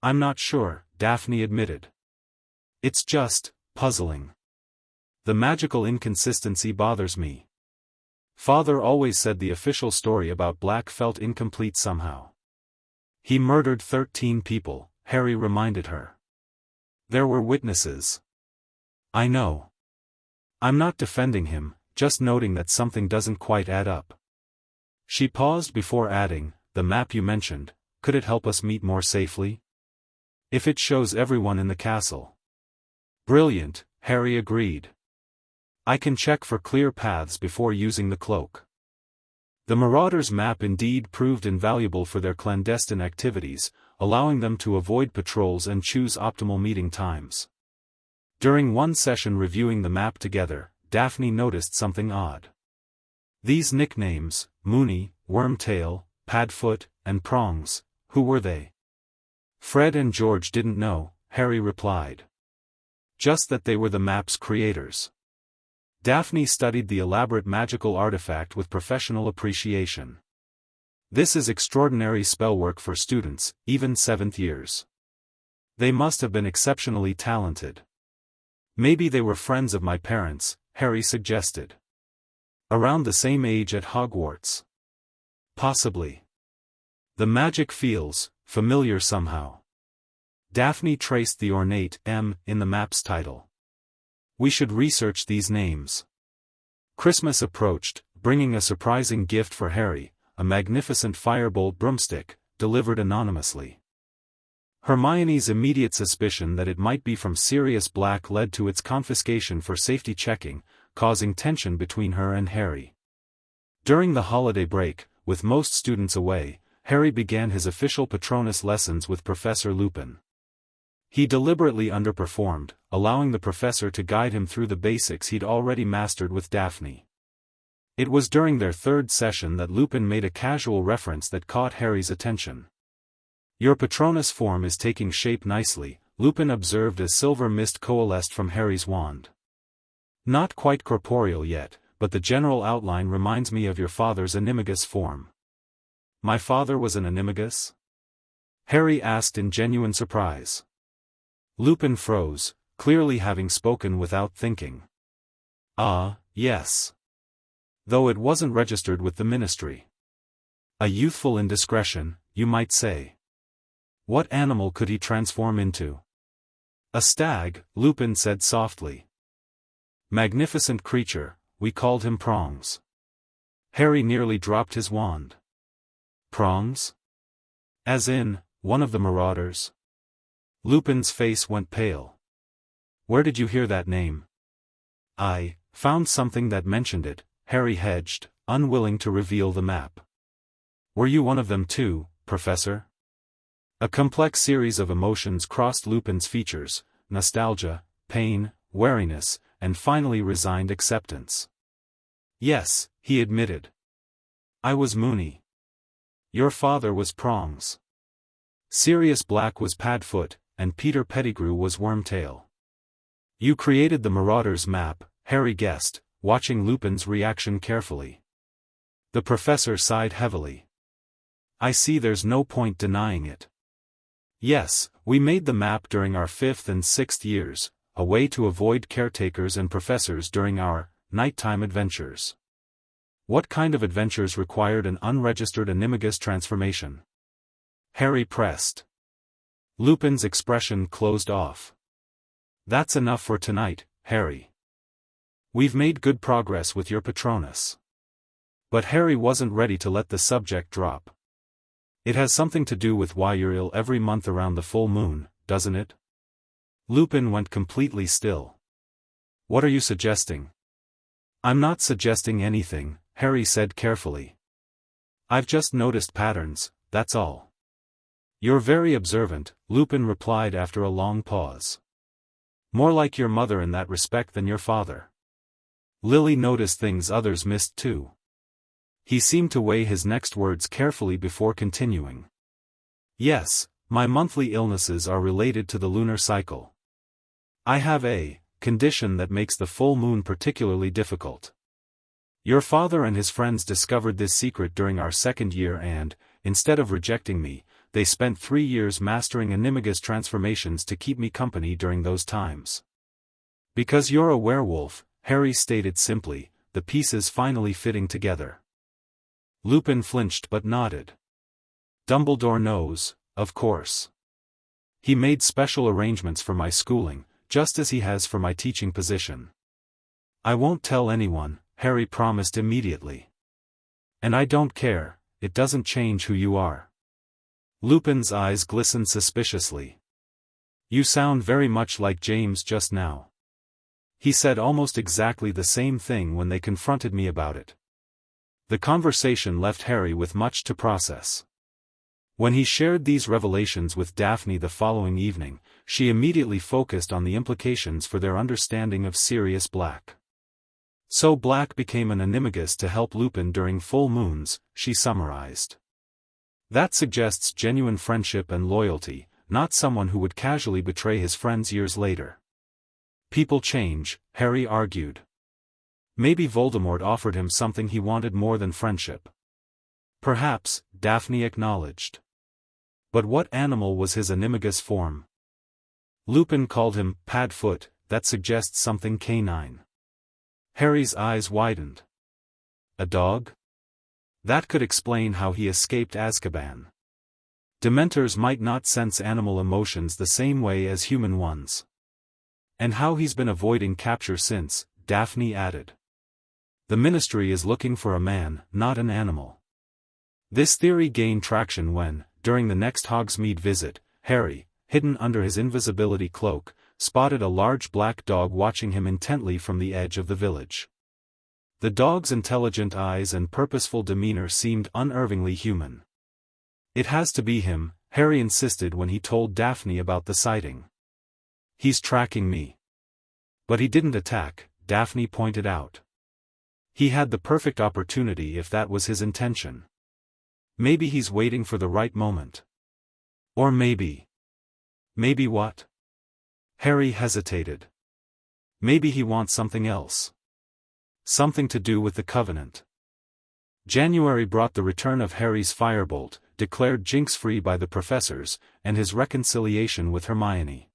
"I'm not sure," Daphne admitted. "It's just puzzling. The magical inconsistency bothers me. Father always said the official story about Black felt incomplete somehow." "He murdered 13 people," Harry reminded her. "There were witnesses." "I know. I'm not defending him, just noting that something doesn't quite add up." She paused before adding, "The map you mentioned, could it help us meet more safely? If it shows everyone in the castle." "Brilliant," Harry agreed. "I can check for clear paths before using the cloak." The Marauder's Map indeed proved invaluable for their clandestine activities, allowing them to avoid patrols and choose optimal meeting times. During one session reviewing the map together, Daphne noticed something odd. These nicknames, Moony, Wormtail, Padfoot, and Prongs, who were they? Fred and George didn't know, Harry replied. Just that they were the map's creators. Daphne studied the elaborate magical artifact with professional appreciation. "This is extraordinary spellwork for students, even 7th years. They must have been exceptionally talented." "Maybe they were friends of my parents," Harry suggested. "Around the same age at Hogwarts." "Possibly. The magic feels familiar somehow." Daphne traced the ornate M in the map's title. "We should research these names." Christmas approached, bringing a surprising gift for Harry, a magnificent firebolt broomstick, delivered anonymously. Hermione's immediate suspicion that it might be from Sirius Black led to its confiscation for safety checking, causing tension between her and Harry. During the holiday break, with most students away, Harry began his official Patronus lessons with Professor Lupin. He deliberately underperformed, allowing the professor to guide him through the basics he'd already mastered with Daphne. It was during their third session that Lupin made a casual reference that caught Harry's attention. "Your Patronus form is taking shape nicely," Lupin observed as silver mist coalesced from Harry's wand. "Not quite corporeal yet, but the general outline reminds me of your father's animagus form." "My father was an animagus?" Harry asked in genuine surprise. Lupin froze, clearly having spoken without thinking. "Ah, yes. though it wasn't registered with the ministry. A youthful indiscretion, you might say. What animal could he transform into? A stag, Lupin said softly. Magnificent creature, we called him Prongs. Harry nearly dropped his wand. Prongs? As in, one of the marauders? Lupin's face went pale. Where did you hear that name? I found something that mentioned it, Harry hedged, unwilling to reveal the map. Were you one of them too, Professor? A complex series of emotions crossed Lupin's features, nostalgia, pain, wariness, and finally resigned acceptance. Yes, he admitted. I was Moony. Your father was Prongs. Sirius Black was Padfoot, and Peter Pettigrew was Wormtail. You created the Marauders map, Harry guessed, watching Lupin's reaction carefully. The professor sighed heavily. I see there's no point denying it. Yes, we made the map during our 5th and 6th years, a way to avoid caretakers and professors during our nighttime adventures. What kind of adventures required an unregistered animagus transformation? Harry pressed. Lupin's expression closed off. That's enough for tonight, Harry. We've made good progress with your Patronus. But Harry wasn't ready to let the subject drop. It has something to do with why you're ill every month around the full moon, doesn't it? Lupin went completely still. What are you suggesting? I'm not suggesting anything, Harry said carefully. I've just noticed patterns, that's all. You're very observant, Lupin replied after a long pause. More like your mother in that respect than your father. Lily noticed things others missed too. He seemed to weigh his next words carefully before continuing. Yes, my monthly illnesses are related to the lunar cycle. I have a condition that makes the full moon particularly difficult. Your father and his friends discovered this secret during our 2nd year and, instead of rejecting me, they spent 3 years mastering animagus transformations to keep me company during those times. Because you're a werewolf, Harry stated simply, the pieces finally fitting together. Lupin flinched but nodded. Dumbledore knows, of course. He made special arrangements for my schooling, just as he has for my teaching position. I won't tell anyone, Harry promised immediately. And I don't care, it doesn't change who you are. Lupin's eyes glistened suspiciously. You sound very much like James just now. He said almost exactly the same thing when they confronted me about it. The conversation left Harry with much to process. When he shared these revelations with Daphne the following evening, she immediately focused on the implications for their understanding of Sirius Black. So Black became an animagus to help Lupin during full moons, she summarized. That suggests genuine friendship and loyalty, not someone who would casually betray his friends years later. People change, Harry argued. Maybe Voldemort offered him something he wanted more than friendship. Perhaps, Daphne acknowledged. But what animal was his animagus form? Lupin called him Padfoot, that suggests something canine. Harry's eyes widened. A dog? That could explain how he escaped Azkaban. Dementors might not sense animal emotions the same way as human ones. And how he's been avoiding capture since, Daphne added. The Ministry is looking for a man, not an animal. This theory gained traction when, during the next Hogsmeade visit, Harry, hidden under his invisibility cloak, spotted a large black dog watching him intently from the edge of the village. The dog's intelligent eyes and purposeful demeanor seemed unervingly human. It has to be him, Harry insisted when he told Daphne about the sighting. He's tracking me. But he didn't attack, Daphne pointed out. He had the perfect opportunity if that was his intention. Maybe he's waiting for the right moment. Or maybe. Maybe what? Harry hesitated. Maybe he wants something else. Something to do with the Covenant. January brought the return of Harry's firebolt, declared jinx-free by the professors, and his reconciliation with Hermione.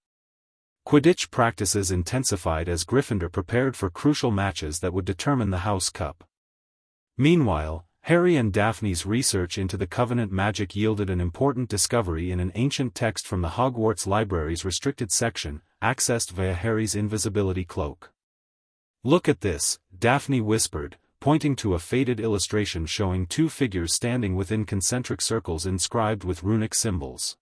Quidditch practices intensified as Gryffindor prepared for crucial matches that would determine the House Cup. Meanwhile, Harry and Daphne's research into the Covenant magic yielded an important discovery in an ancient text from the Hogwarts Library's restricted section, accessed via Harry's invisibility cloak. "Look at this," Daphne whispered, pointing to a faded illustration showing two figures standing within concentric circles inscribed with runic symbols.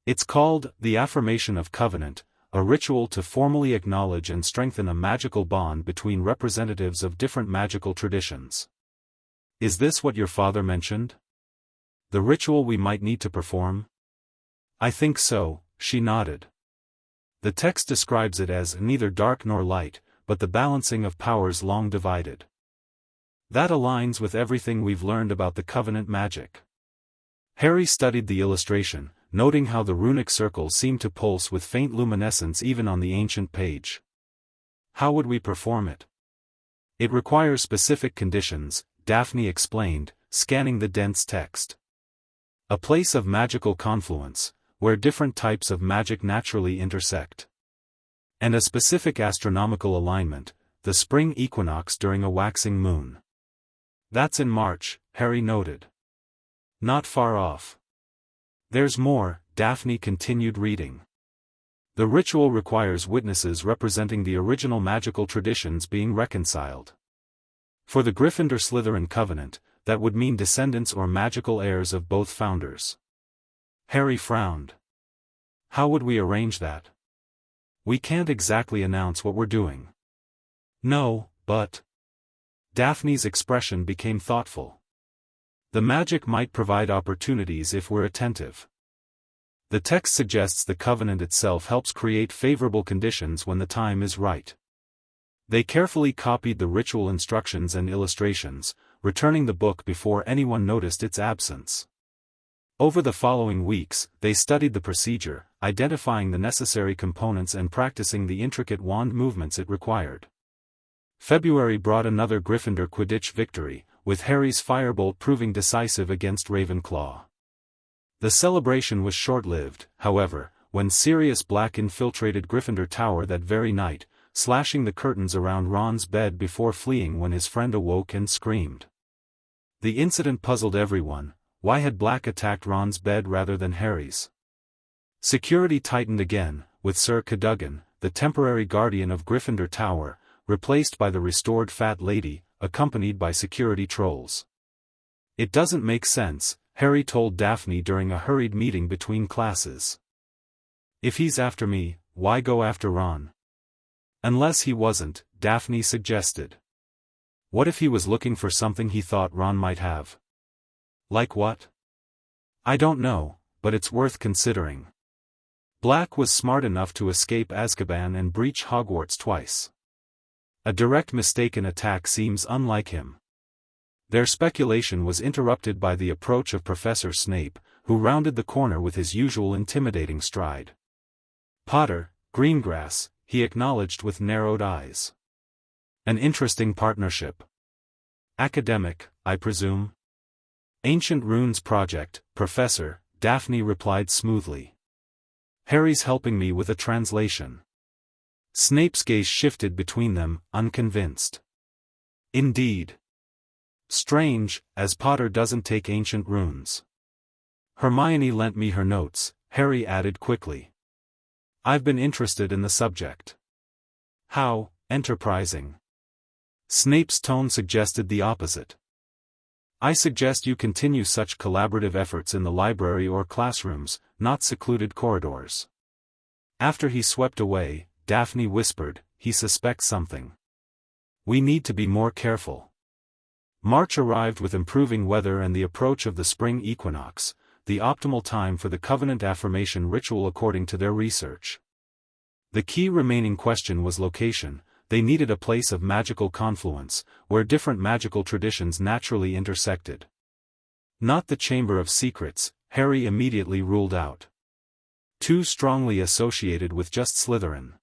"It's called the Affirmation of Covenant, a ritual to formally acknowledge and strengthen a magical bond between representatives of different magical traditions. Is this what your father mentioned? The ritual we might need to perform?" "I think so," she nodded. "The text describes it as neither dark nor light, but the balancing of powers long divided." "That aligns with everything we've learned about the Covenant magic." Harry studied the illustration, noting how the runic circles seemed to pulse with faint luminescence even on the ancient page. "How would we perform it?" "It requires specific conditions," Daphne explained, scanning the dense text. "A place of magical confluence, where different types of magic naturally intersect. And a specific astronomical alignment, the spring equinox during a waxing moon." "That's in March," Harry noted. "Not far off." "There's more," Daphne continued reading. "The ritual requires witnesses representing the original magical traditions being reconciled. For the Gryffindor-Slytherin covenant, that would mean descendants or magical heirs of both founders." Harry frowned. "How would we arrange that? We can't exactly announce what we're doing." "No, but..." Daphne's expression became thoughtful. "The magic might provide opportunities if we're attentive. The text suggests the covenant itself helps create favorable conditions when the time is right." They carefully copied the ritual instructions and illustrations, returning the book before anyone noticed its absence. Over the following weeks, they studied the procedure, identifying the necessary components and practicing the intricate wand movements it required. February brought another Gryffindor Quidditch victory, with Harry's firebolt proving decisive against Ravenclaw. The celebration was short-lived, however, when Sirius Black infiltrated Gryffindor Tower that very night, slashing the curtains around Ron's bed before fleeing when his friend awoke and screamed. The incident puzzled everyone. Why had Black attacked Ron's bed rather than Harry's? Security tightened again, with Sir Cadogan, the temporary guardian of Gryffindor Tower, replaced by the restored Fat Lady, accompanied by security trolls. "It doesn't make sense," Harry told Daphne during a hurried meeting between classes. "If he's after me, why go after Ron?" "Unless he wasn't," Daphne suggested. "What if he was looking for something he thought Ron might have?" "Like what?" "I don't know, but it's worth considering. Black was smart enough to escape Azkaban and breach Hogwarts twice. A direct mistaken attack seems unlike him." Their speculation was interrupted by the approach of Professor Snape, who rounded the corner with his usual intimidating stride. "Potter, Greengrass," he acknowledged with narrowed eyes. "An interesting partnership. Academic, I presume?" "Ancient Runes Project, Professor," Daphne replied smoothly. "Harry's helping me with a translation." Snape's gaze shifted between them, unconvinced. "Indeed. Strange, as Potter doesn't take ancient runes." "Hermione lent me her notes," Harry added quickly. "I've been interested in the subject." "How enterprising." Snape's tone suggested the opposite. "I suggest you continue such collaborative efforts in the library or classrooms, not secluded corridors." After he swept away, Daphne whispered, "He suspects something. We need to be more careful." March arrived with improving weather and the approach of the spring equinox, the optimal time for the Covenant affirmation ritual according to their research. The key remaining question was location. They needed a place of magical confluence, where different magical traditions naturally intersected. Not the Chamber of Secrets, Harry immediately ruled out. Too strongly associated with just Slytherin.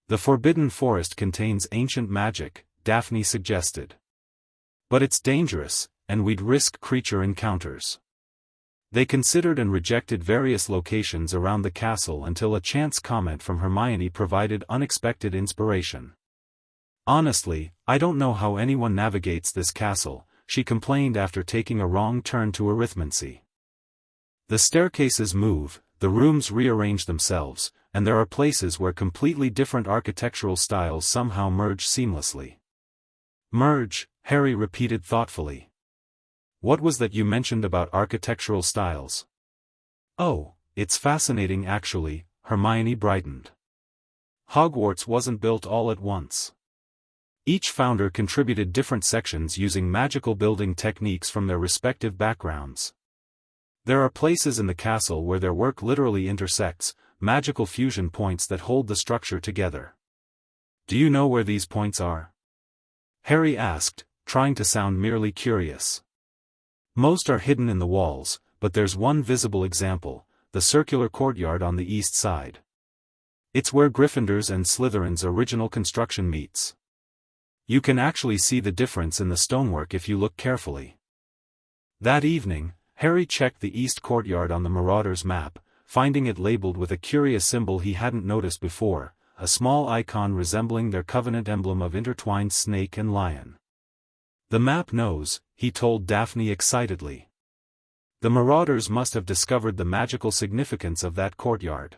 The Forbidden Forest contains ancient magic, Daphne suggested. "But it's dangerous, and we'd risk creature encounters." They considered and rejected various locations around the castle until a chance comment from Hermione provided unexpected inspiration. Honestly, I don't know how anyone navigates this castle, she complained after taking a wrong turn to arithmancy. The staircases move, the rooms rearrange themselves, and there are places where completely different architectural styles somehow merge seamlessly. Merge, Harry repeated thoughtfully. What was that you mentioned about architectural styles? Oh, it's fascinating actually, Hermione brightened. Hogwarts wasn't built all at once. Each founder contributed different sections using magical building techniques from their respective backgrounds. There are places in the castle where their work literally intersects, magical fusion points that hold the structure together. Do you know where these points are? Harry asked, trying to sound merely curious. Most are hidden in the walls, but there's one visible example, the circular courtyard on the east side. It's where Gryffindor's and Slytherin's original construction meets. You can actually see the difference in the stonework if you look carefully. That evening, Harry checked the east courtyard on the Marauders' map, finding it labeled with a curious symbol he hadn't noticed before, a small icon resembling their covenant emblem of intertwined snake and lion. The map knows, he told Daphne excitedly. The Marauders must have discovered the magical significance of that courtyard.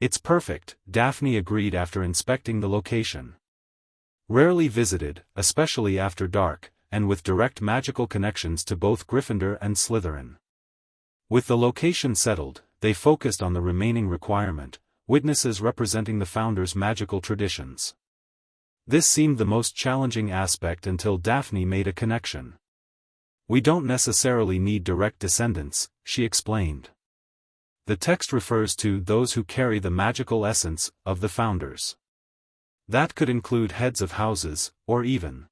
It's perfect, Daphne agreed after inspecting the location. Rarely visited, especially after dark, and with direct magical connections to both Gryffindor and Slytherin. With the location settled, they focused on the remaining requirement, witnesses representing the founders' magical traditions. This seemed the most challenging aspect until Daphne made a connection. We don't necessarily need direct descendants, she explained. The text refers to those who carry the magical essence of the founders. That could include heads of houses, or even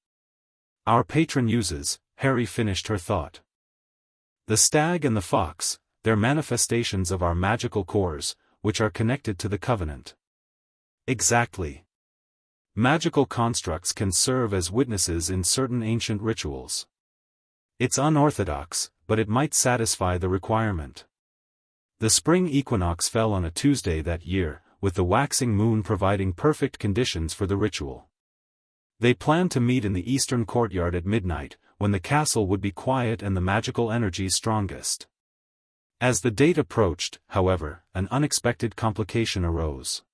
our patron uses, Harry finished her thought. The stag and the fox, they're manifestations of our magical cores, which are connected to the covenant. Exactly. Magical constructs can serve as witnesses in certain ancient rituals. It's unorthodox, but it might satisfy the requirement. The spring equinox fell on a Tuesday that year, with the waxing moon providing perfect conditions for the ritual. They planned to meet in the eastern courtyard at midnight, when the castle would be quiet and the magical energies strongest. As the date approached, however, an unexpected complication arose.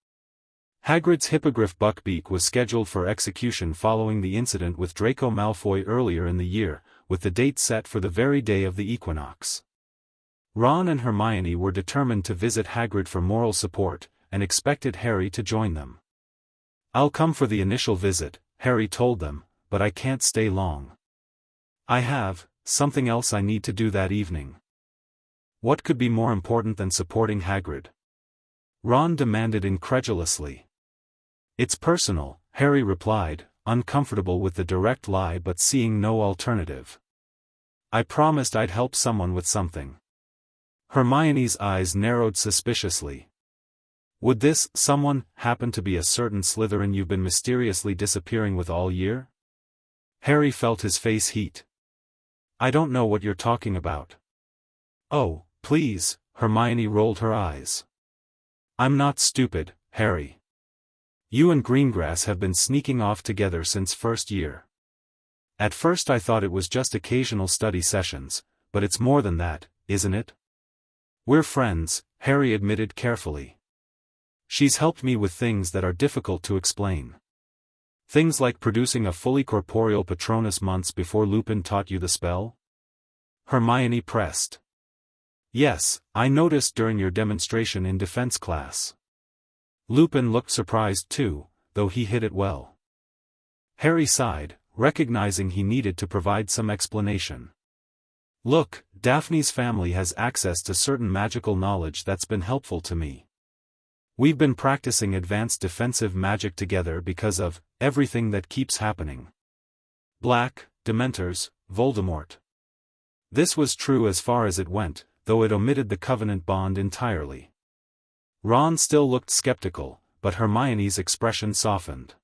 Hagrid's hippogriff Buckbeak was scheduled for execution following the incident with Draco Malfoy earlier in the year, with the date set for the very day of the equinox. Ron and Hermione were determined to visit Hagrid for moral support, and expected Harry to join them. I'll come for the initial visit, Harry told them, but I can't stay long. I have something else I need to do that evening. What could be more important than supporting Hagrid? Ron demanded incredulously. It's personal, Harry replied, uncomfortable with the direct lie but seeing no alternative. I promised I'd help someone with something. Hermione's eyes narrowed suspiciously. Would this someone happen to be a certain Slytherin you've been mysteriously disappearing with all year? Harry felt his face heat. I don't know what you're talking about. Oh, please, Hermione rolled her eyes. I'm not stupid, Harry. You and Greengrass have been sneaking off together since first year. At first I thought it was just occasional study sessions, but it's more than that, isn't it? We're friends, Harry admitted carefully. She's helped me with things that are difficult to explain. Things like producing a fully corporeal Patronus months before Lupin taught you the spell? Hermione pressed. Yes, I noticed during your demonstration in defense class. Lupin looked surprised too, though he hid it well. Harry sighed, recognizing he needed to provide some explanation. Look, Daphne's family has access to certain magical knowledge that's been helpful to me. We've been practicing advanced defensive magic together because of everything that keeps happening. Black, Dementors, Voldemort. This was true as far as it went, though it omitted the Covenant bond entirely. Ron still looked skeptical, but Hermione's expression softened.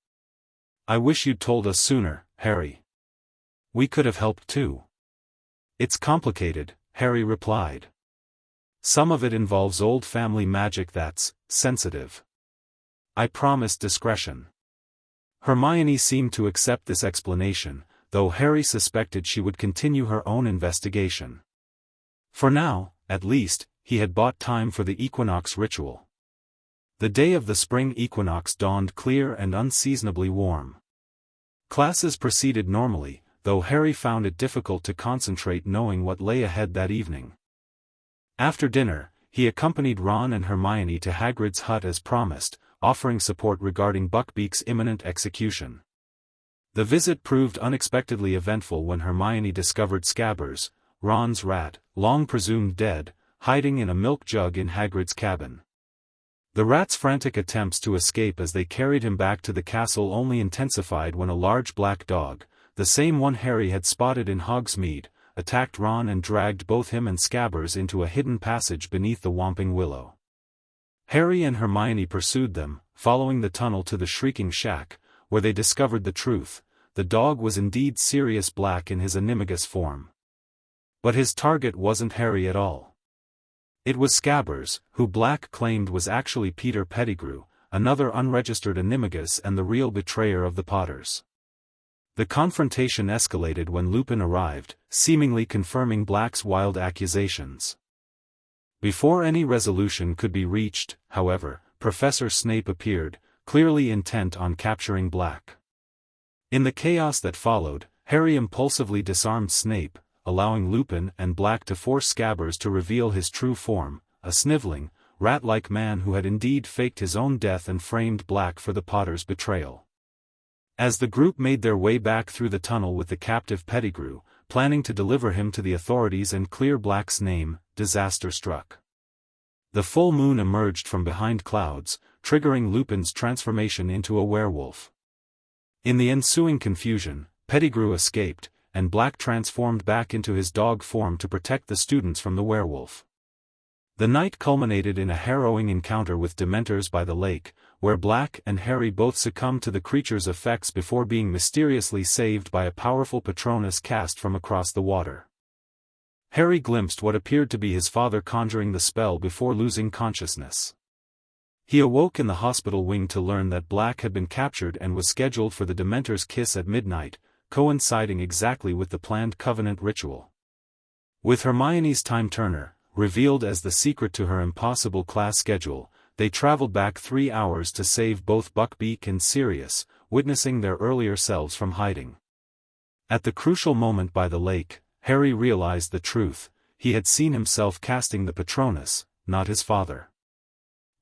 I wish you'd told us sooner, Harry. We could have helped too. It's complicated, Harry replied. Some of it involves old family magic that's sensitive. I promise discretion. Hermione seemed to accept this explanation, though Harry suspected she would continue her own investigation. For now, at least, he had bought time for the equinox ritual. The day of the spring equinox dawned clear and unseasonably warm. Classes proceeded normally, though Harry found it difficult to concentrate knowing what lay ahead that evening. After dinner, he accompanied Ron and Hermione to Hagrid's hut as promised, offering support regarding Buckbeak's imminent execution. The visit proved unexpectedly eventful when Hermione discovered Scabbers, Ron's rat, long presumed dead, hiding in a milk jug in Hagrid's cabin. The rat's frantic attempts to escape as they carried him back to the castle only intensified when a large black dog, the same one Harry had spotted in Hogsmeade, attacked Ron and dragged both him and Scabbers into a hidden passage beneath the Whomping Willow. Harry and Hermione pursued them, following the tunnel to the Shrieking Shack, where they discovered the truth: the dog was indeed Sirius Black in his animagus form. But his target wasn't Harry at all. It was Scabbers, who Black claimed was actually Peter Pettigrew, another unregistered animagus and the real betrayer of the Potters. The confrontation escalated when Lupin arrived, seemingly confirming Black's wild accusations. Before any resolution could be reached, however, Professor Snape appeared, clearly intent on capturing Black. In the chaos that followed, Harry impulsively disarmed Snape, allowing Lupin and Black to force Scabbers to reveal his true form, a sniveling, rat-like man who had indeed faked his own death and framed Black for the Potter's betrayal. As the group made their way back through the tunnel with the captive Pettigrew, planning to deliver him to the authorities and clear Black's name, disaster struck. The full moon emerged from behind clouds, triggering Lupin's transformation into a werewolf. In the ensuing confusion, Pettigrew escaped, and Black transformed back into his dog form to protect the students from the werewolf. The night culminated in a harrowing encounter with Dementors by the lake, where Black and Harry both succumbed to the creature's effects before being mysteriously saved by a powerful Patronus cast from across the water. Harry glimpsed what appeared to be his father conjuring the spell before losing consciousness. He awoke in the hospital wing to learn that Black had been captured and was scheduled for the Dementor's kiss at midnight, coinciding exactly with the planned Covenant ritual. With Hermione's time turner, revealed as the secret to her impossible class schedule, they traveled back 3 hours to save both Buckbeak and Sirius, witnessing their earlier selves from hiding. At the crucial moment by the lake, Harry realized the truth: he had seen himself casting the Patronus, not his father.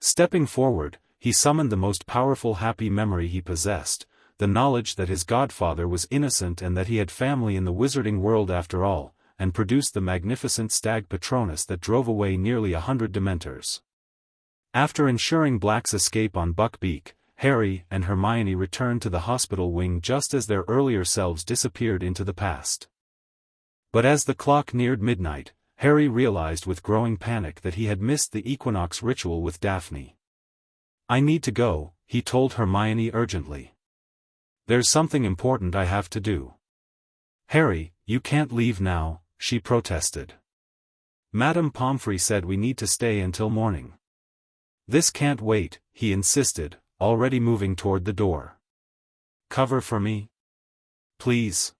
Stepping forward, he summoned the most powerful happy memory he possessed, the knowledge that his godfather was innocent and that he had family in the wizarding world after all, and produced the magnificent stag Patronus that drove away nearly 100 Dementors. After ensuring Black's escape on Buckbeak, Harry and Hermione returned to the hospital wing just as their earlier selves disappeared into the past. But as the clock neared midnight, Harry realized with growing panic that he had missed the equinox ritual with Daphne. "I need to go," he told Hermione urgently. "There's something important I have to do." "Harry, you can't leave now," she protested. "Madame Pomfrey said we need to stay until morning." "This can't wait," he insisted, already moving toward the door. "Cover for me? Please."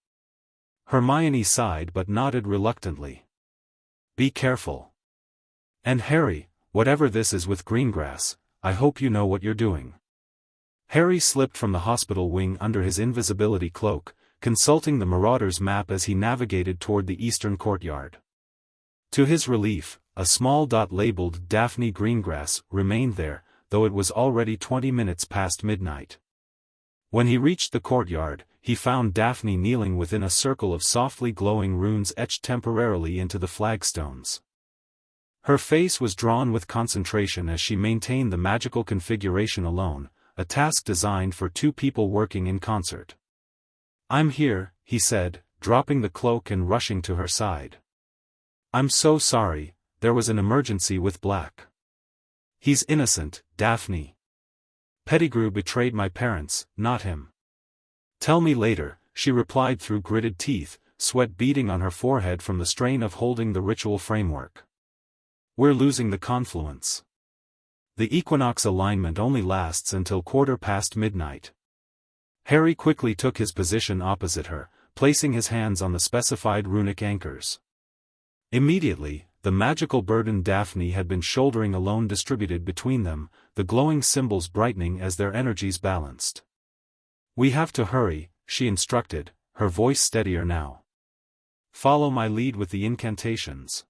Hermione sighed but nodded reluctantly. "Be careful. And Harry, whatever this is with Greengrass, I hope you know what you're doing." Harry slipped from the hospital wing under his invisibility cloak, consulting the Marauder's map as he navigated toward the eastern courtyard. To his relief, a small dot labeled Daphne Greengrass remained there, though it was already 20 minutes past midnight. When he reached the courtyard, he found Daphne kneeling within a circle of softly glowing runes etched temporarily into the flagstones. Her face was drawn with concentration as she maintained the magical configuration alone, a task designed for 2 people working in concert. "I'm here," he said, dropping the cloak and rushing to her side. "I'm so sorry, there was an emergency with Black." "He's innocent, Daphne. Pettigrew betrayed my parents, not him." "Tell me later," she replied through gritted teeth, sweat beading on her forehead from the strain of holding the ritual framework. "We're losing the confluence. The equinox alignment only lasts until 1/4 past midnight. Harry quickly took his position opposite her, placing his hands on the specified runic anchors. Immediately, the magical burden Daphne had been shouldering alone distributed between them, the glowing symbols brightening as their energies balanced. "We have to hurry," she instructed, her voice steadier now. "Follow my lead with the incantations."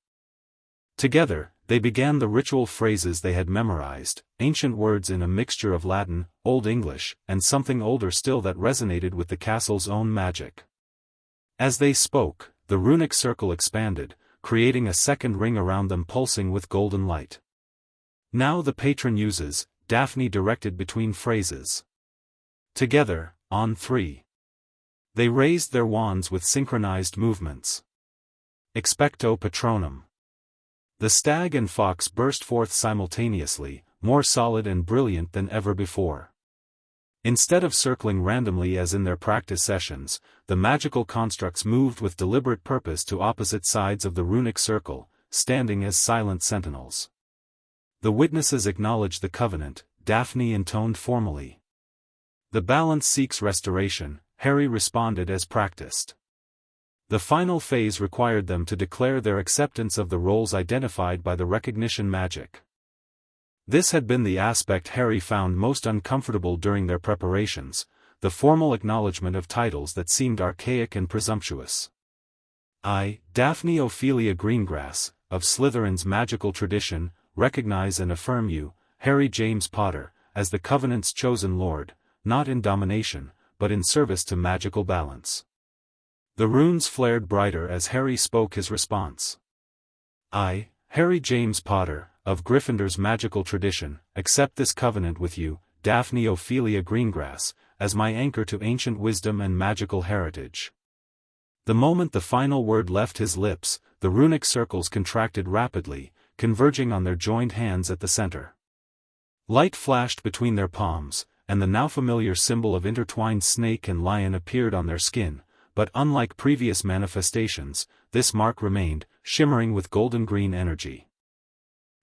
Together, they began the ritual phrases they had memorized, ancient words in a mixture of Latin, Old English, and something older still that resonated with the castle's own magic. As they spoke, the runic circle expanded, creating a second ring around them pulsing with golden light. Now the patron uses, Daphne directed between phrases. Together, on 3. They raised their wands with synchronized movements. Expecto Patronum. The stag and fox burst forth simultaneously, more solid and brilliant than ever before. Instead of circling randomly as in their practice sessions, the magical constructs moved with deliberate purpose to opposite sides of the runic circle, standing as silent sentinels. "The witnesses acknowledge the covenant," Daphne intoned formally. "The balance seeks restoration," Harry responded as practiced. The final phase required them to declare their acceptance of the roles identified by the recognition magic. This had been the aspect Harry found most uncomfortable during their preparations, the formal acknowledgement of titles that seemed archaic and presumptuous. "I, Daphne Ophelia Greengrass, of Slytherin's magical tradition, recognize and affirm you, Harry James Potter, as the Covenant's chosen lord, not in domination, but in service to magical balance." The runes flared brighter as Harry spoke his response. "I, Harry James Potter, of Gryffindor's magical tradition, accept this covenant with you, Daphne Ophelia Greengrass, as my anchor to ancient wisdom and magical heritage." The moment the final word left his lips, the runic circles contracted rapidly, converging on their joined hands at the center. Light flashed between their palms, and the now familiar symbol of intertwined snake and lion appeared on their skin, but unlike previous manifestations, this mark remained, shimmering with golden-green energy.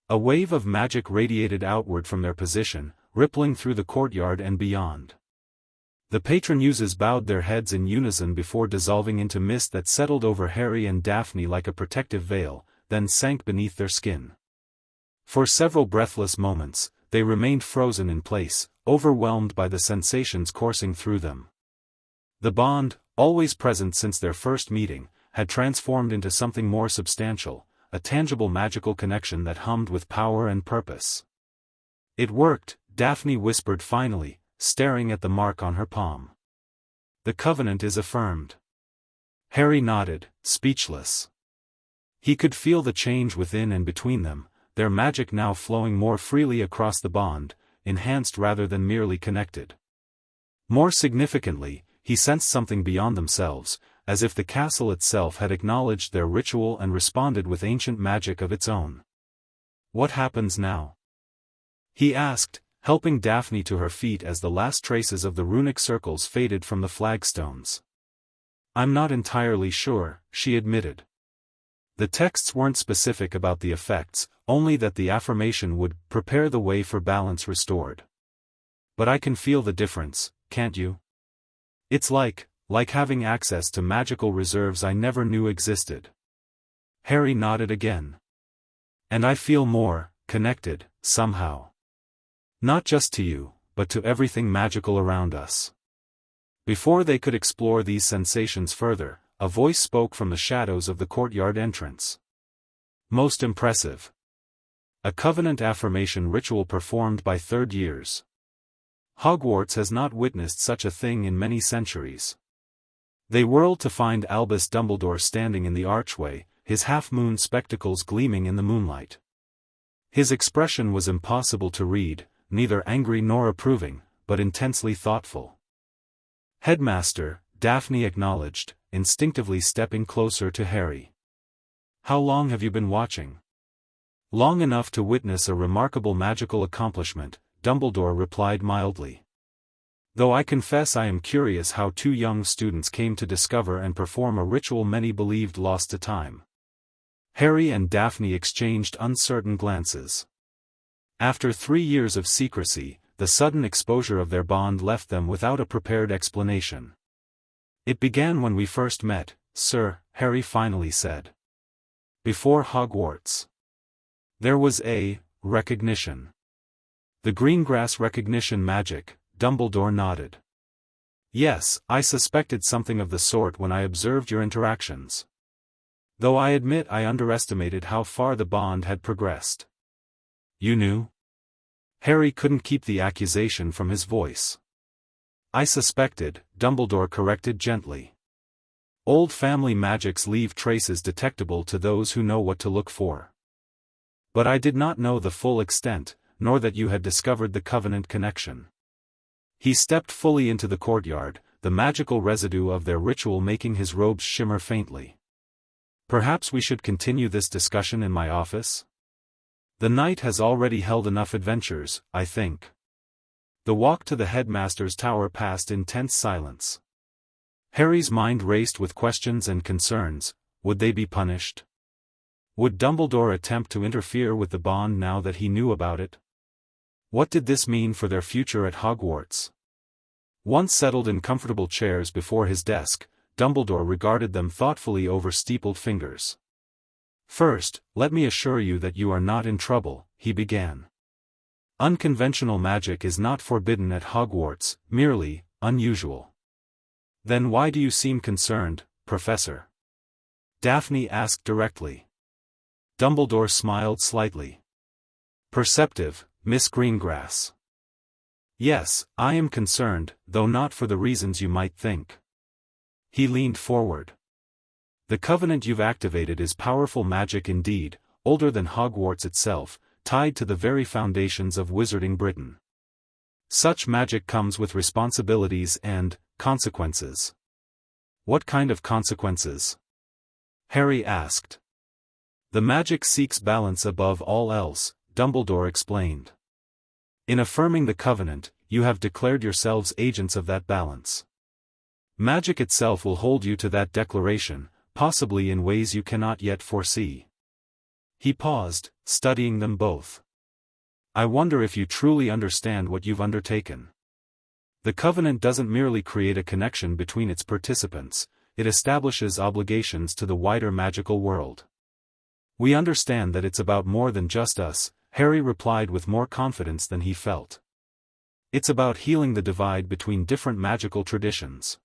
A wave of magic radiated outward from their position, rippling through the courtyard and beyond. The patronuses bowed their heads in unison before dissolving into mist that settled over Harry and Daphne like a protective veil, then sank beneath their skin. For several breathless moments, they remained frozen in place, overwhelmed by the sensations coursing through them. The bond, always present since their first meeting, had transformed into something more substantial, a tangible magical connection that hummed with power and purpose. "It worked," Daphne whispered finally, staring at the mark on her palm. "The covenant is affirmed." Harry nodded, speechless. He could feel the change within and between them, their magic now flowing more freely across the bond, enhanced rather than merely connected. More significantly, he sensed something beyond themselves, as if the castle itself had acknowledged their ritual and responded with ancient magic of its own. "What happens now?" he asked, helping Daphne to her feet as the last traces of the runic circles faded from the flagstones. "I'm not entirely sure," she admitted. The texts weren't specific about the effects, only that the affirmation would prepare the way for balance restored. "But I can feel the difference, can't you? It's like having access to magical reserves I never knew existed." Harry nodded again. "And I feel more connected, somehow. Not just to you, but to everything magical around us." Before they could explore these sensations further, a voice spoke from the shadows of the courtyard entrance. "Most impressive. A covenant affirmation ritual performed by third years. Hogwarts has not witnessed such a thing in many centuries." They whirled to find Albus Dumbledore standing in the archway, his half-moon spectacles gleaming in the moonlight. His expression was impossible to read, neither angry nor approving, but intensely thoughtful. "Headmaster," Daphne acknowledged, instinctively stepping closer to Harry. "How long have you been watching?" "Long enough to witness a remarkable magical accomplishment," Dumbledore replied mildly. "Though I confess I am curious how two young students came to discover and perform a ritual many believed lost to time." Harry and Daphne exchanged uncertain glances. After 3 years of secrecy, the sudden exposure of their bond left them without a prepared explanation. "It began when we first met, sir," Harry finally said. "Before Hogwarts. There was a recognition. The Greengrass recognition magic," Dumbledore nodded. "Yes, I suspected something of the sort when I observed your interactions. Though I admit I underestimated how far the bond had progressed." "You knew?" Harry couldn't keep the accusation from his voice. "I suspected," Dumbledore corrected gently. "Old family magics leave traces detectable to those who know what to look for. But I did not know the full extent, nor that you had discovered the Covenant connection." He stepped fully into the courtyard, the magical residue of their ritual making his robes shimmer faintly. "Perhaps we should continue this discussion in my office? The night has already held enough adventures, I think." The walk to the headmaster's tower passed in tense silence. Harry's mind raced with questions and concerns. Would they be punished? Would Dumbledore attempt to interfere with the bond now that he knew about it? What did this mean for their future at Hogwarts? Once settled in comfortable chairs before his desk, Dumbledore regarded them thoughtfully over steepled fingers. "First, let me assure you that you are not in trouble," he began. "Unconventional magic is not forbidden at Hogwarts, merely unusual." "Then why do you seem concerned, Professor?" Daphne asked directly. Dumbledore smiled slightly. "Perceptive, Miss Greengrass. Yes, I am concerned, though not for the reasons you might think." He leaned forward. "The Covenant you've activated is powerful magic indeed, older than Hogwarts itself, tied to the very foundations of Wizarding Britain. Such magic comes with responsibilities and consequences." "What kind of consequences?" Harry asked. "The magic seeks balance above all else," Dumbledore explained. "In affirming the Covenant, you have declared yourselves agents of that balance. Magic itself will hold you to that declaration, possibly in ways you cannot yet foresee." He paused, studying them both. "I wonder if you truly understand what you've undertaken. The Covenant doesn't merely create a connection between its participants, it establishes obligations to the wider magical world." "We understand that it's about more than just us," Harry replied with more confidence than he felt. "It's about healing the divide between different magical traditions."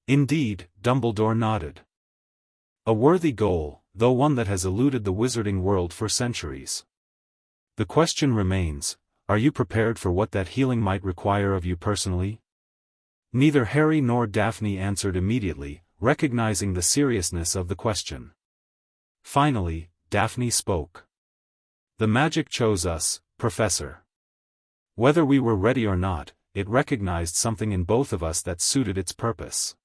"Indeed," Dumbledore nodded. "A worthy goal, though one that has eluded the wizarding world for centuries. The question remains, are you prepared for what that healing might require of you personally?" Neither Harry nor Daphne answered immediately, recognizing the seriousness of the question. Finally, Daphne spoke. "The magic chose us, Professor. Whether we were ready or not, it recognized something in both of us that suited its purpose.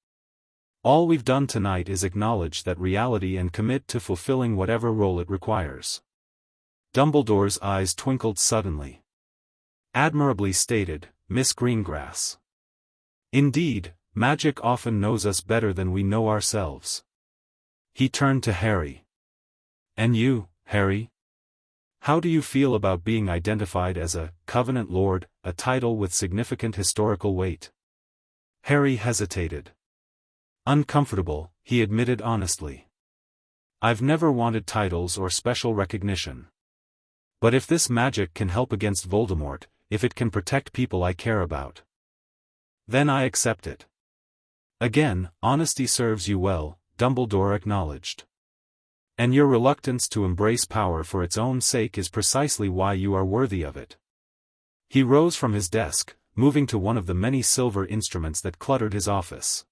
All we've done tonight is acknowledge that reality and commit to fulfilling whatever role it requires." Dumbledore's eyes twinkled suddenly. "Admirably stated, Miss Greengrass. Indeed, magic often knows us better than we know ourselves." He turned to Harry. "And you, Harry? How do you feel about being identified as a Covenant Lord, a title with significant historical weight?" Harry hesitated. "Uncomfortable," he admitted honestly. "I've never wanted titles or special recognition. But if this magic can help against Voldemort, if it can protect people I care about, then I accept it." "Again, honesty serves you well," Dumbledore acknowledged. "And your reluctance to embrace power for its own sake is precisely why you are worthy of it." He rose from his desk, moving to one of the many silver instruments that cluttered his office.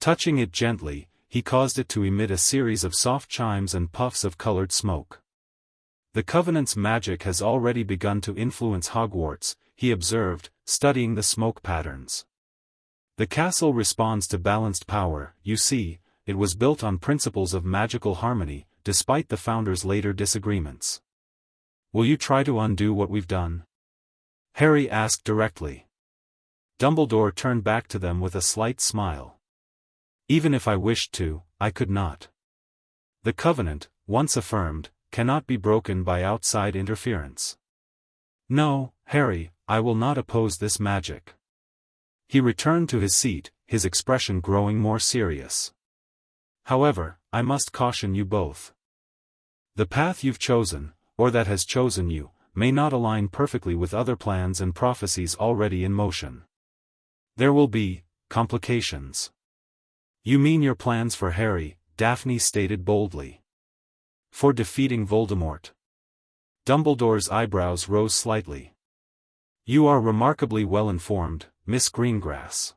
Touching it gently, he caused it to emit a series of soft chimes and puffs of colored smoke. "The Covenant's magic has already begun to influence Hogwarts," he observed, studying the smoke patterns. "The castle responds to balanced power, you see. It was built on principles of magical harmony, despite the founders' later disagreements. Will you try to undo what we've done?" Harry asked directly. Dumbledore turned back to them with a slight smile. "Even if I wished to, I could not. The Covenant, once affirmed, cannot be broken by outside interference." "No, Harry, I will not oppose this magic." He returned to his seat, his expression growing more serious. "However, I must caution you both. The path you've chosen, or that has chosen you, may not align perfectly with other plans and prophecies already in motion. There will be complications." "You mean your plans for Harry," Daphne stated boldly. "For defeating Voldemort?" Dumbledore's eyebrows rose slightly. "You are remarkably well informed, Miss Greengrass."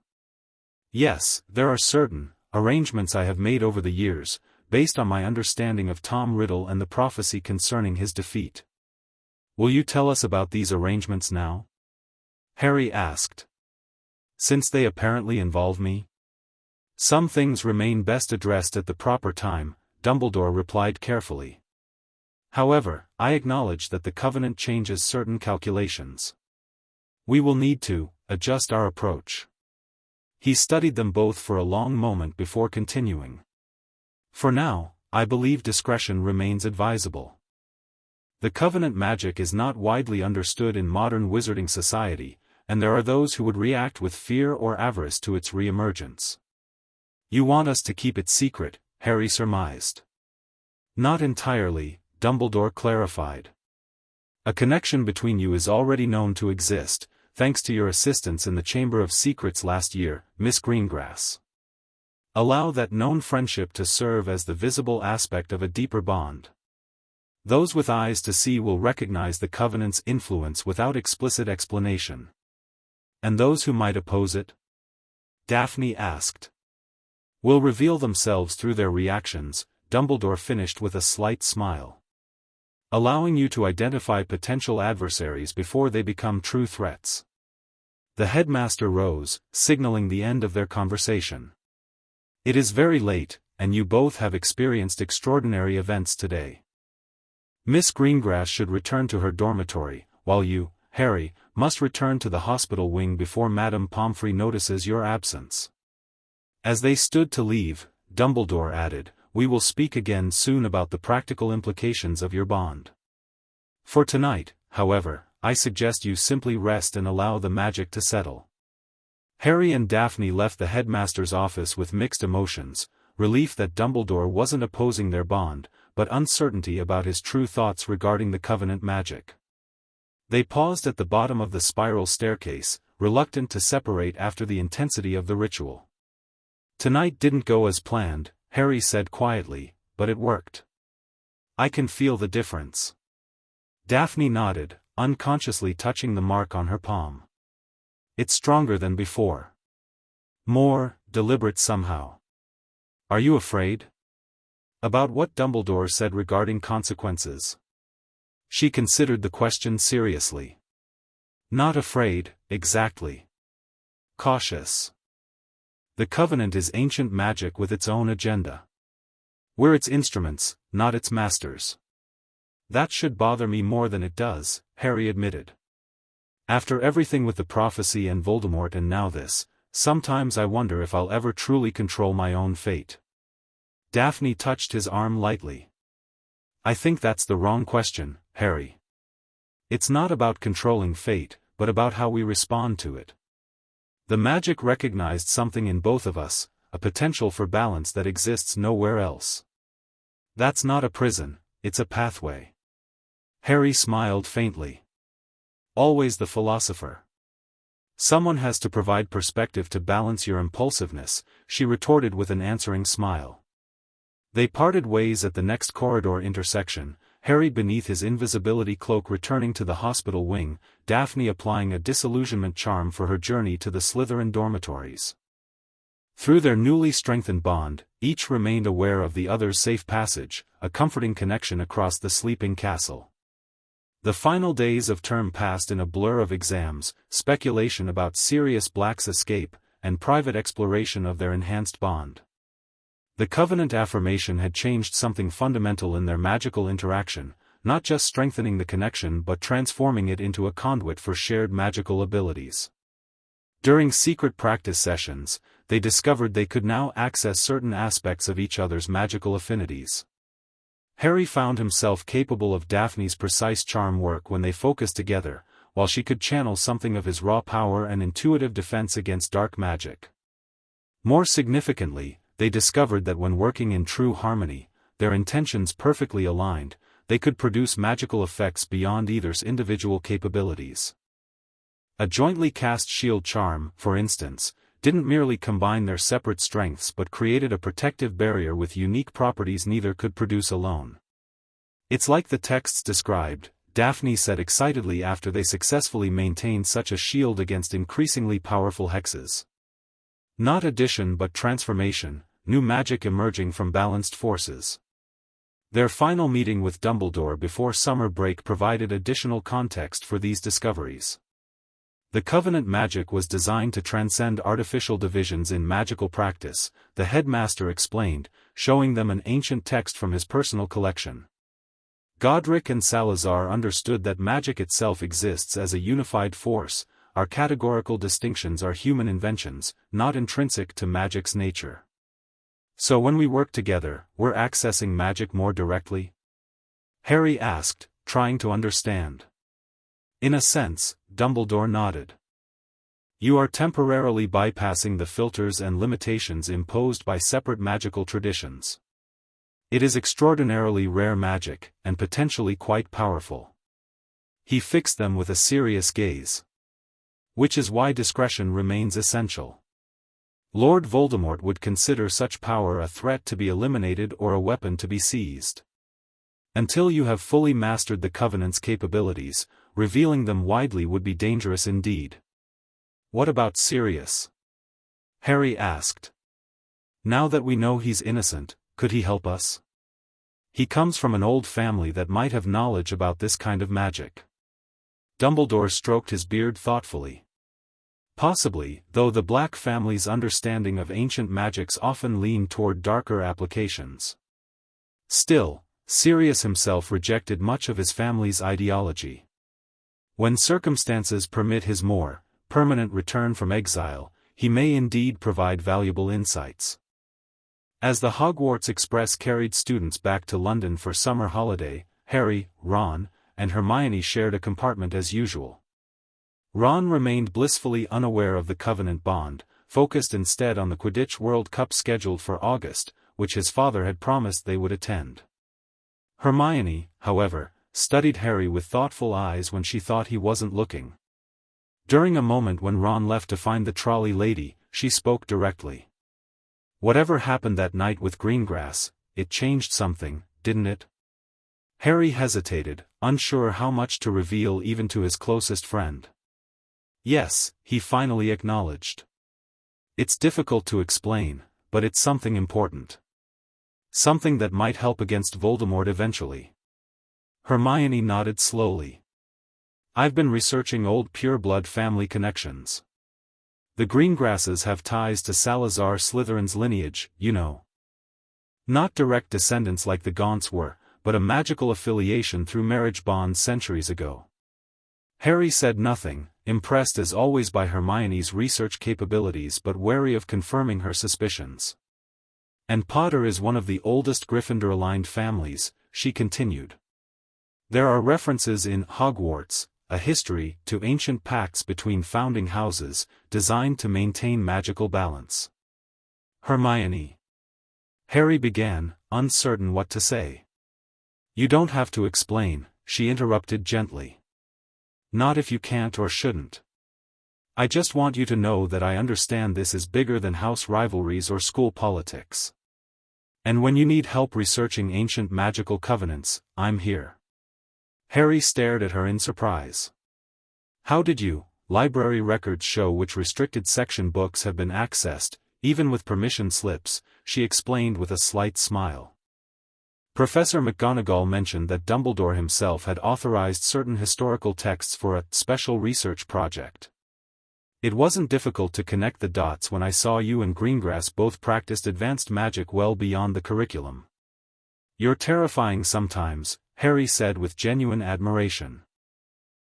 "Yes, there are certain arrangements I have made over the years, based on my understanding of Tom Riddle and the prophecy concerning his defeat." "Will you tell us about these arrangements now?" Harry asked. "Since they apparently involve me?" "Some things remain best addressed at the proper time," Dumbledore replied carefully. "However, I acknowledge that the Covenant changes certain calculations. We will need to adjust our approach." He studied them both for a long moment before continuing. "For now, I believe discretion remains advisable. The Covenant magic is not widely understood in modern wizarding society, and there are those who would react with fear or avarice to its re-emergence." "You want us to keep it secret," Harry surmised. "Not entirely," Dumbledore clarified. "A connection between you is already known to exist, thanks to your assistance in the Chamber of Secrets last year, Miss Greengrass. Allow that known friendship to serve as the visible aspect of a deeper bond. Those with eyes to see will recognize the Covenant's influence without explicit explanation." "And those who might oppose it?" Daphne asked. "Will reveal themselves through their reactions," Dumbledore finished with a slight smile. "Allowing you to identify potential adversaries before they become true threats." The headmaster rose, signaling the end of their conversation. "It is very late, and you both have experienced extraordinary events today. Miss Greengrass should return to her dormitory, while you, Harry, must return to the hospital wing before Madame Pomfrey notices your absence." As they stood to leave, Dumbledore added, "We will speak again soon about the practical implications of your bond. For tonight, however, I suggest you simply rest and allow the magic to settle." Harry and Daphne left the headmaster's office with mixed emotions, relief that Dumbledore wasn't opposing their bond, but uncertainty about his true thoughts regarding the Covenant magic. They paused at the bottom of the spiral staircase, reluctant to separate after the intensity of the ritual. "Tonight didn't go as planned," Harry said quietly, "but it worked. I can feel the difference." Daphne nodded, unconsciously touching the mark on her palm. "It's stronger than before. More deliberate somehow." "Are you afraid?" "About what Dumbledore said regarding consequences?" She considered the question seriously. "Not afraid, exactly. Cautious. The Covenant is ancient magic with its own agenda. We're its instruments, not its masters." "That should bother me more than it does," Harry admitted. "After everything with the prophecy and Voldemort and now this, sometimes I wonder if I'll ever truly control my own fate." Daphne touched his arm lightly. "I think that's the wrong question, Harry. It's not about controlling fate, but about how we respond to it. The magic recognized something in both of us, a potential for balance that exists nowhere else. That's not a prison, it's a pathway." Harry smiled faintly. "Always the philosopher. Someone has to provide perspective to balance your impulsiveness," she retorted with an answering smile. They parted ways at the next corridor intersection, Harry beneath his invisibility cloak returning to the hospital wing, Daphne applying a disillusionment charm for her journey to the Slytherin dormitories. Through their newly strengthened bond, each remained aware of the other's safe passage, a comforting connection across the sleeping castle. The final days of term passed in a blur of exams, speculation about Sirius Black's escape, and private exploration of their enhanced bond. The Covenant affirmation had changed something fundamental in their magical interaction, not just strengthening the connection but transforming it into a conduit for shared magical abilities. During secret practice sessions, they discovered they could now access certain aspects of each other's magical affinities. Harry found himself capable of Daphne's precise charm work when they focused together, while she could channel something of his raw power and intuitive defense against dark magic. More significantly, they discovered that when working in true harmony, their intentions perfectly aligned, they could produce magical effects beyond either's individual capabilities. A jointly cast shield charm, for instance, didn't merely combine their separate strengths but created a protective barrier with unique properties neither could produce alone. "It's like the texts described," Daphne said excitedly after they successfully maintained such a shield against increasingly powerful hexes. Not addition but transformation, new magic emerging from balanced forces. Their final meeting with Dumbledore before summer break provided additional context for these discoveries. The Covenant magic was designed to transcend artificial divisions in magical practice, the headmaster explained, showing them an ancient text from his personal collection. Godric and Salazar understood that magic itself exists as a unified force. Our categorical distinctions are human inventions, not intrinsic to magic's nature. So when we work together, we're accessing magic more directly? Harry asked, trying to understand. In a sense, Dumbledore nodded. You are temporarily bypassing the filters and limitations imposed by separate magical traditions. It is extraordinarily rare magic, and potentially quite powerful. He fixed them with a serious gaze. Which is why discretion remains essential. Lord Voldemort would consider such power a threat to be eliminated or a weapon to be seized. Until you have fully mastered the Covenant's capabilities, revealing them widely would be dangerous indeed. What about Sirius? Harry asked. Now that we know he's innocent, could he help us? He comes from an old family that might have knowledge about this kind of magic. Dumbledore stroked his beard thoughtfully. Possibly, though the Black family's understanding of ancient magics often leaned toward darker applications. Still, Sirius himself rejected much of his family's ideology. When circumstances permit his more permanent return from exile, he may indeed provide valuable insights. As the Hogwarts Express carried students back to London for summer holiday, Harry, Ron, and Hermione shared a compartment as usual. Ron remained blissfully unaware of the Covenant bond, focused instead on the Quidditch World Cup scheduled for August, which his father had promised they would attend. Hermione, however, studied Harry with thoughtful eyes when she thought he wasn't looking. During a moment when Ron left to find the trolley lady, she spoke directly. Whatever happened that night with Greengrass, it changed something, didn't it? Harry hesitated, unsure how much to reveal even to his closest friend. Yes, he finally acknowledged. It's difficult to explain, but it's something important. Something that might help against Voldemort eventually. Hermione nodded slowly. I've been researching old pureblood family connections. The Greengrasses have ties to Salazar Slytherin's lineage, you know. Not direct descendants like the Gaunts were, but a magical affiliation through marriage bonds centuries ago. Harry said nothing, impressed as always by Hermione's research capabilities but wary of confirming her suspicions. And Potter is one of the oldest Gryffindor-aligned families, she continued. There are references in Hogwarts, a history, to ancient pacts between founding houses, designed to maintain magical balance. Hermione. Harry began, uncertain what to say. You don't have to explain, she interrupted gently. Not if you can't or shouldn't. I just want you to know that I understand this is bigger than house rivalries or school politics. And when you need help researching ancient magical covenants, I'm here. Harry stared at her in surprise. How did you? Library records show which restricted section books have been accessed, even with permission slips, she explained with a slight smile. Professor McGonagall mentioned that Dumbledore himself had authorized certain historical texts for a special research project. It wasn't difficult to connect the dots when I saw you and Greengrass both practiced advanced magic well beyond the curriculum. You're terrifying sometimes, Harry said with genuine admiration.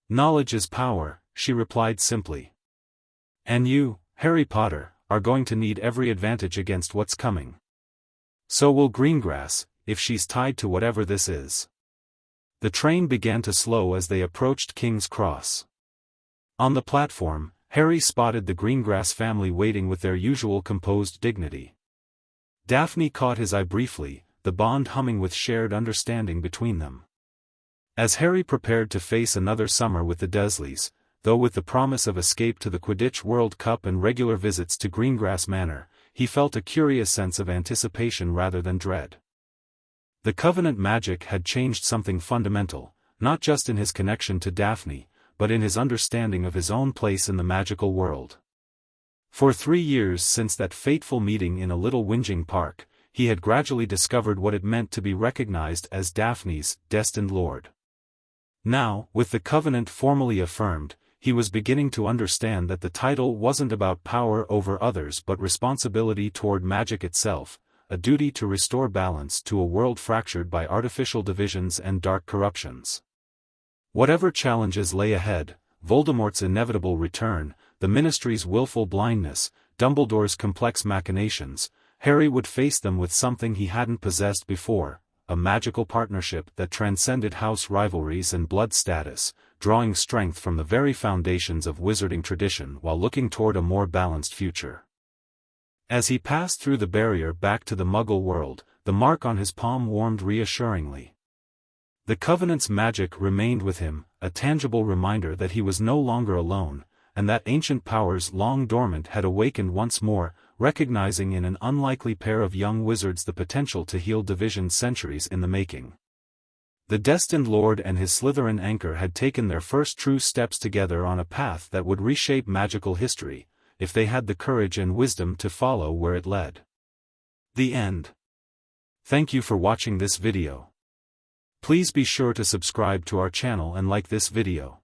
Knowledge is power, she replied simply. And you, Harry Potter, are going to need every advantage against what's coming. So will Greengrass, if she's tied to whatever this is. The train began to slow as they approached King's Cross. On the platform, Harry spotted the Greengrass family waiting with their usual composed dignity. Daphne caught his eye briefly, the bond humming with shared understanding between them. As Harry prepared to face another summer with the Dursleys, though with the promise of escape to the Quidditch World Cup and regular visits to Greengrass Manor, he felt a curious sense of anticipation rather than dread. The Covenant magic had changed something fundamental, not just in his connection to Daphne, but in his understanding of his own place in the magical world. For 3 years since that fateful meeting in a little whinging park, he had gradually discovered what it meant to be recognized as Daphne's destined lord. Now, with the Covenant formally affirmed, he was beginning to understand that the title wasn't about power over others but responsibility toward magic itself, a duty to restore balance to a world fractured by artificial divisions and dark corruptions. Whatever challenges lay ahead, Voldemort's inevitable return, the Ministry's willful blindness, Dumbledore's complex machinations, Harry would face them with something he hadn't possessed before, a magical partnership that transcended house rivalries and blood status, drawing strength from the very foundations of wizarding tradition while looking toward a more balanced future. As he passed through the barrier back to the Muggle world, the mark on his palm warmed reassuringly. The Covenant's magic remained with him, a tangible reminder that he was no longer alone, and that ancient powers long dormant had awakened once more, recognizing in an unlikely pair of young wizards the potential to heal division centuries in the making. The destined lord and his Slytherin anchor had taken their first true steps together on a path that would reshape magical history, if they had the courage and wisdom to follow where it led. The end. Thank you for watching this video. Please be sure to subscribe to our channel and like this video.